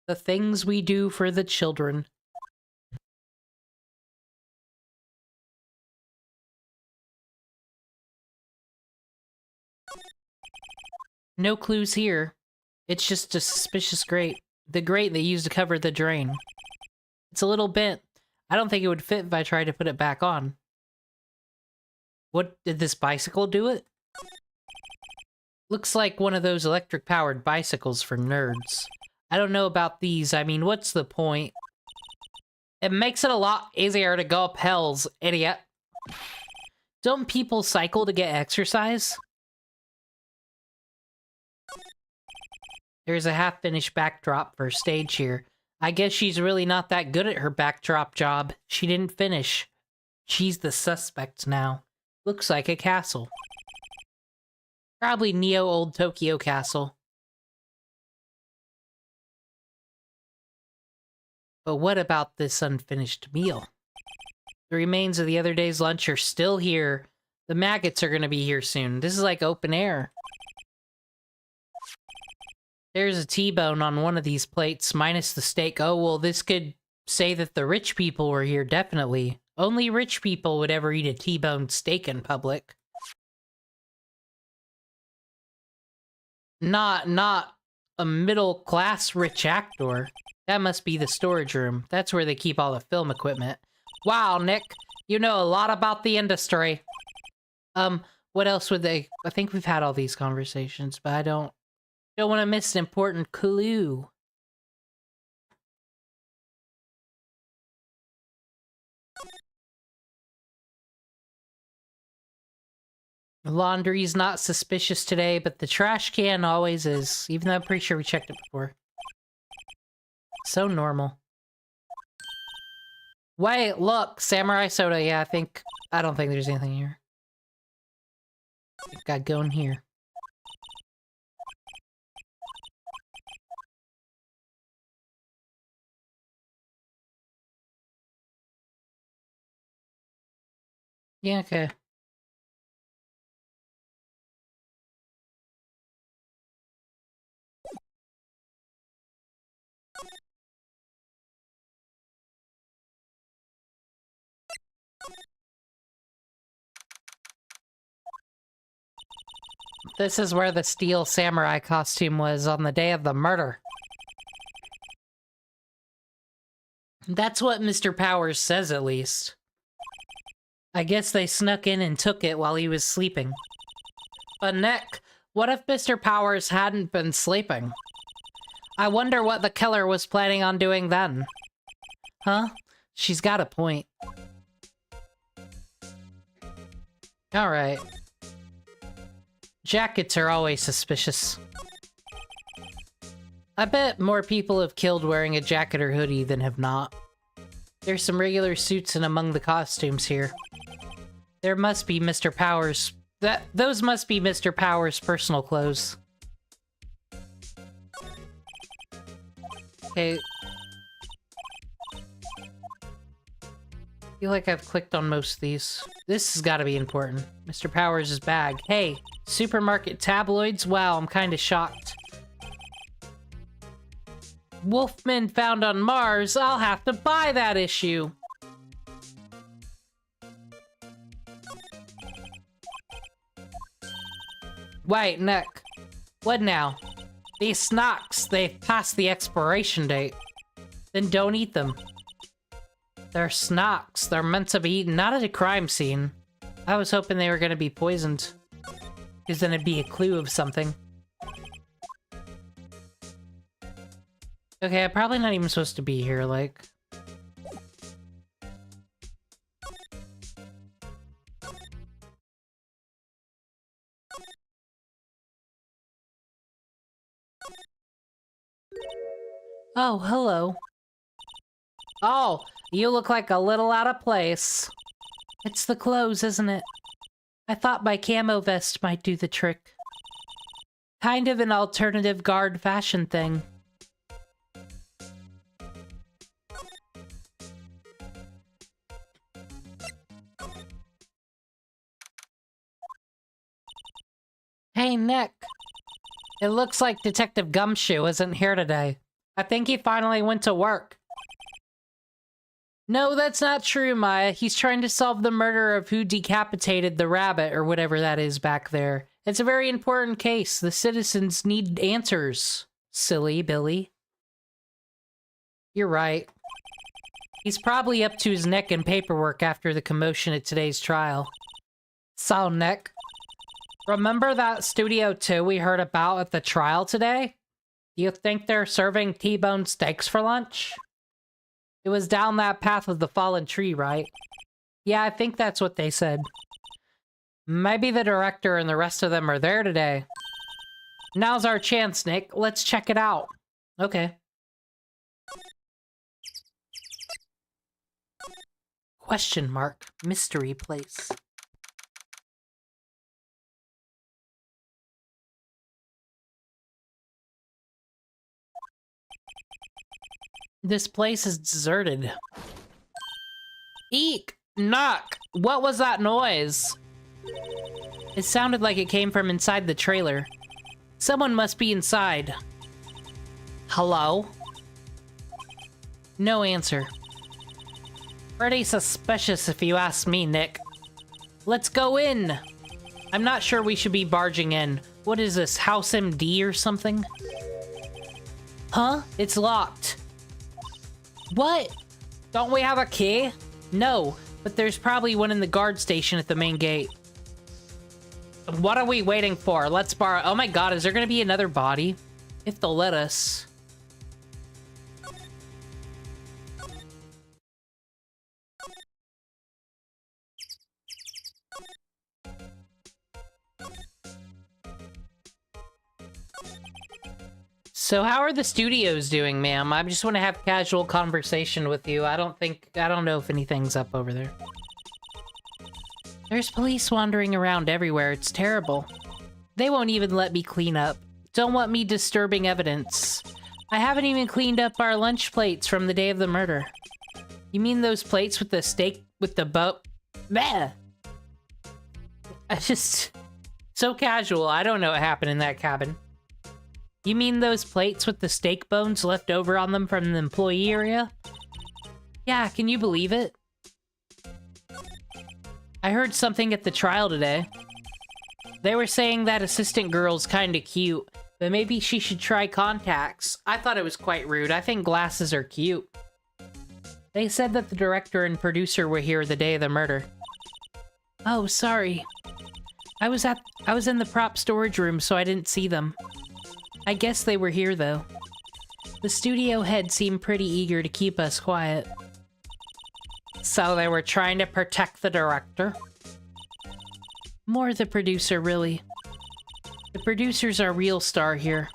The things we do for the children. No clues here. It's just a suspicious grate. The grate they used to cover the drain. It's a little bent. I don't think it would fit if I tried to put it back on. What, did this bicycle do it? Looks like one of those electric-powered bicycles for nerds. I don't know about these. I mean, what's the point? It makes it a lot easier to go up hills, idiot. Don't people cycle to get exercise? There's a half-finished backdrop for stage here. I guess she's really not that good at her backdrop job. She didn't finish. She's the suspect now. Looks like a castle. Probably Neo Old Tokyo Castle. But what about this unfinished meal? The remains of the other day's lunch are still here. The maggots are gonna be here soon. This is like open air. There's a T-bone on one of these plates, minus the steak. Oh, well, this could say that the rich people were here, definitely. Only rich people would ever eat a T-boned steak in public. Not a middle-class rich actor. That must be the storage room. That's where they keep all the film equipment. Wow, Nick, you know a lot about the industry. What else would they... I think we've had all these conversations, but I don't want to miss an important clue. Laundry's not suspicious today, but the trash can always is, even though I'm pretty sure we checked it before. So normal. Wait, look, samurai soda. Yeah, I don't think there's anything here. Got going here. Yeah, okay. This is where the steel samurai costume was on the day of the murder. That's what Mr. Powers says, at least. I guess they snuck in and took it while he was sleeping. But Nick, what if Mr. Powers hadn't been sleeping? I wonder what the killer was planning on doing then. Huh? She's got a point. Alright. Jackets are always suspicious. I bet more people have killed wearing a jacket or hoodie than have not. There's some regular suits in among the costumes here. There must be Mr. Powers... Those must be Mr. Powers' personal clothes. Okay. I feel like I've clicked on most of these. This has got to be important. Mr. Powers' bag. Hey, supermarket tabloids? Wow, I'm kind of shocked. Wolfman found on Mars. I'll have to buy that issue. Wait, Nick. What now? These snacks, they've passed the expiration date. Then don't eat them. They're snacks. They're meant to be eaten, not at a crime scene. I was hoping they were going to be poisoned. Because then it'd be a clue of something. Okay, I'm probably not even supposed to be here, like... Oh, hello. Oh, you look like a little out of place. It's the clothes, isn't it? I thought my camo vest might do the trick. Kind of an alternative guard fashion thing. Hey, Nick. It looks like Detective Gumshoe isn't here today. I think he finally went to work. No, that's not true, Maya. He's trying to solve the murder of who decapitated the rabbit or whatever that is back there. It's a very important case. The citizens need answers. Silly Billy. You're right. He's probably up to his neck in paperwork after the commotion at today's trial. So, Nick, remember that Studio 2 we heard about at the trial today? Do you think they're serving T-bone steaks for lunch? It was down that path of the fallen tree, right? Yeah, I think that's what they said. Maybe the director and the rest of them are there today. Now's our chance, Nick. Let's check it out. Okay. Question mark. Mystery place. This place is deserted. Eek! Knock! What was that noise? It sounded like it came from inside the trailer. Someone must be inside. Hello? No answer. Pretty suspicious if you ask me, Nick. Let's go in! I'm not sure we should be barging in. What is this, House MD or something? Huh? It's locked. What? Don't we have a key? No, but there's probably one in the guard station at the main gate. What are we waiting for? Let's borrow. Oh my god, is there gonna be another body? If they'll let us. So how are the studios doing, ma'am? I just want to have casual conversation with you. I don't know if anything's up over there. There's police wandering around everywhere. It's terrible. They won't even let me clean up. Don't want me disturbing evidence. I haven't even cleaned up our lunch plates from the day of the murder. You mean those plates with the steak with the boat? Meh! I just... So casual. I don't know what happened in that cabin. You mean those plates with the steak bones left over on them from the employee area? Yeah, can you believe it? I heard something at the trial today. They were saying that assistant girl's kinda cute, but maybe she should try contacts. I thought it was quite rude. I think glasses are cute. They said that the director and producer were here the day of the murder. Oh, sorry. I was in the prop storage room, so I didn't see them. I guess they were here, though. The studio head seemed pretty eager to keep us quiet. So they were trying to protect the director? More the producer, really. The producer's our real star here.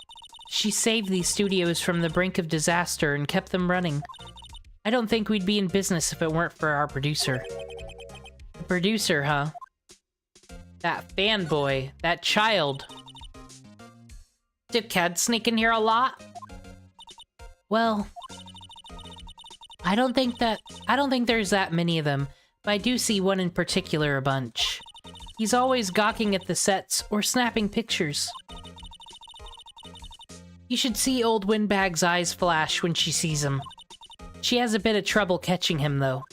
She saved these studios from the brink of disaster and kept them running. I don't think we'd be in business if it weren't for our producer. The producer, huh? That fanboy. That child. Did kids sneak in here a lot? Well... I don't think there's that many of them, but I do see one in particular a bunch. He's always gawking at the sets or snapping pictures. You should see old Windbag's eyes flash when she sees him. She has a bit of trouble catching him, though.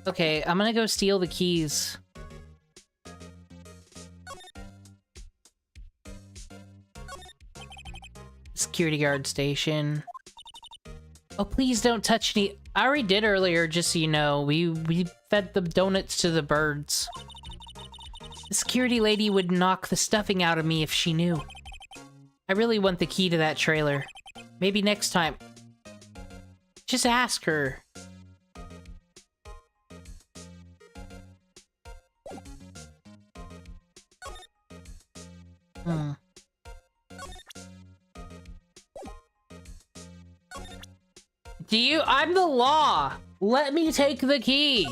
Okay, I'm gonna go steal the keys. Security guard station. Oh, please don't touch any... I already did earlier, just so you know. We fed the donuts to the birds. The security lady would knock the stuffing out of me if she knew. I really want the key to that trailer. Maybe next time. Just ask her. I'm the law! Let me take the key!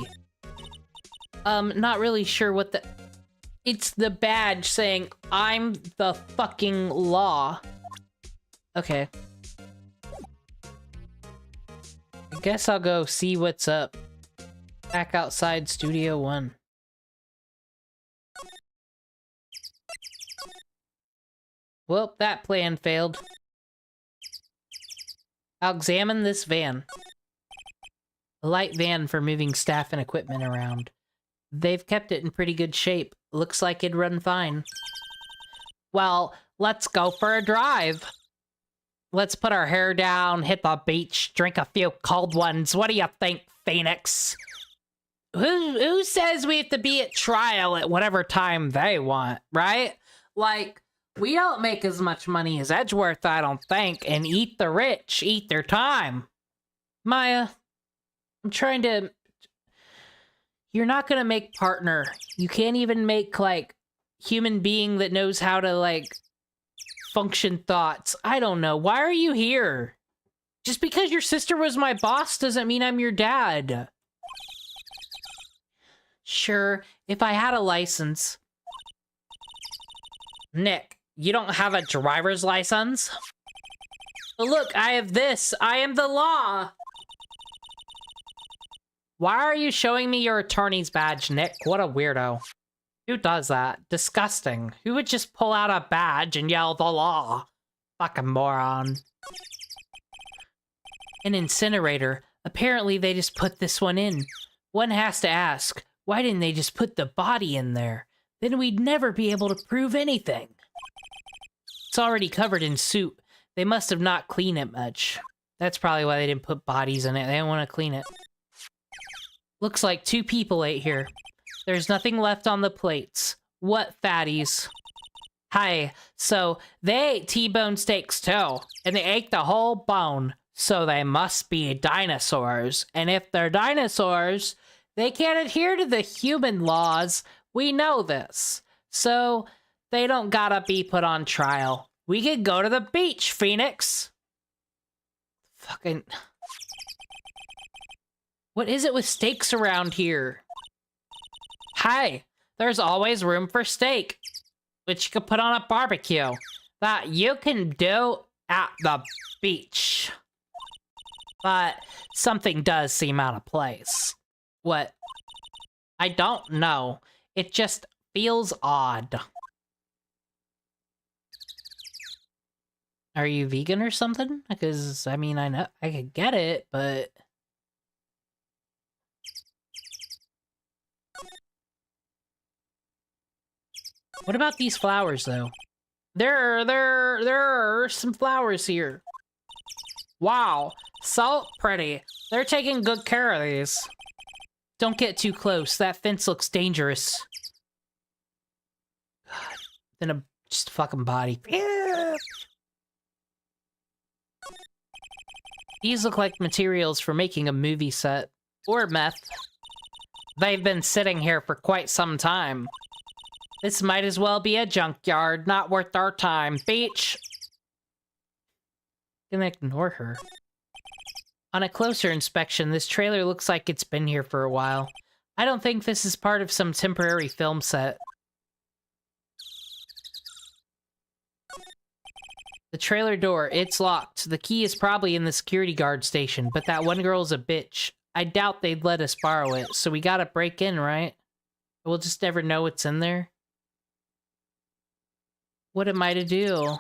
Not really sure what the... It's the badge saying, I'm the fucking law. Okay. I guess I'll go see what's up. Back outside Studio 1. Well, that plan failed. I'll examine this van. A light van for moving staff and equipment around. They've kept it in pretty good shape. Looks like it'd run fine. Well, let's go for a drive. Let's put our hair down, hit the beach, drink a few cold ones. What do you think, Phoenix? Who says we have to be at trial at whatever time they want, right? Like, we don't make as much money as Edgeworth, I don't think, and eat the rich, eat their time. Maya, I'm trying to... You're not gonna make partner. You can't even make, like, human being that knows how to, like, function thoughts. I don't know. Why are you here? Just because your sister was my boss doesn't mean I'm your dad. Sure, if I had a license. Nick, you don't have a driver's license? But look, I have this. I am the law. Why are you showing me your attorney's badge, Nick? What a weirdo. Who does that? Disgusting. Who would just pull out a badge and yell the law? Fucking moron. An incinerator. Apparently they just put this one in. One has to ask, why didn't they just put the body in there? Then we'd never be able to prove anything. It's already covered in soot. They must have not cleaned it much. That's probably why they didn't put bodies in it. They didn't want to clean it. Looks like 2 people ate here. There's nothing left on the plates. What fatties? Hi, so they ate T-bone steaks too, and they ate the whole bone. So they must be dinosaurs. And if they're dinosaurs, they can't adhere to the human laws. We know this. So they don't gotta be put on trial. We could go to the beach, Phoenix. Fucking... What is it with steaks around here? Hi, there's always room for steak, which you could put on a barbecue that you can do at the beach. But something does seem out of place. What? I don't know. It just feels odd. Are you vegan or something? Because, I mean, I know I could get it, but... What about these flowers, though? There are some flowers here. Wow, so pretty. They're taking good care of these. Don't get too close. That fence looks dangerous. God, then a just fucking body. These look like materials for making a movie set. Or meth. They've been sitting here for quite some time. This might as well be a junkyard, not worth our time. Beach! Gonna ignore her. On a closer inspection, this trailer looks like it's been here for a while. I don't think this is part of some temporary film set. The trailer door, it's locked. The key is probably in the security guard station, but that one girl's a bitch. I doubt they'd let us borrow it, so we gotta break in, right? We'll just never know what's in there. What am I to do?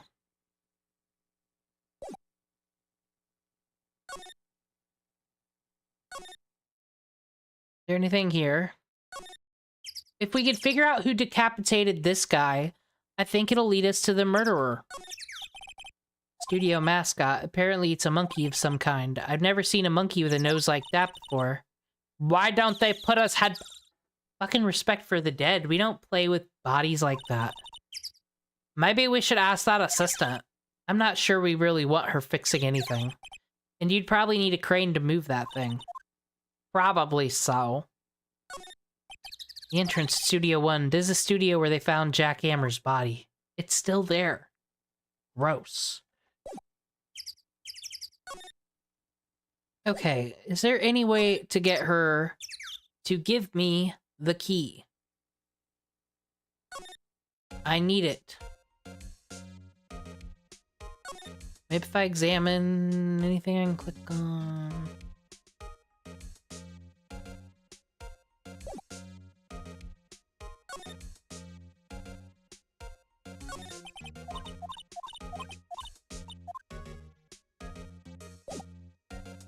Is there anything here? If we could figure out who decapitated this guy, I think it'll lead us to the murderer. Studio mascot. Apparently it's a monkey of some kind. I've never seen a monkey with a nose like that before. Why don't they put us head... Fucking respect for the dead. We don't play with bodies like that. Maybe we should ask that assistant. I'm not sure we really want her fixing anything. And you'd probably need a crane to move that thing. Probably so. The entrance to Studio 1. This is a studio where they found Jack Hammer's body. It's still there. Gross. Okay, is there any way to get her to give me the key? I need it. Maybe if I examine anything I can click on...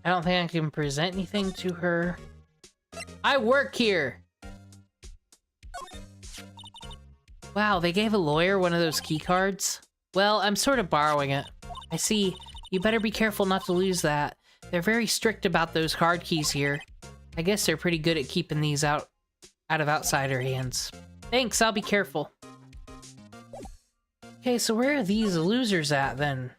I don't think I can present anything to her. I work here! Wow, they gave a lawyer one of those key cards? Well, I'm sort of borrowing it. I see. You better be careful not to lose that. They're very strict about those card keys here. I guess they're pretty good at keeping these out of outsider hands. Thanks, I'll be careful. Okay, so where are these losers at, then?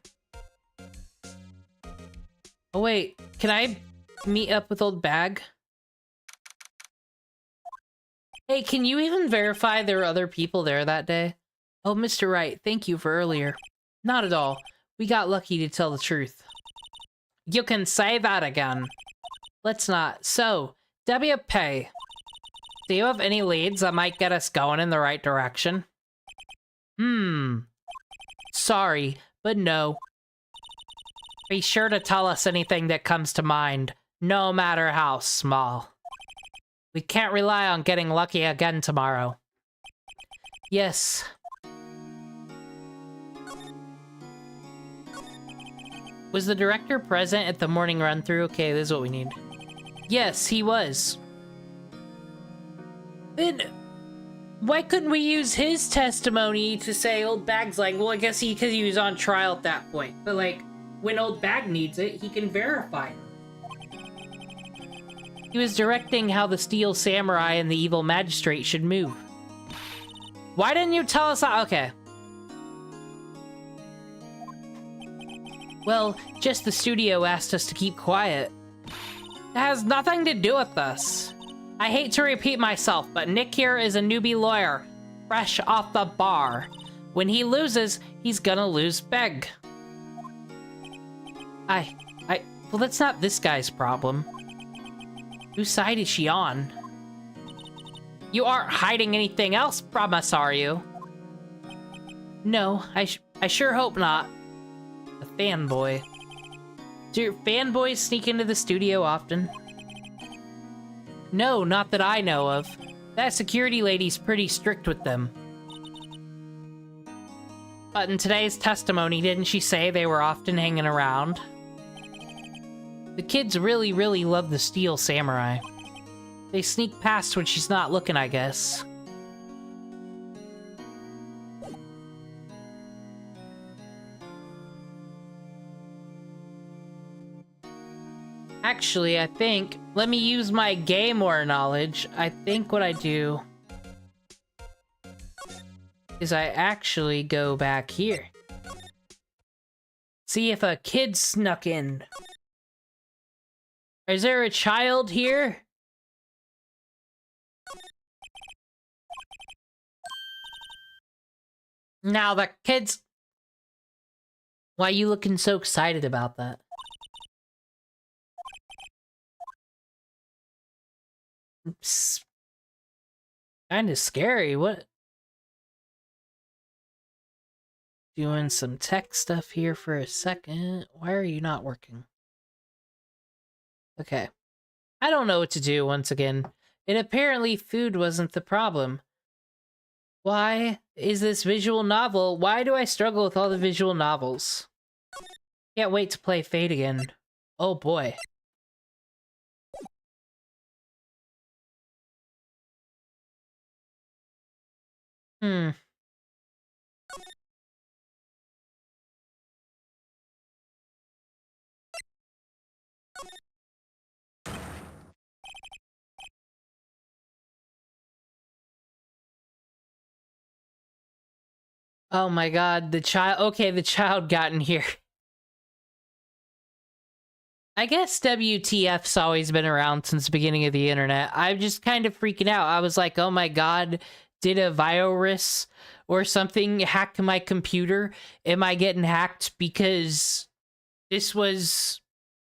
Oh, wait. Can I meet up with Old Bag? Hey, can you even verify there were other people there that day? Oh, Mr. Wright, thank you for earlier. Not at all. We got lucky, to tell the truth. You can say that again. Let's not. So, WP, do you have any leads that might get us going in the right direction? Sorry, but no. Be sure to tell us anything that comes to mind, no matter how small. We can't rely on getting lucky again tomorrow. Yes. Was the director present at the morning run-through? Okay, this is what we need. Yes, he was. Then, why couldn't we use his testimony to say Old Bag's like, well, I guess because he was on trial at that point. But, like, when Old Bag needs it, he can verify it. He was directing how the Steel Samurai and the Evil Magistrate should move. Why didn't you tell us that? Okay. Well, just the studio asked us to keep quiet. It has nothing to do with us. I hate to repeat myself, but Nick here is a newbie lawyer, fresh off the bar. When he loses, he's gonna lose big. Well, that's not this guy's problem. Whose side is she on? You aren't hiding anything else from us, are you? No, I sure hope not. A fanboy. Do your fanboys sneak into the studio often? No, not that I know of. That security lady's pretty strict with them. But in today's testimony, didn't she say they were often hanging around? The kids really, really love the Steel Samurai. They sneak past when she's not looking, I guess. Actually, I think... Let me use my gamer knowledge. I think what I do... is I actually go back here. See if a kid snuck in. Is there a child here? Now the kids... Why are you looking so excited about that? It's kinda scary. What? Doing some tech stuff here for a second. Why are you not working? Okay. I don't know what to do once again. And apparently food wasn't the problem. Why is this visual novel? Why do I struggle with all the visual novels? Can't wait to play Fate again. Oh boy. Oh my god, the child... Okay, the child got in here. I guess WTF's always been around since the beginning of the internet. I'm just kind of freaking out. I was like, oh my god, did a virus or something hack my computer? Am I getting hacked because this was...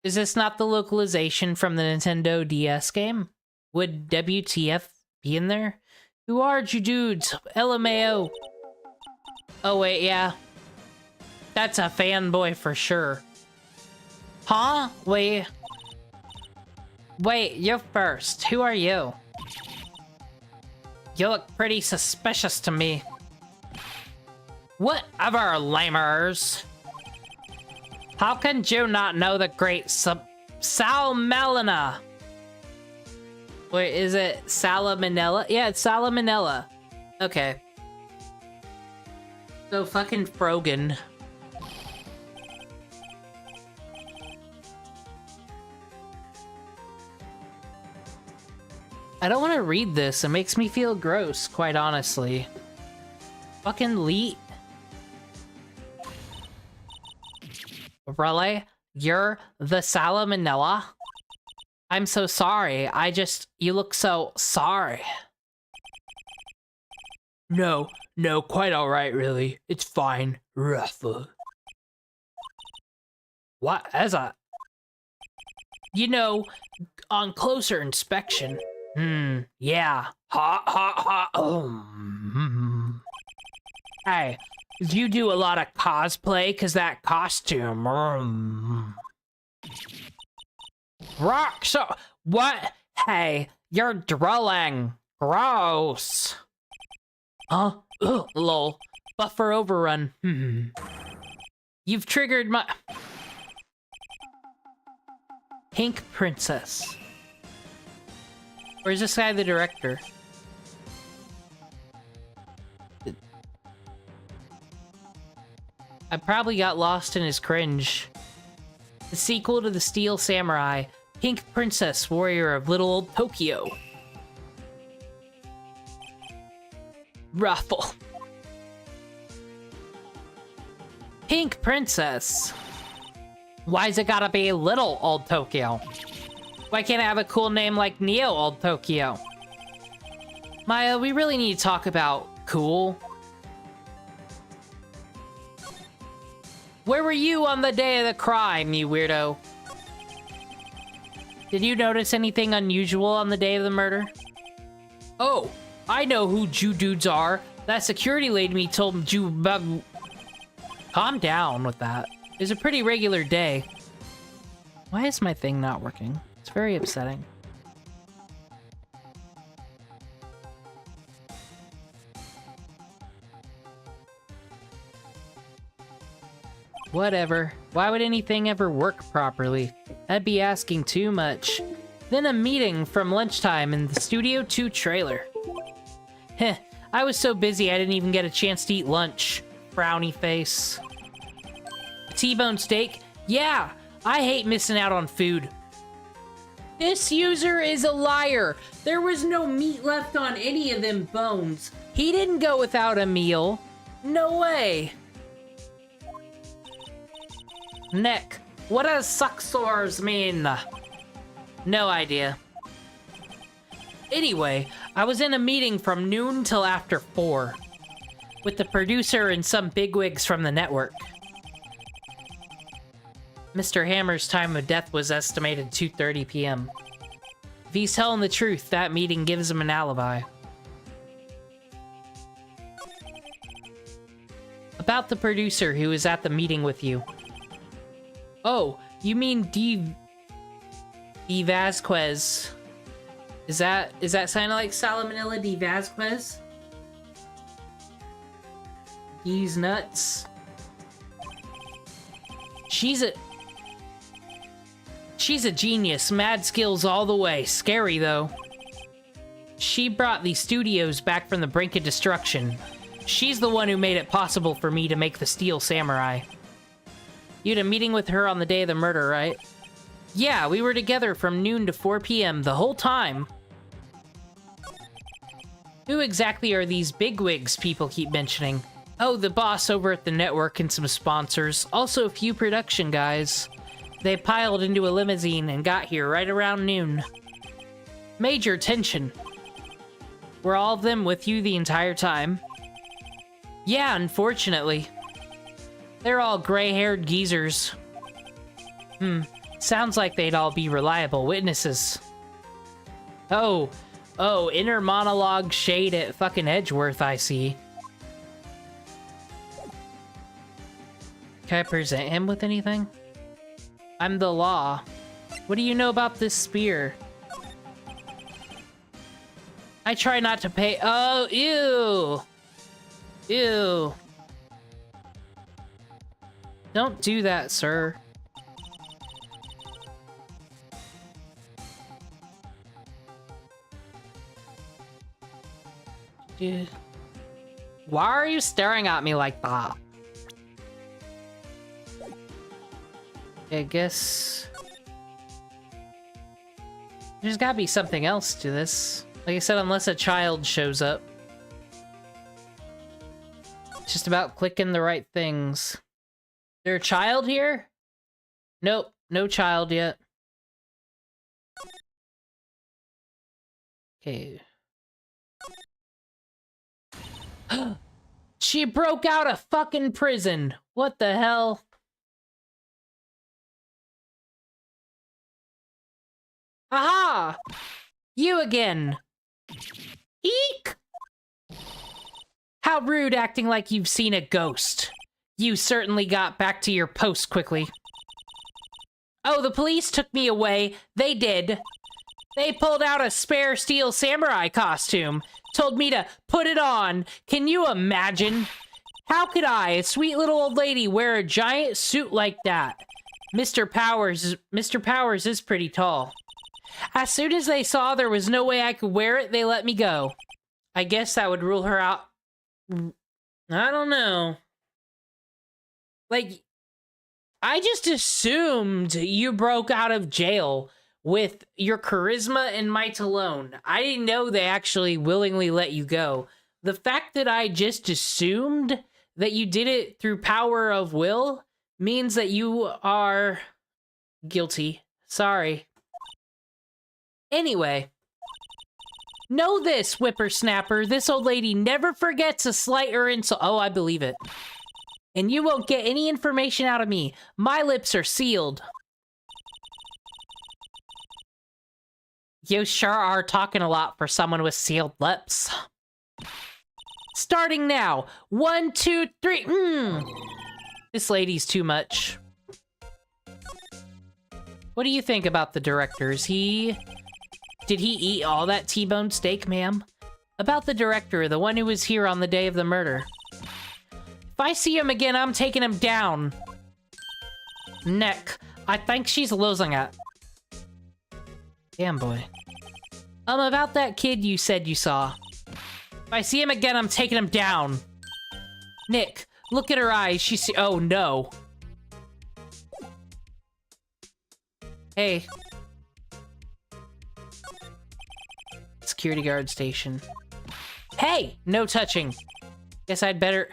Is this not the localization from the Nintendo DS game? Would WTF be in there? Who are you dudes? LMAO. Oh wait, yeah. That's a fanboy for sure. Huh? Wait, you first. Who are you? You look pretty suspicious to me. Whatever, lamers. How can you not know the great Salmonella? Wait, is it Salmonella? Yeah, it's Salmonella. Okay. So fucking Frogan. I don't want to read this. It makes me feel gross, quite honestly. Fucking Leet. Really? You're the Salmonella? I'm so sorry. You look so sorry. No, quite alright, really. It's fine. Ruffle. What? As a... You know, on closer inspection... yeah. Hey, you do a lot of cosplay? Cause that costume... Rock, so... What? Hey, you're drooling. Gross. Huh? Ugh, lol. Buffer overrun. You've triggered my... Pink Princess. Or is this guy the director? I probably got lost in his cringe. The sequel to the Steel Samurai, Pink Princess, Warrior of Little Old Tokyo. Ruffle. Pink Princess. Why's it gotta be Little Old Tokyo? Why can't I have a cool name like Neo Old Tokyo? Maya, we really need to talk about cool. Where were you on the day of the crime, you weirdo? Did you notice anything unusual on the day of the murder? Oh, I know who Jew dudes are. That security lady told me Jew... Calm down with that. It was a pretty regular day. Why is my thing not working? It's very upsetting. Whatever. Why would anything ever work properly? That'd be asking too much. Then a meeting from lunchtime in the Studio 2 trailer. Heh, I was so busy I didn't even get a chance to eat lunch. Frowny face. T-bone steak? Yeah, I hate missing out on food. This user is a liar. There was no meat left on any of them bones. He didn't go without a meal. No way. Neck. What does sucksores mean? No idea. Anyway, I was in a meeting from noon till after 4 with the producer and some bigwigs from the network. Mr. Hammer's time of death was estimated 2:30 p.m. If he's telling the truth, that meeting gives him an alibi. About the producer who was at the meeting with you. Oh, you mean D Vasquez. Is that sounding like Salmonella D Vasquez? He's nuts. She's a genius. Mad skills all the way. Scary, though. She brought these studios back from the brink of destruction. She's the one who made it possible for me to make the Steel Samurai. You had a meeting with her on the day of the murder, right? Yeah, we were together from noon to 4 p.m. the whole time. Who exactly are these bigwigs people keep mentioning? Oh, the boss over at the network and some sponsors. Also a few production guys. They piled into a limousine and got here right around noon. Major tension. Were all of them with you the entire time? Yeah, unfortunately. They're all gray-haired geezers. Sounds like they'd all be reliable witnesses. Oh, inner monologue shade at fucking Edgeworth, I see. Can I present him with anything? I'm the law. What do you know about this spear? I try not to pay- Oh, ew! Ew. Don't do that, sir. Dude. Why are you staring at me like that? I guess... There's gotta be something else to this. Like I said, unless a child shows up. It's just about clicking the right things. Is there a child here? Nope, no child yet. Okay. She broke out of fucking prison. What the hell? Aha! You again. Eek! How rude acting like you've seen a ghost. You certainly got back to your post quickly. Oh, the police took me away. They did. They pulled out a spare Steel Samurai costume. Told me to put it on. Can you imagine? How could I, a sweet little old lady, wear a giant suit like that? Mr. Powers is pretty tall. As soon as they saw there was no way I could wear it, they let me go. I guess that would rule her out. I don't know. Like, I just assumed you broke out of jail with your charisma and might alone. I didn't know they actually willingly let you go. The fact that I just assumed that you did it through power of will means that you are guilty. Sorry. Anyway. Know this, whippersnapper. This old lady never forgets a slight or insult. Oh, I believe it. And you won't get any information out of me. My lips are sealed. You sure are talking a lot for someone with sealed lips. Starting now. 1, 2, 3. This lady's too much. What do you think about the director? Did he eat all that T-bone steak, ma'am? About the director, the one who was here on the day of the murder. If I see him again, I'm taking him down. Nick, I think she's losing it. Damn, boy. About that kid you said you saw. If I see him again, I'm taking him down. Nick, look at her eyes. Oh, no. Hey. Security guard station. Hey! No touching. Guess I'd better...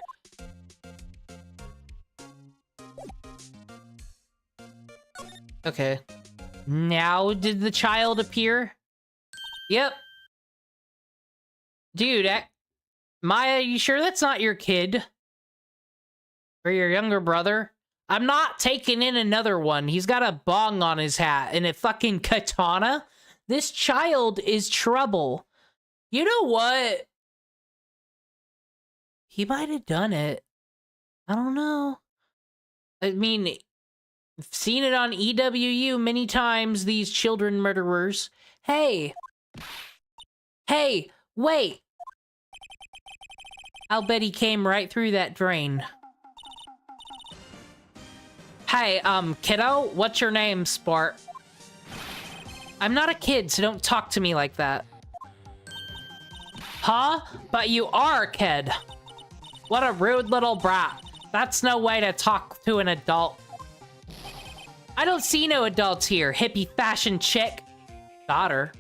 Okay. Now did the child appear? Yep. Dude, Maya, you sure that's not your kid? Or your younger brother? I'm not taking in another one. He's got a bong on his hat and a fucking katana. This child is trouble. You know what? He might have done it. I don't know. I mean, I've seen it on EWU many times, these children murderers. Hey! Hey, wait! I'll bet he came right through that drain. Hey, kiddo, what's your name, sport? I'm not a kid, so don't talk to me like that. Huh? But you are a kid. What a rude little brat. That's no way to talk to an adult. I don't see no adults here, hippie fashion chick. Got her.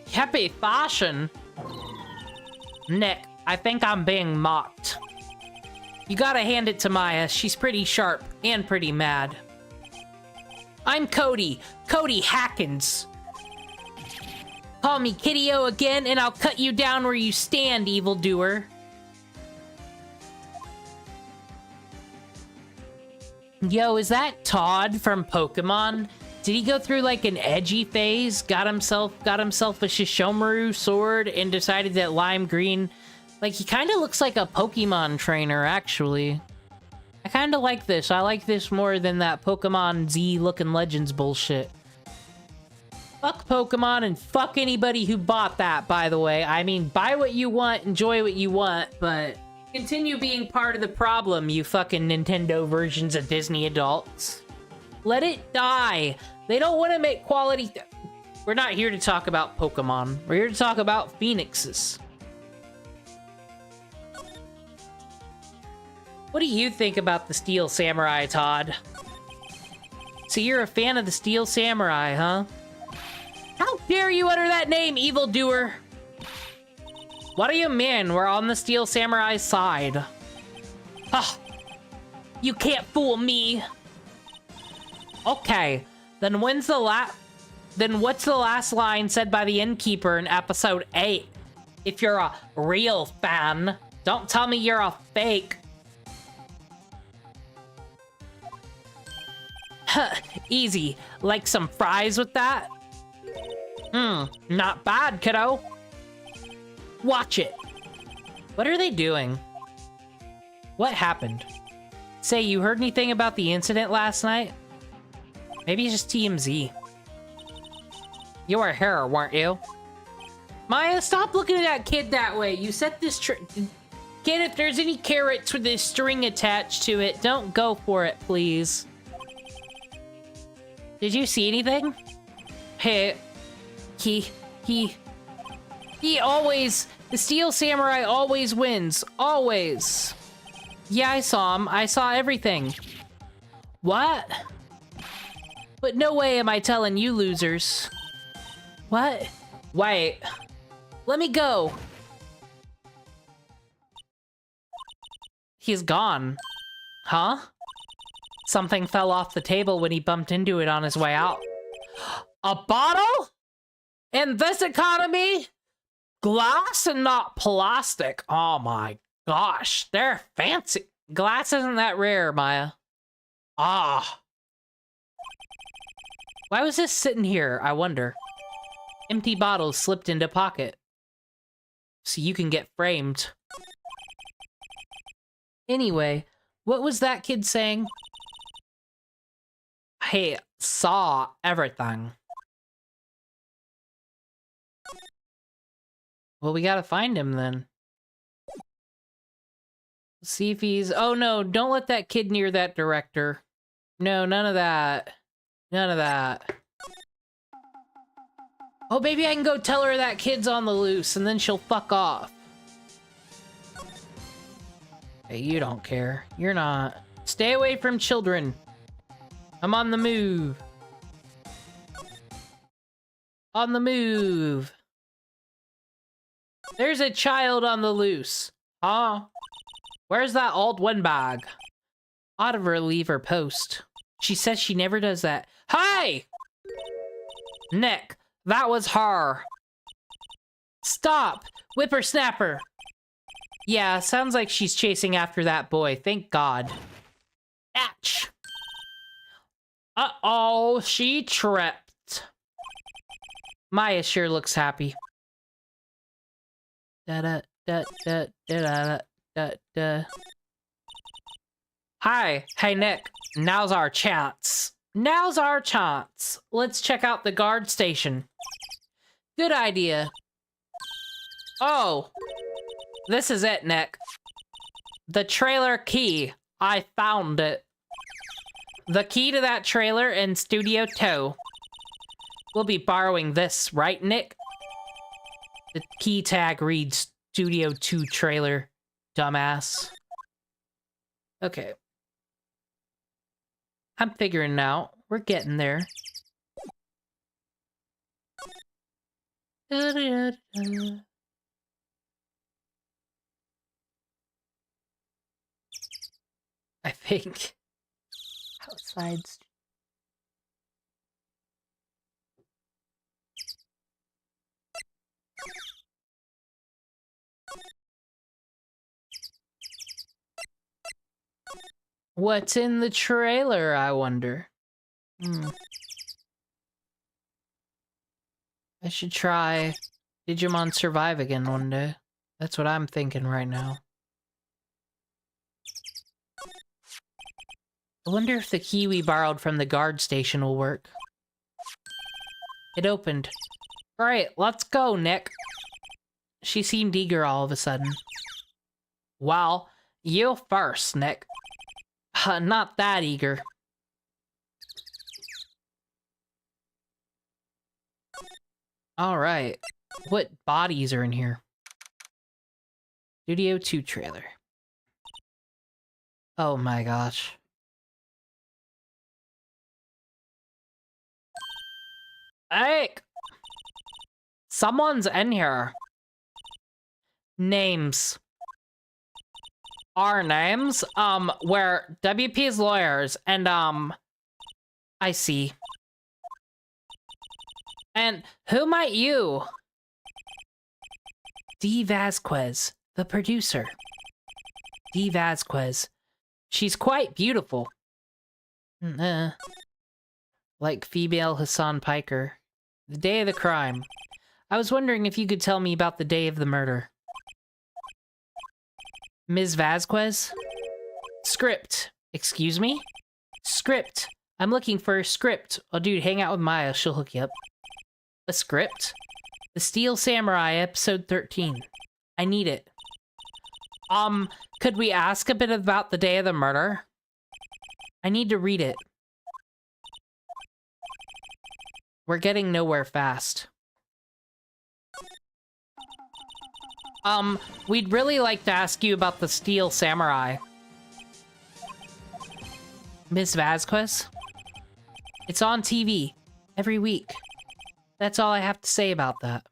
Hippie fashion? Nick, I think I'm being mocked. You gotta hand it to Maya. She's pretty sharp and pretty mad. I'm Cody. Cody Hackins. Call me Kitty-O again and I'll cut you down where you stand, evildoer. Yo, is that Todd from Pokemon? Did he go through like an edgy phase? Got himself a Shishomaru sword and decided that lime green... Like, he kind of looks like a Pokemon trainer, actually. I kind of like this. I like this more than that Pokemon Z-looking Legends bullshit. Fuck Pokemon and fuck anybody who bought that, by the way. I mean, buy what you want, enjoy what you want, but continue being part of the problem, you fucking Nintendo versions of Disney adults. Let it die. They don't want to make quality... We're not here to talk about Pokemon. We're here to talk about phoenixes. What do you think about the Steel Samurai, Todd? So you're a fan of the Steel Samurai, huh? How dare you utter that name, evildoer? What do you mean? We're on the Steel Samurai's side. Ah, you can't fool me. Okay, then what's the last line said by the innkeeper in episode 8? If you're a real fan, don't tell me you're a fake. Easy. Like some fries with that? Not bad, kiddo. Watch it. What are they doing? What happened? Say, you heard anything about the incident last night? Maybe it's just TMZ. You were here, weren't you? Maya, stop looking at that kid that way. You set this kid, if there's any carrots with this string attached to it, don't go for it, please. Did you see anything? Hey, he always, the Steel Samurai always wins. Always. Yeah, I saw him. I saw everything. What? But no way am I telling you losers. What? Wait. Let me go. He's gone. Huh? Something fell off the table when he bumped into it on his way out. A bottle? In this economy? Glass and not plastic. Oh my gosh, they're fancy. Glass isn't that rare, Maya. Ah. Why was this sitting here, I wonder? Empty bottles slipped into pocket. So you can get framed. Anyway, what was that kid saying? Hey, saw everything. Well, we gotta find him then. See if he's... Oh no, don't let that kid near that director. No, none of that. None of that. Oh, maybe I can go tell her that kid's on the loose, and then she'll fuck off. Hey, you don't care. You're not. Stay away from children. I'm on the move. On the move. There's a child on the loose. Huh? Where's that old windbag? Ought of her leave her post. She says she never does that. Hi! Nick, that was her. Stop! Whippersnapper! Yeah, sounds like she's chasing after that boy. Thank God. Atch! Uh-oh, she tripped. Maya sure looks happy. Da-da-da-da-da-da-da-da. Hi. Hey, Nick. Now's our chance. Now's our chance. Let's check out the guard station. Good idea. Oh. This is it, Nick. The trailer key. I found it. The key to that trailer in Studio 2. We'll be borrowing this, right, Nick? The key tag reads Studio 2 trailer, dumbass. Okay. I'm figuring it out. We're getting there. I think outside. What's in the trailer, I wonder? I should try Digimon Survive again one day. That's what I'm thinking right now. I wonder if the key we borrowed from the guard station will work. It opened. Alright, let's go, Nick. She seemed eager all of a sudden. Well, you first, Nick. Not that eager. Alright. What bodies are in here? Studio 2 trailer. Oh my gosh. Hey! Someone's in here. Names. Our names? We're WP's lawyers, and, I see. And who might you? Dee Vasquez, the producer. Dee Vasquez. She's quite beautiful. Like female Hasan Piker. The day of the crime. I was wondering if you could tell me about the day of the murder. Ms. Vasquez? Script. Excuse me? Script. I'm looking for a script. Oh, dude, hang out with Maya. She'll hook you up. A script? The Steel Samurai, episode 13. I need it. Could we ask a bit about the day of the murder? I need to read it. We're getting nowhere fast. We'd really like to ask you about the Steel Samurai. Miss Vasquez? It's on TV. Every week. That's all I have to say about that.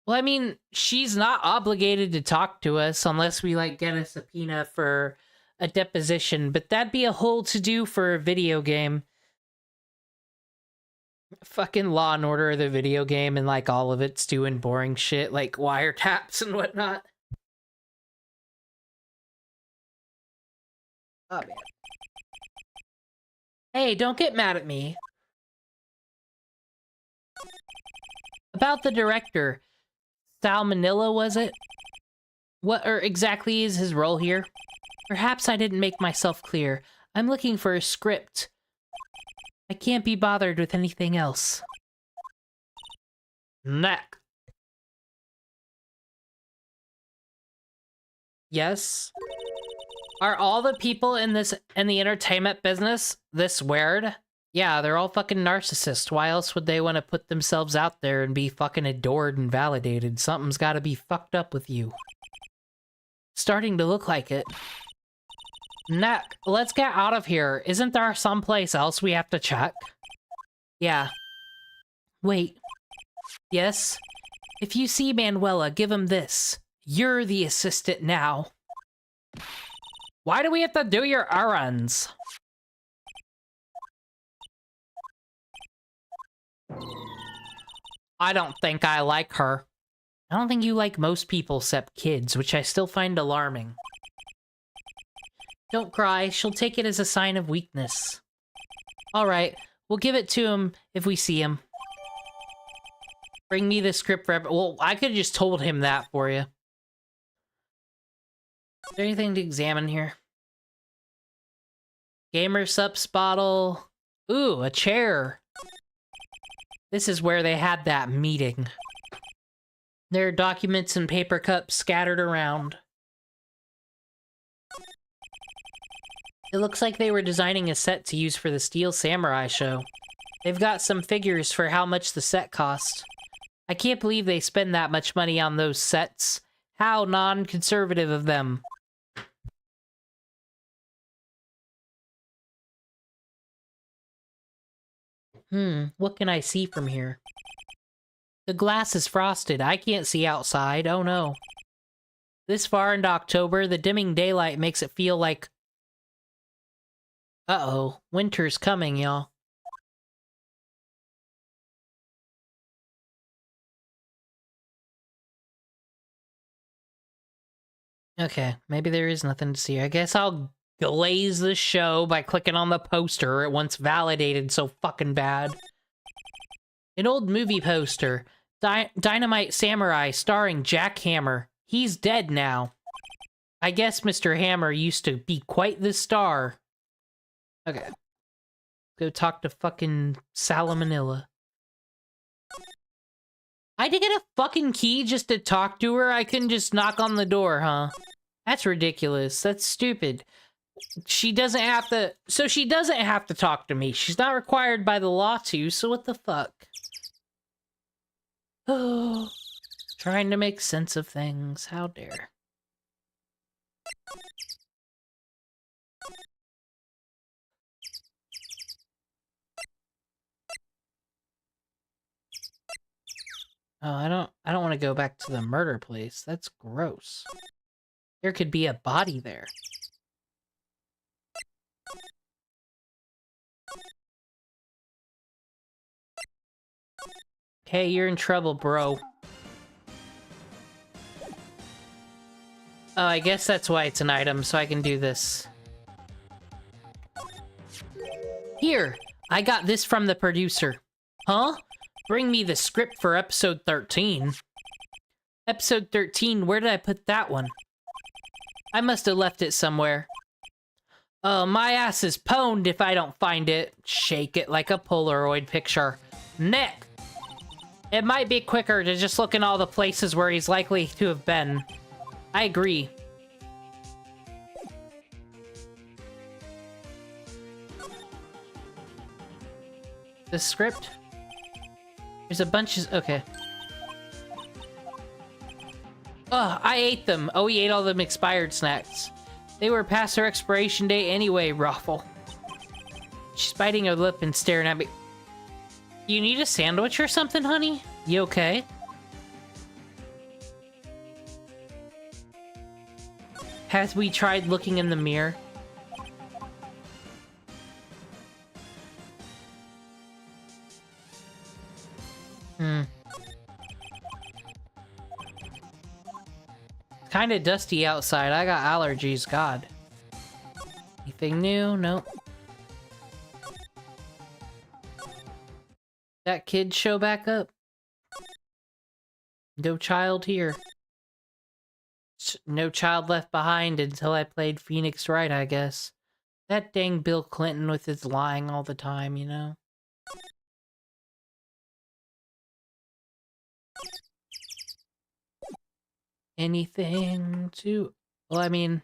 Well, I mean, she's not obligated to talk to us unless we, like, get a subpoena for a deposition, but that'd be a whole to-do for a video game. Fucking Law and Order, the video game, and, like, all of it's doing boring shit, like wiretaps and whatnot. Oh, man. Hey, don't get mad at me. About the director. Salmonella, was it? What exactly is his role here? Perhaps I didn't make myself clear. I'm looking for a script. I can't be bothered with anything else. Neck. Yes? Are all the people in the entertainment business this weird? Yeah, they're all fucking narcissists. Why else would they want to put themselves out there and be fucking adored and validated? Something's gotta be fucked up with you. Starting to look like it. Neck, let's get out of here. Isn't there someplace else we have to check? Yeah. Wait. Yes? If you see Manuela, give him this. You're the assistant now. Why do we have to do your errands? I don't think I like her. I don't think you like most people except kids, which I still find alarming. Don't cry, she'll take it as a sign of weakness. Alright, we'll give it to him if we see him. Bring me the script for well, I could've just told him that for you. Is there anything to examine here? Gamer Sups bottle. Ooh, a chair. This is where they had that meeting. There are documents and paper cups scattered around. It looks like they were designing a set to use for the Steel Samurai show. They've got some figures for how much the set cost. I can't believe they spend that much money on those sets. How non-conservative of them. What can I see from here? The glass is frosted. I can't see outside. Oh no. This far into October, the dimming daylight makes it feel like... Uh-oh. Winter's coming, y'all. Okay, maybe there is nothing to see. I guess I'll glaze the show by clicking on the poster it once validated so fucking bad. An old movie poster. Dynamite Samurai starring Jack Hammer. He's dead now. I guess Mr. Hammer used to be quite the star. Okay. Go talk to fucking Salmonella. I had to get a fucking key just to talk to her? I couldn't just knock on the door, huh? That's ridiculous. That's stupid. She doesn't have to... So she doesn't have to talk to me. She's not required by the law to, so what the fuck? Oh, trying to make sense of things. How dare. Oh, I don't want to go back to the murder place. That's gross. There could be a body there. Okay, you're in trouble, bro. Oh, I guess that's why it's an item, so I can do this. Here, I got this from the producer. Huh? Bring me the script for episode 13. Episode 13, where did I put that one? I must have left it somewhere. My ass is pwned if I don't find it. Shake it like a Polaroid picture. Nick! It might be quicker to just look in all the places where he's likely to have been. I agree. The script? There's a bunch of... Okay. Ugh, I ate them. Oh, he ate all them expired snacks. They were past their expiration date anyway, Ruffle. She's biting her lip and staring at me. You need a sandwich or something, honey? You okay? Has we tried looking in the mirror? Kinda dusty outside. I got allergies, God. You Anything new? Nope. That kid show back up. No child here. No child left behind until I played Phoenix Wright, I guess. That dang Bill Clinton with his lying all the time, you know? Anything to... Well, I mean...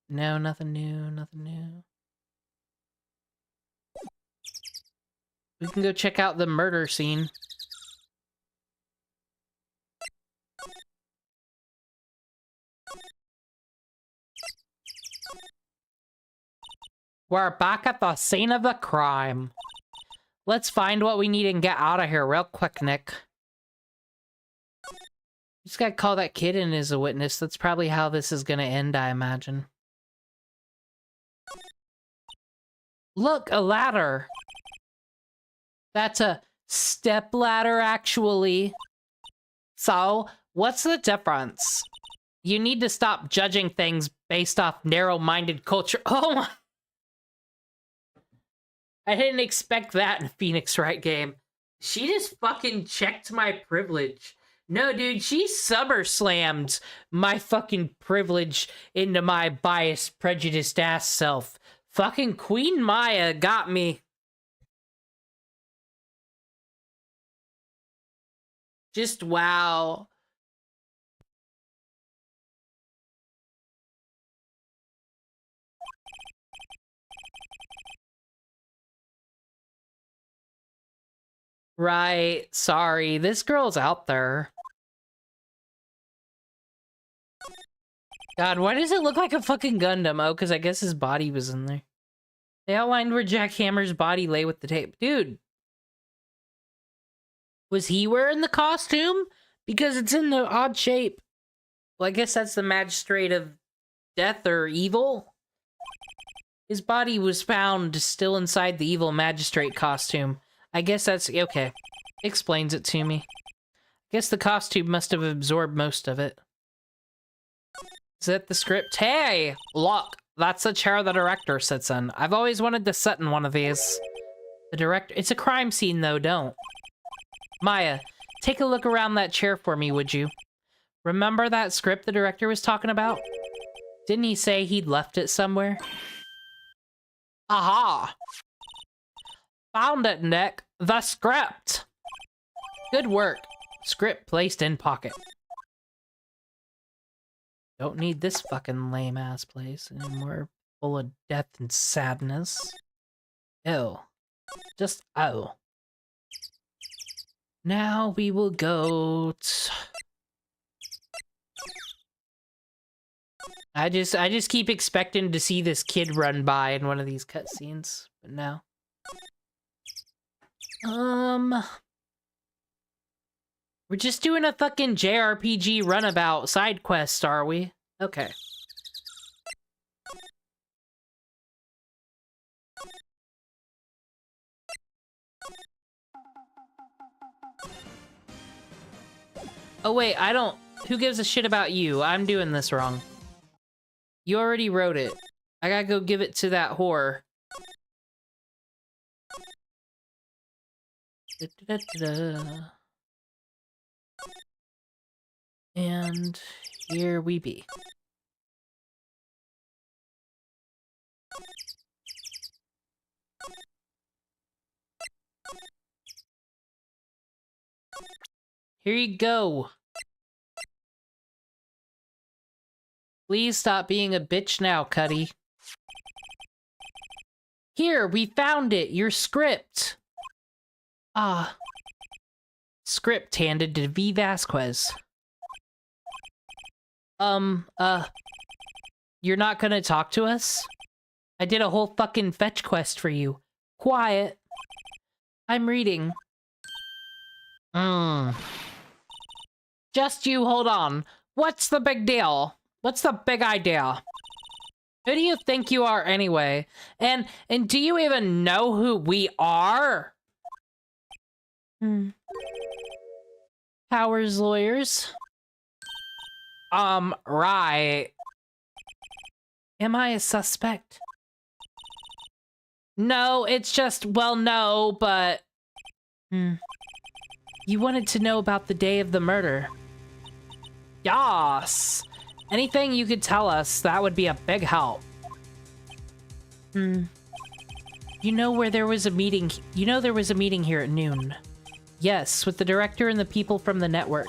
No, nothing new, nothing new. We can go check out the murder scene. We're back at the scene of the crime. Let's find what we need and get out of here real quick, Nick. Just gotta call that kid in as a witness. That's probably how this is gonna end, I imagine. Look, a ladder. That's a step ladder, actually. So, what's the difference? You need to stop judging things based off narrow-minded culture. Oh my... I didn't expect that in a Phoenix Wright game. She just fucking checked my privilege. No, dude, she summer-slammed my fucking privilege into my biased, prejudiced ass self. Fucking Queen Maya got me. Just wow. Right, sorry, this girl's out there. God, why does it look like a fucking Gundam? Oh, because I guess his body was in there. They outlined where Jack Hammer's body lay with the tape. Dude. Was he wearing the costume? Because it's in the odd shape. Well, I guess that's the Magistrate of Death or Evil. His body was found still inside the Evil Magistrate costume. I guess that's... okay. Explains it to me. I guess the costume must have absorbed most of it. Is that the script? Hey! Look! That's the chair the director sits in. I've always wanted to sit in one of these. The director... It's a crime scene, though, don't. Maya, take a look around that chair for me, would you? Remember that script the director was talking about? Didn't he say he'd left it somewhere? Aha! Found it, Nick. The script! Good work. Script placed in pocket. Don't need this fucking lame-ass place anymore. Full of death and sadness. Ew. Just oh. Now we will go I just keep expecting to see this kid run by in one of these cutscenes, but no. We're just doing a fucking JRPG runabout side quest, are we? Okay. Oh wait, I don't... Who gives a shit about you? I'm doing this wrong. You already wrote it. I gotta go give it to that whore. And here we be. Here you go. Please stop being a bitch now, Cuddy. Here, we found it. Your script. Ah. Script handed to V. Vasquez. You're not gonna talk to us? I did a whole fucking fetch quest for you. Quiet. I'm reading. Just you hold on. What's the big deal? What's the big idea? Who do you think you are anyway? And do you even know who we are? Powers lawyers? Right. Am I a suspect? No, it's just, well, no, but... You wanted to know about the day of the murder. Yas! Anything you could tell us, that would be a big help. You know where there was a meeting... You know there was a meeting here at noon. Yes, with the director and the people from the network.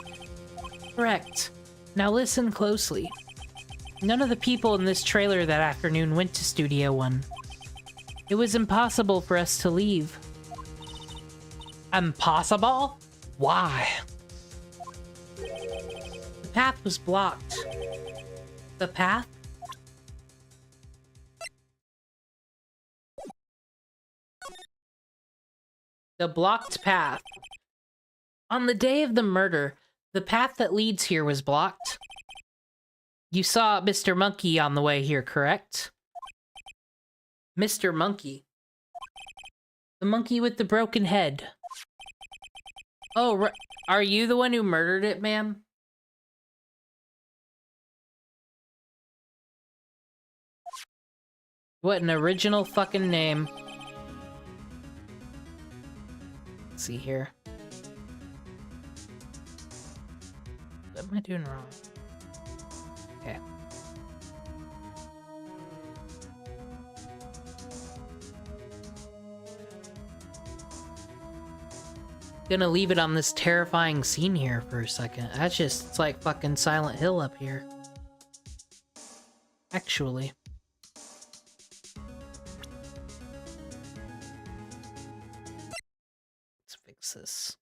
Correct. Now listen closely. None of the people in this trailer that afternoon went to Studio One. It was impossible for us to leave. Impossible? Why? The path was blocked. The path? The blocked path. On the day of the murder, the path that leads here was blocked. You saw Mr. Monkey on the way here, correct? Mr. Monkey. The monkey with the broken head. Oh, are you the one who murdered it, ma'am? What an original fucking name. Let's see here. What am I doing wrong? Okay. Gonna leave it on this terrifying scene here for a second. That's just, it's like fucking Silent Hill up here. Actually. Let's fix this.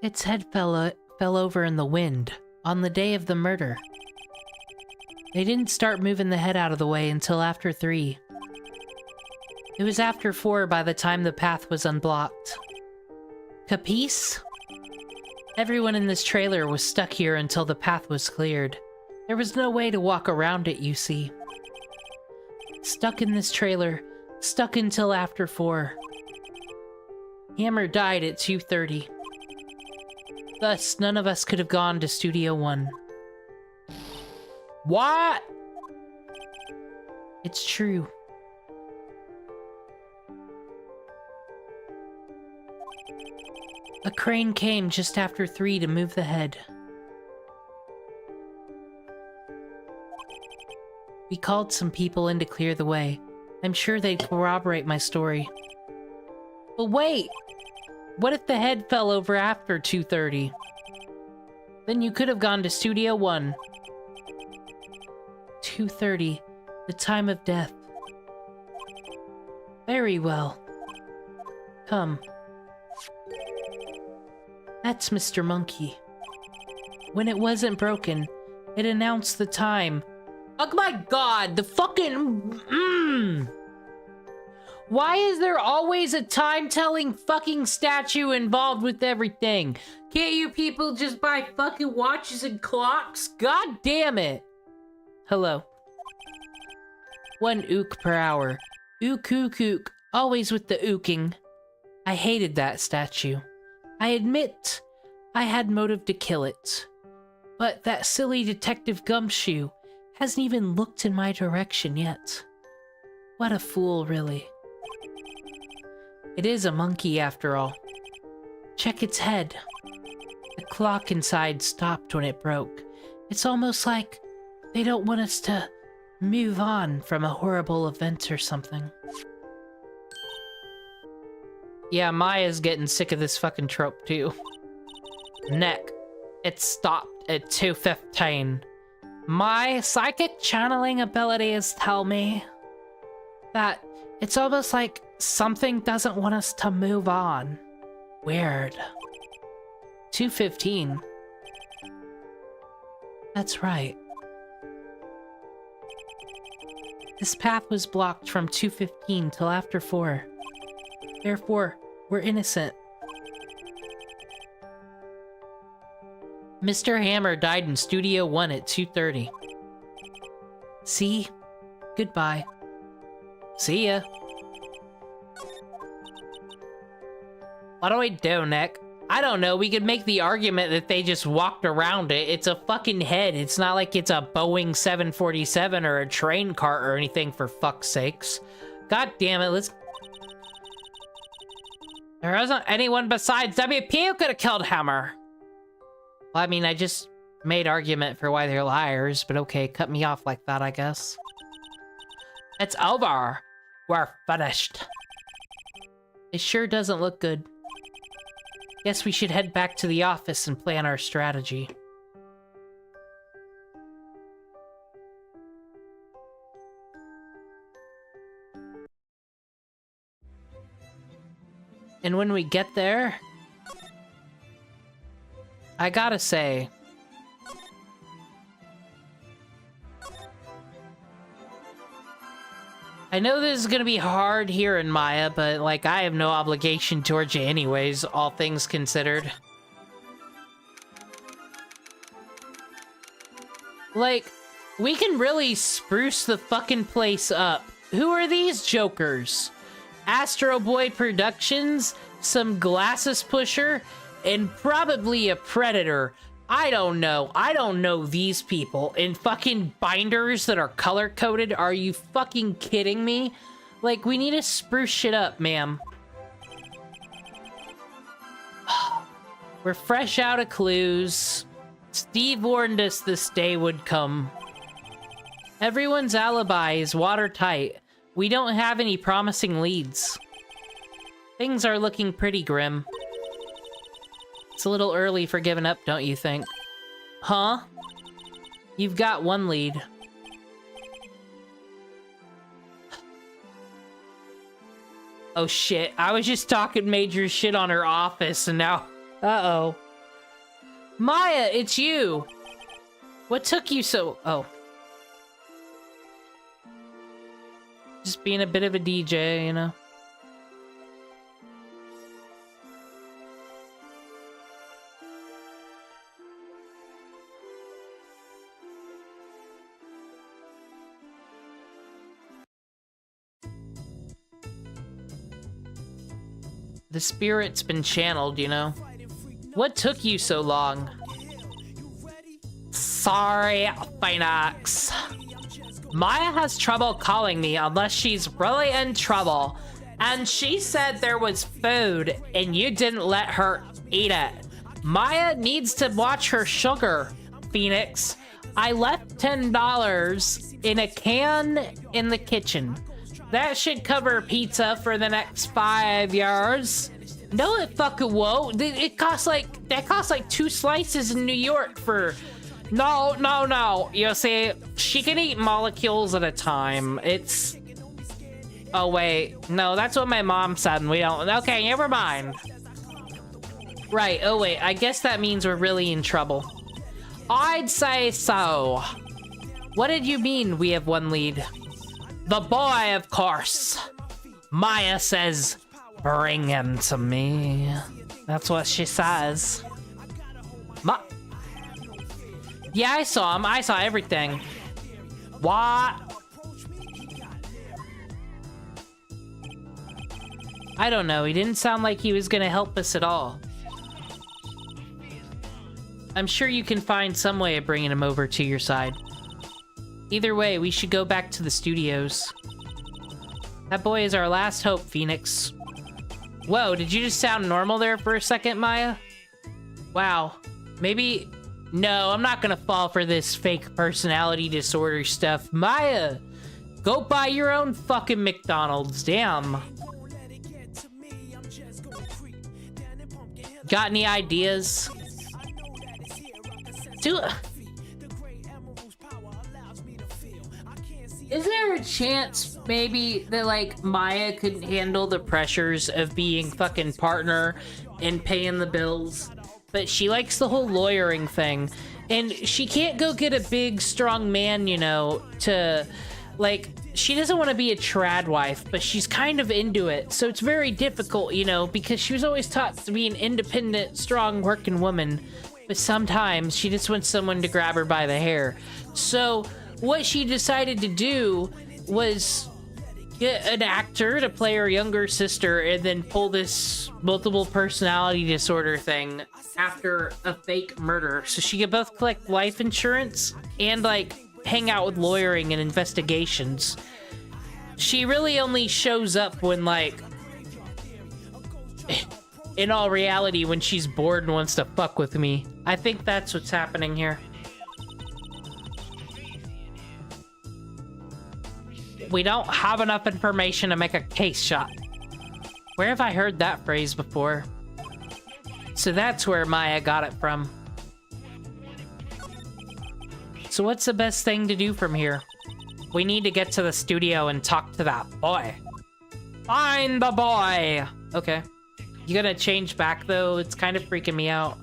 Its head fell over in the wind on the day of the murder. They didn't start moving the head out of the way until after 3. It was after 4 by the time the path was unblocked. Capice? Everyone in this trailer was stuck here until the path was cleared. There was no way to walk around it, you see. Stuck in this trailer, stuck until after 4. Hammer died at 2:30. Thus, none of us could have gone to Studio One. What? It's true. A crane came just after 3 to move the head. We called some people in to clear the way. I'm sure they'd corroborate my story. But wait! What if the head fell over after 2:30? Then you could have gone to Studio One. 2:30, the time of death. Very well. Come. That's Mr. Monkey. When it wasn't broken, it announced the time. Oh my god, the fucking... Why is there always a time-telling fucking statue involved with everything? Can't you people just buy fucking watches and clocks? God damn it! Hello. 1 ook per hour. Ook, ook, ook. Always with the ooking. I hated that statue. I admit, I had motive to kill it. But that silly Detective Gumshoe hasn't even looked in my direction yet. What a fool, really. It is a monkey, after all. Check its head. The clock inside stopped when it broke. It's almost like they don't want us to move on from a horrible event or something. Yeah, Maya's getting sick of this fucking trope, too. Neck. It stopped at 2:15. My psychic channeling abilities tell me that it's almost like something doesn't want us to move on. Weird. 2:15. That's right. This path was blocked from 2:15 till after 4. Therefore, we're innocent. Mr. Hammer died in Studio One at 2:30. See? Goodbye. See ya. What do we do, Nick? I don't know. We could make the argument that they just walked around it. It's a fucking head. It's not like it's a Boeing 747 or a train cart or anything, for fuck's sakes. God damn it, let's... There wasn't anyone besides WP who could have killed Hammer. Well, I mean, I just made argument for why they're liars, but okay, cut me off like that, I guess. It's over. We're finished. It sure doesn't look good. Guess we should head back to the office and plan our strategy. And when we get there, I gotta say, I know this is gonna be hard here in Maya, but like, I have no obligation towards you anyways, all things considered. Like, we can really spruce the fucking place up. Who are these jokers? Astro Boy Productions, some glasses pusher, and probably a predator. I don't know. I don't know these people in fucking binders that are color-coded. Are you fucking kidding me? Like, we need to spruce shit up, ma'am. We're fresh out of clues. Steve warned us this day would come. Everyone's alibi is watertight. We don't have any promising leads. Things are looking pretty grim. It's a little early for giving up, don't you think? Huh? You've got one lead. Oh shit, I was just talking major shit on her office and now... Uh-oh. Maya, it's you! What took you so... Oh. Just being a bit of a DJ, you know? The spirit's been channeled, you know? What took you so long? Sorry, Phoenix. Maya has trouble calling me unless she's really in trouble. And she said there was food and you didn't let her eat it. Maya needs to watch her sugar, Phoenix. I left $10 in a can in the kitchen. That should cover pizza for the next 5 years. No, it fucking won't. It costs like, that costs like 2 slices in New York for... No. You see, she can eat molecules at a time. It's... Oh, wait. No, that's what my mom said, and we don't... Okay, never mind. Right, oh wait, I guess that means we're really in trouble. I'd say so. What did you mean we have one lead? The boy, of course. Maya says, bring him to me. That's what she says. Yeah, I saw him. I saw everything. What? I don't know. He didn't sound like he was gonna help us at all. I'm sure you can find some way of bringing him over to your side. Either way, we should go back to the studios. That boy is our last hope, Phoenix. Whoa, did you just sound normal there for a second, Maya? Wow. Maybe... No, I'm not gonna fall for this fake personality disorder stuff. Maya, go buy your own fucking McDonald's, damn. Got any ideas? Is there a chance, maybe, that, like, Maya couldn't handle the pressures of being fucking partner and paying the bills? But she likes the whole lawyering thing. And she can't go get a big, strong man, you know, to, like, she doesn't want to be a trad wife, but she's kind of into it. So it's very difficult, you know, because she was always taught to be an independent, strong, working woman. But sometimes she just wants someone to grab her by the hair. So what she decided to do was get an actor to play her younger sister and then pull this multiple personality disorder thing after a fake murder. So she could both collect life insurance and, like, hang out with lawyering and investigations. She really only shows up when, like, in all reality, when she's bored and wants to fuck with me. I think that's what's happening here. We don't have enough information to make a case shot. Where have I heard that phrase before? So that's where Maya got it from. So what's the best thing to do from here? We need to get to the studio and talk to that boy. Find the boy! Okay. You gotta change back, though? It's kind of freaking me out.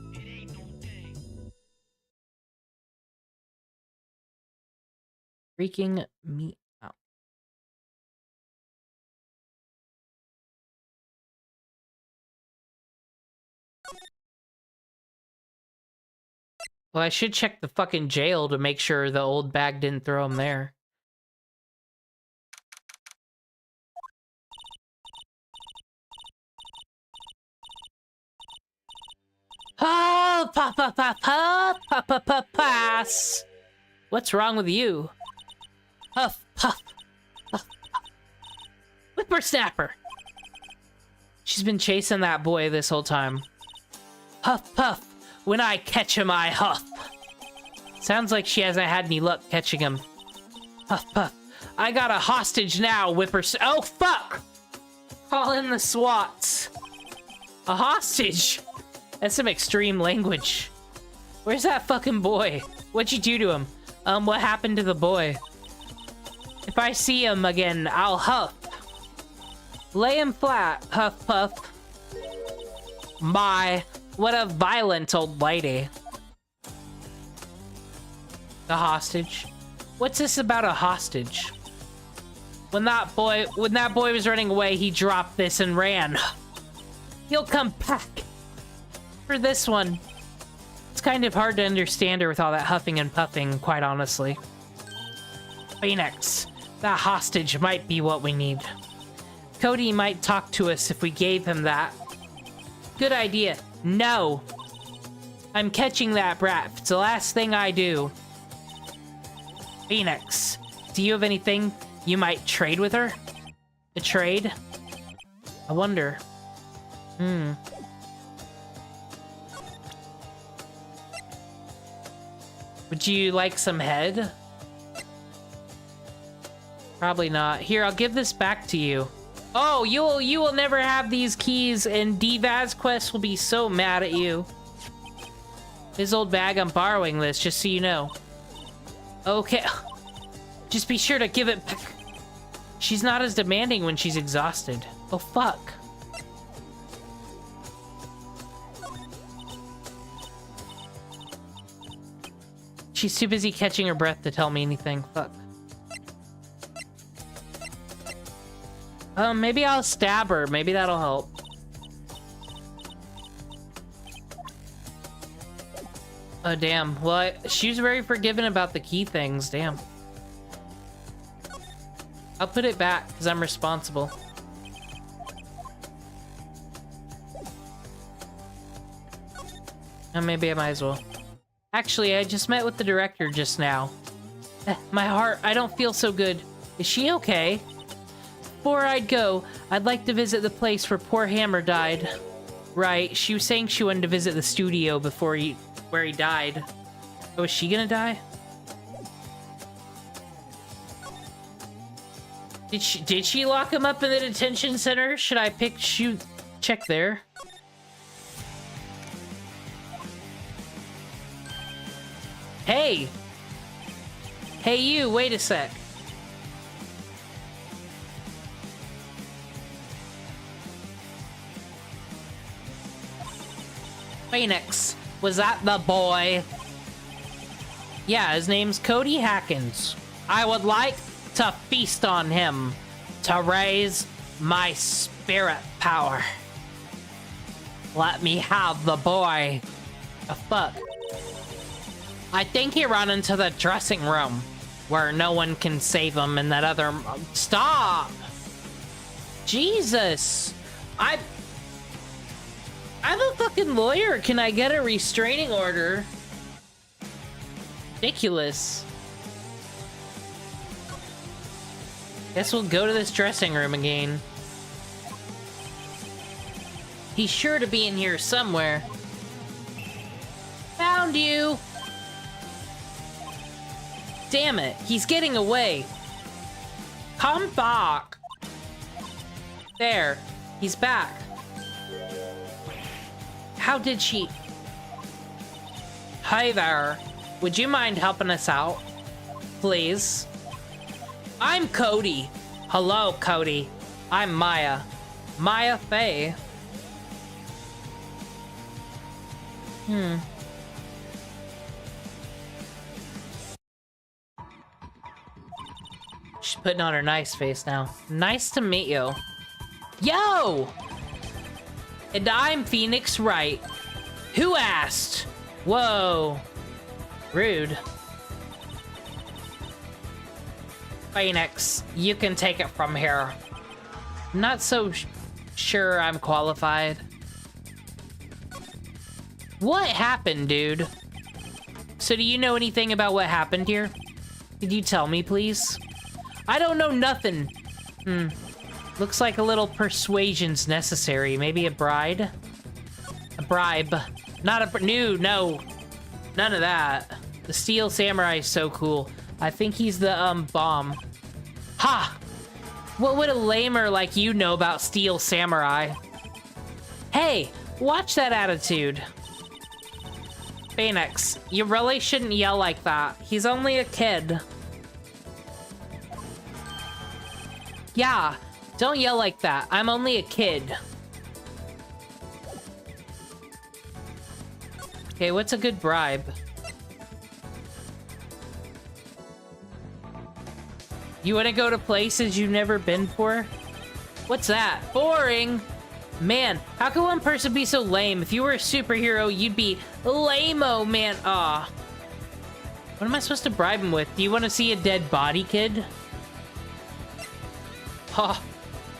Freaking me out. Well, I should check the fucking jail to make sure the old bag didn't throw him there. Oh, pass. What's wrong with you? Huff, puff, huff, puff. Whippersnapper. She's been chasing that boy this whole time. Huff, puff. When I catch him, I huff. Sounds like she hasn't had any luck catching him. Huff, puff. I got a hostage now, Oh, fuck! Call in the SWATs. A hostage? That's some extreme language. Where's that fucking boy? What'd you do to him? What happened to the boy? If I see him again, I'll huff. Lay him flat, huff, puff. Bye. What a violent old lady. The hostage. What's this about a hostage? When that boy was running away, he dropped this and ran. He'll come back. For this one. It's kind of hard to understand her with all that huffing and puffing, quite honestly. Phoenix. That hostage might be what we need. Cody might talk to us if we gave him that. Good idea. No. I'm catching that brat. It's the last thing I do. Phoenix, do you have anything you might trade with her? A trade? I wonder. Would you like some head? Probably not. Here, I'll give this back to you. Oh, you will never have these keys, and D. Vazquez will be so mad at you. His old bag, I'm borrowing this, just so you know. Okay. Just be sure to give it back. She's not as demanding when she's exhausted. Oh, fuck. She's too busy catching her breath to tell me anything. Fuck. Maybe I'll stab her. Maybe that'll help. Oh, damn. Well, she was very forgiving about the key things. Damn. I'll put it back, because I'm responsible. And maybe I might as well. Actually, I just met with the director just now. My heart, I don't feel so good. Is she okay? Before I'd go, I'd like to visit the place where poor Hammer died. Right, she was saying she wanted to visit the studio before where he died. Oh, is she gonna die? Did she lock him up in the detention center? Should I check there? Hey! Hey you, wait a sec. Phoenix, was that the boy? Yeah, his name's Cody Hackins. I would like to feast on him to raise my spirit power. Let me have the boy. Oh, fuck. I think he ran into the dressing room where no one can save him and that other... Stop! Jesus! I'm a fucking lawyer. Can I get a restraining order? Ridiculous. Guess we'll go to this dressing room again. He's sure to be in here somewhere. Found you! Damn it, he's getting away. Come back. There, he's back. How did she... Hi there. Would you mind helping us out? Please? I'm Cody. Hello, Cody. I'm Maya. Maya Faye. She's putting on her nice face now. Nice to meet you. Yo! And I'm Phoenix Wright. Who asked? Whoa. Rude. Phoenix, you can take it from here. Not so sure I'm qualified. What happened, dude? So do you know anything about what happened here? Could you tell me, please? I don't know nothing. Looks like a little persuasion's necessary. Maybe a bride? A bribe. Not a... No. None of that. The Steel Samurai is so cool. I think he's the, bomb. Ha! What would a lamer like you know about Steel Samurai? Hey, watch that attitude. Phoenix, you really shouldn't yell like that. He's only a kid. Yeah, don't yell like that. I'm only a kid. Okay, what's a good bribe? You want to go to places you've never been for? What's that? Boring! Man, how could one person be so lame? If you were a superhero, you'd be lame-o, man. Aw. What am I supposed to bribe him with? Do you want to see a dead body, kid? Oh,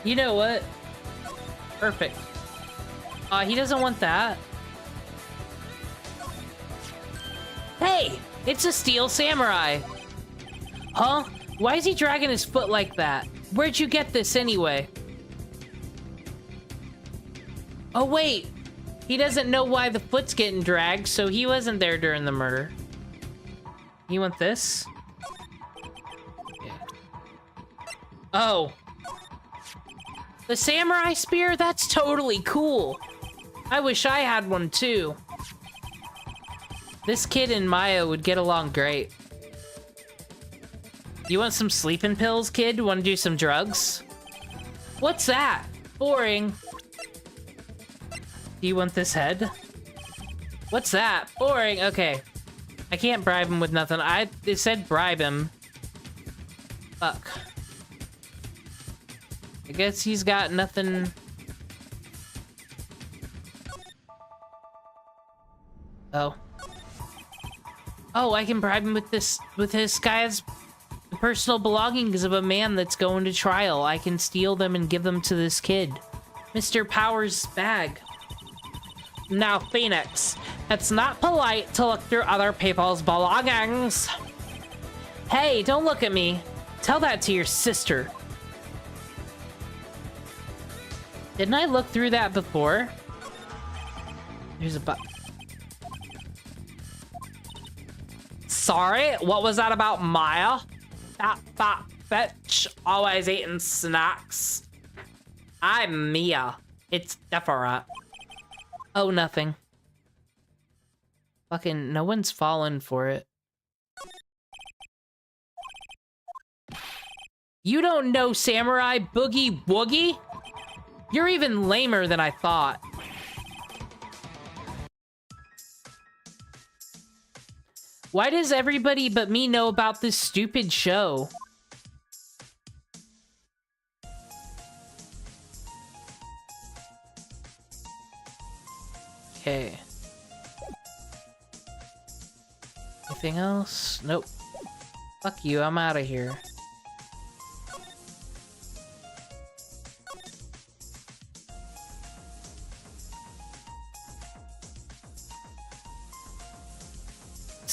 you know what? Perfect. He doesn't want that. Hey, it's a Steel Samurai. Huh? Why is he dragging his foot like that? Where'd you get this anyway? Oh wait, he doesn't know why the foot's getting dragged, so he wasn't there during the murder. You want this? Yeah. Oh. The samurai spear? That's totally cool. I wish I had one too. This kid and Maya would get along great. You want some sleeping pills, kid? Want to do some drugs? What's that? Boring. Do you want this head? What's that? Boring. Okay. I can't bribe him with nothing. It said bribe him. Fuck. I guess he's got nothing. Oh. Oh, I can bribe him with this, with his guy's personal belongings of a man that's going to trial. I can steal them and give them to this kid. Mr. Powers' bag. Now, Phoenix, it's not polite to look through other people's belongings. Hey, don't look at me. Tell that to your sister. Didn't I look through that before? There's a Sorry, what was that about Maya? That fat bitch always eating snacks. I'm Mia. It's different. Oh, nothing. Fucking no one's fallen for it. You don't know Samurai Boogie Woogie? You're even lamer than I thought. Why does everybody but me know about this stupid show? Okay. Anything else? Nope. Fuck you, I'm out of here.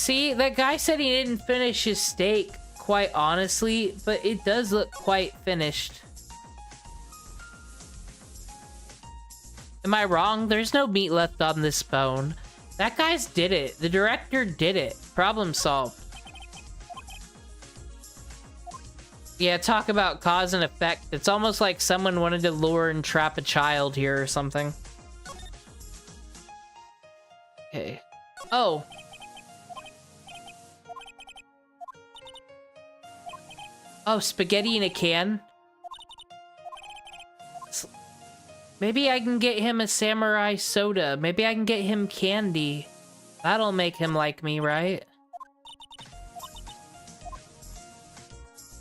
See, that guy said he didn't finish his steak, quite honestly, but it does look quite finished. Am I wrong? There's no meat left on this bone. That guy's did it. The director did it. Problem solved. Yeah, talk about cause and effect. It's almost like someone wanted to lure and trap a child here or something. Okay. Oh. Oh, spaghetti in a can? Maybe I can get him a samurai soda. Maybe I can get him candy. That'll make him like me, right?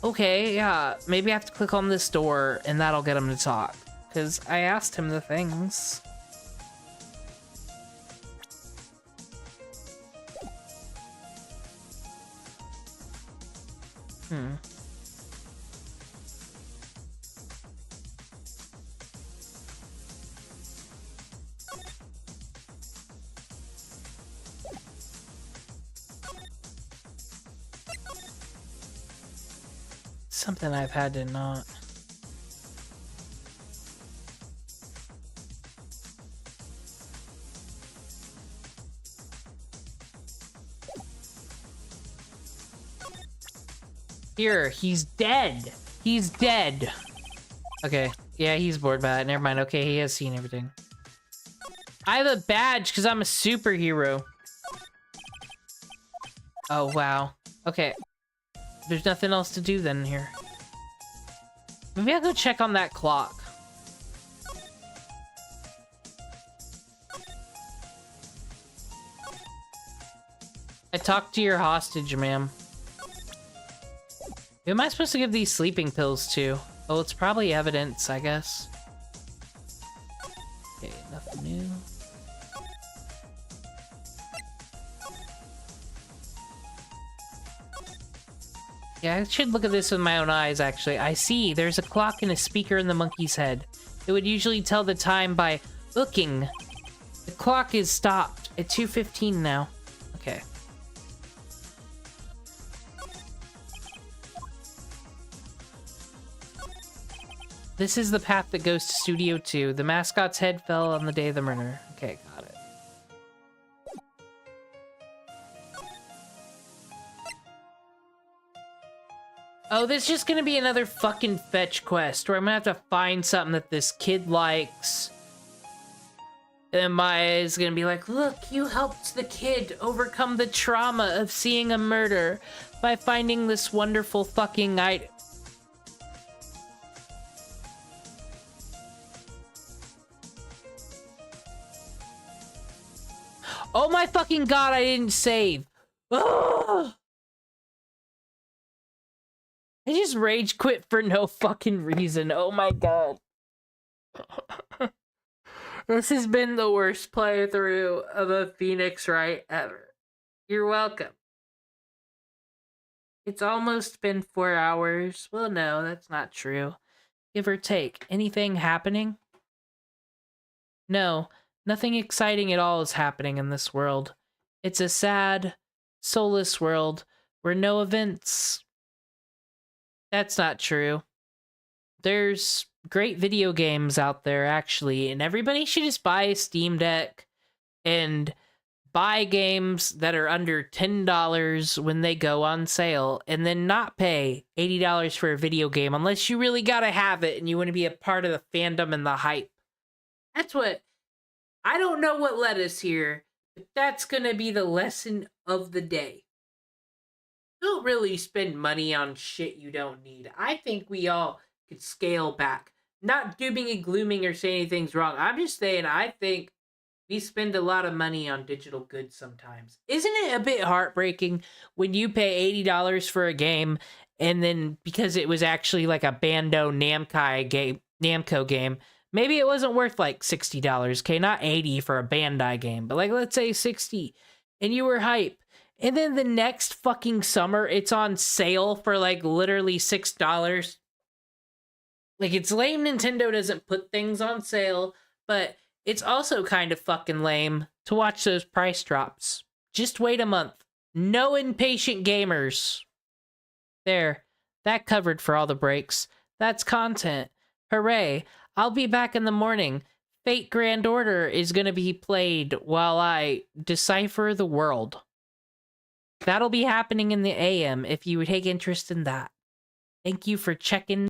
Okay, yeah. Maybe I have to click on this door and that'll get him to talk. Because I asked him the things. Something I've had to not. Here, he's dead. He's dead. Okay, yeah, he's bored by that. Never mind. Okay, he has seen everything. I have a badge because I'm a superhero. Oh, wow. Okay. There's nothing else to do then here. Maybe I'll go check on that clock. I talked to your hostage, ma'am. Who am I supposed to give these sleeping pills to? Oh, it's probably evidence, I guess. Okay, nothing new. Yeah, I should look at this with my own eyes, actually. I see. There's a clock and a speaker in the monkey's head. It would usually tell the time by looking. The clock is stopped at 2:15 now. Okay. This is the path that goes to Studio 2. The mascot's head fell on the day of the murder. Okay, got it. Oh, this is just gonna be another fucking fetch quest where I'm gonna have to find something that this kid likes. And Maya is gonna be like, look, you helped the kid overcome the trauma of seeing a murder by finding this wonderful fucking item. Oh my fucking god, I didn't save. Ugh! I just rage quit for no fucking reason. Oh my god. This has been the worst playthrough of a Phoenix Wright ever. You're welcome. It's almost been 4 hours. Well, no, that's not true. Give or take. Anything happening? No, nothing exciting at all is happening in this world. It's a sad, soulless world where no events... That's not true. There's great video games out there, actually, and everybody should just buy a Steam Deck and buy games that are under $10 when they go on sale, and then not pay $80 for a video game unless you really gotta have it and you want to be a part of the fandom and the hype. That's what... I don't know what led us here, but that's gonna be the lesson of the day. Don't really spend money on shit you don't need. I think we all could scale back. Not dooming and glooming or saying anything's wrong. I'm just saying I think we spend a lot of money on digital goods sometimes. Isn't it a bit heartbreaking when you pay $80 for a game and then because it was actually like a Bandai Namco game, maybe it wasn't worth like $60, okay? Not $80 for a Bandai game, but like let's say $60 and you were hype. And then the next fucking summer, it's on sale for like literally $6. Like, it's lame Nintendo doesn't put things on sale, but it's also kind of fucking lame to watch those price drops. Just wait a month. No impatient gamers. There. That covered for all the breaks. That's content. Hooray. I'll be back in the morning. Fate Grand Order is going to be played while I decipher the world. That'll be happening in the AM if you would take interest in that. Thank you for checking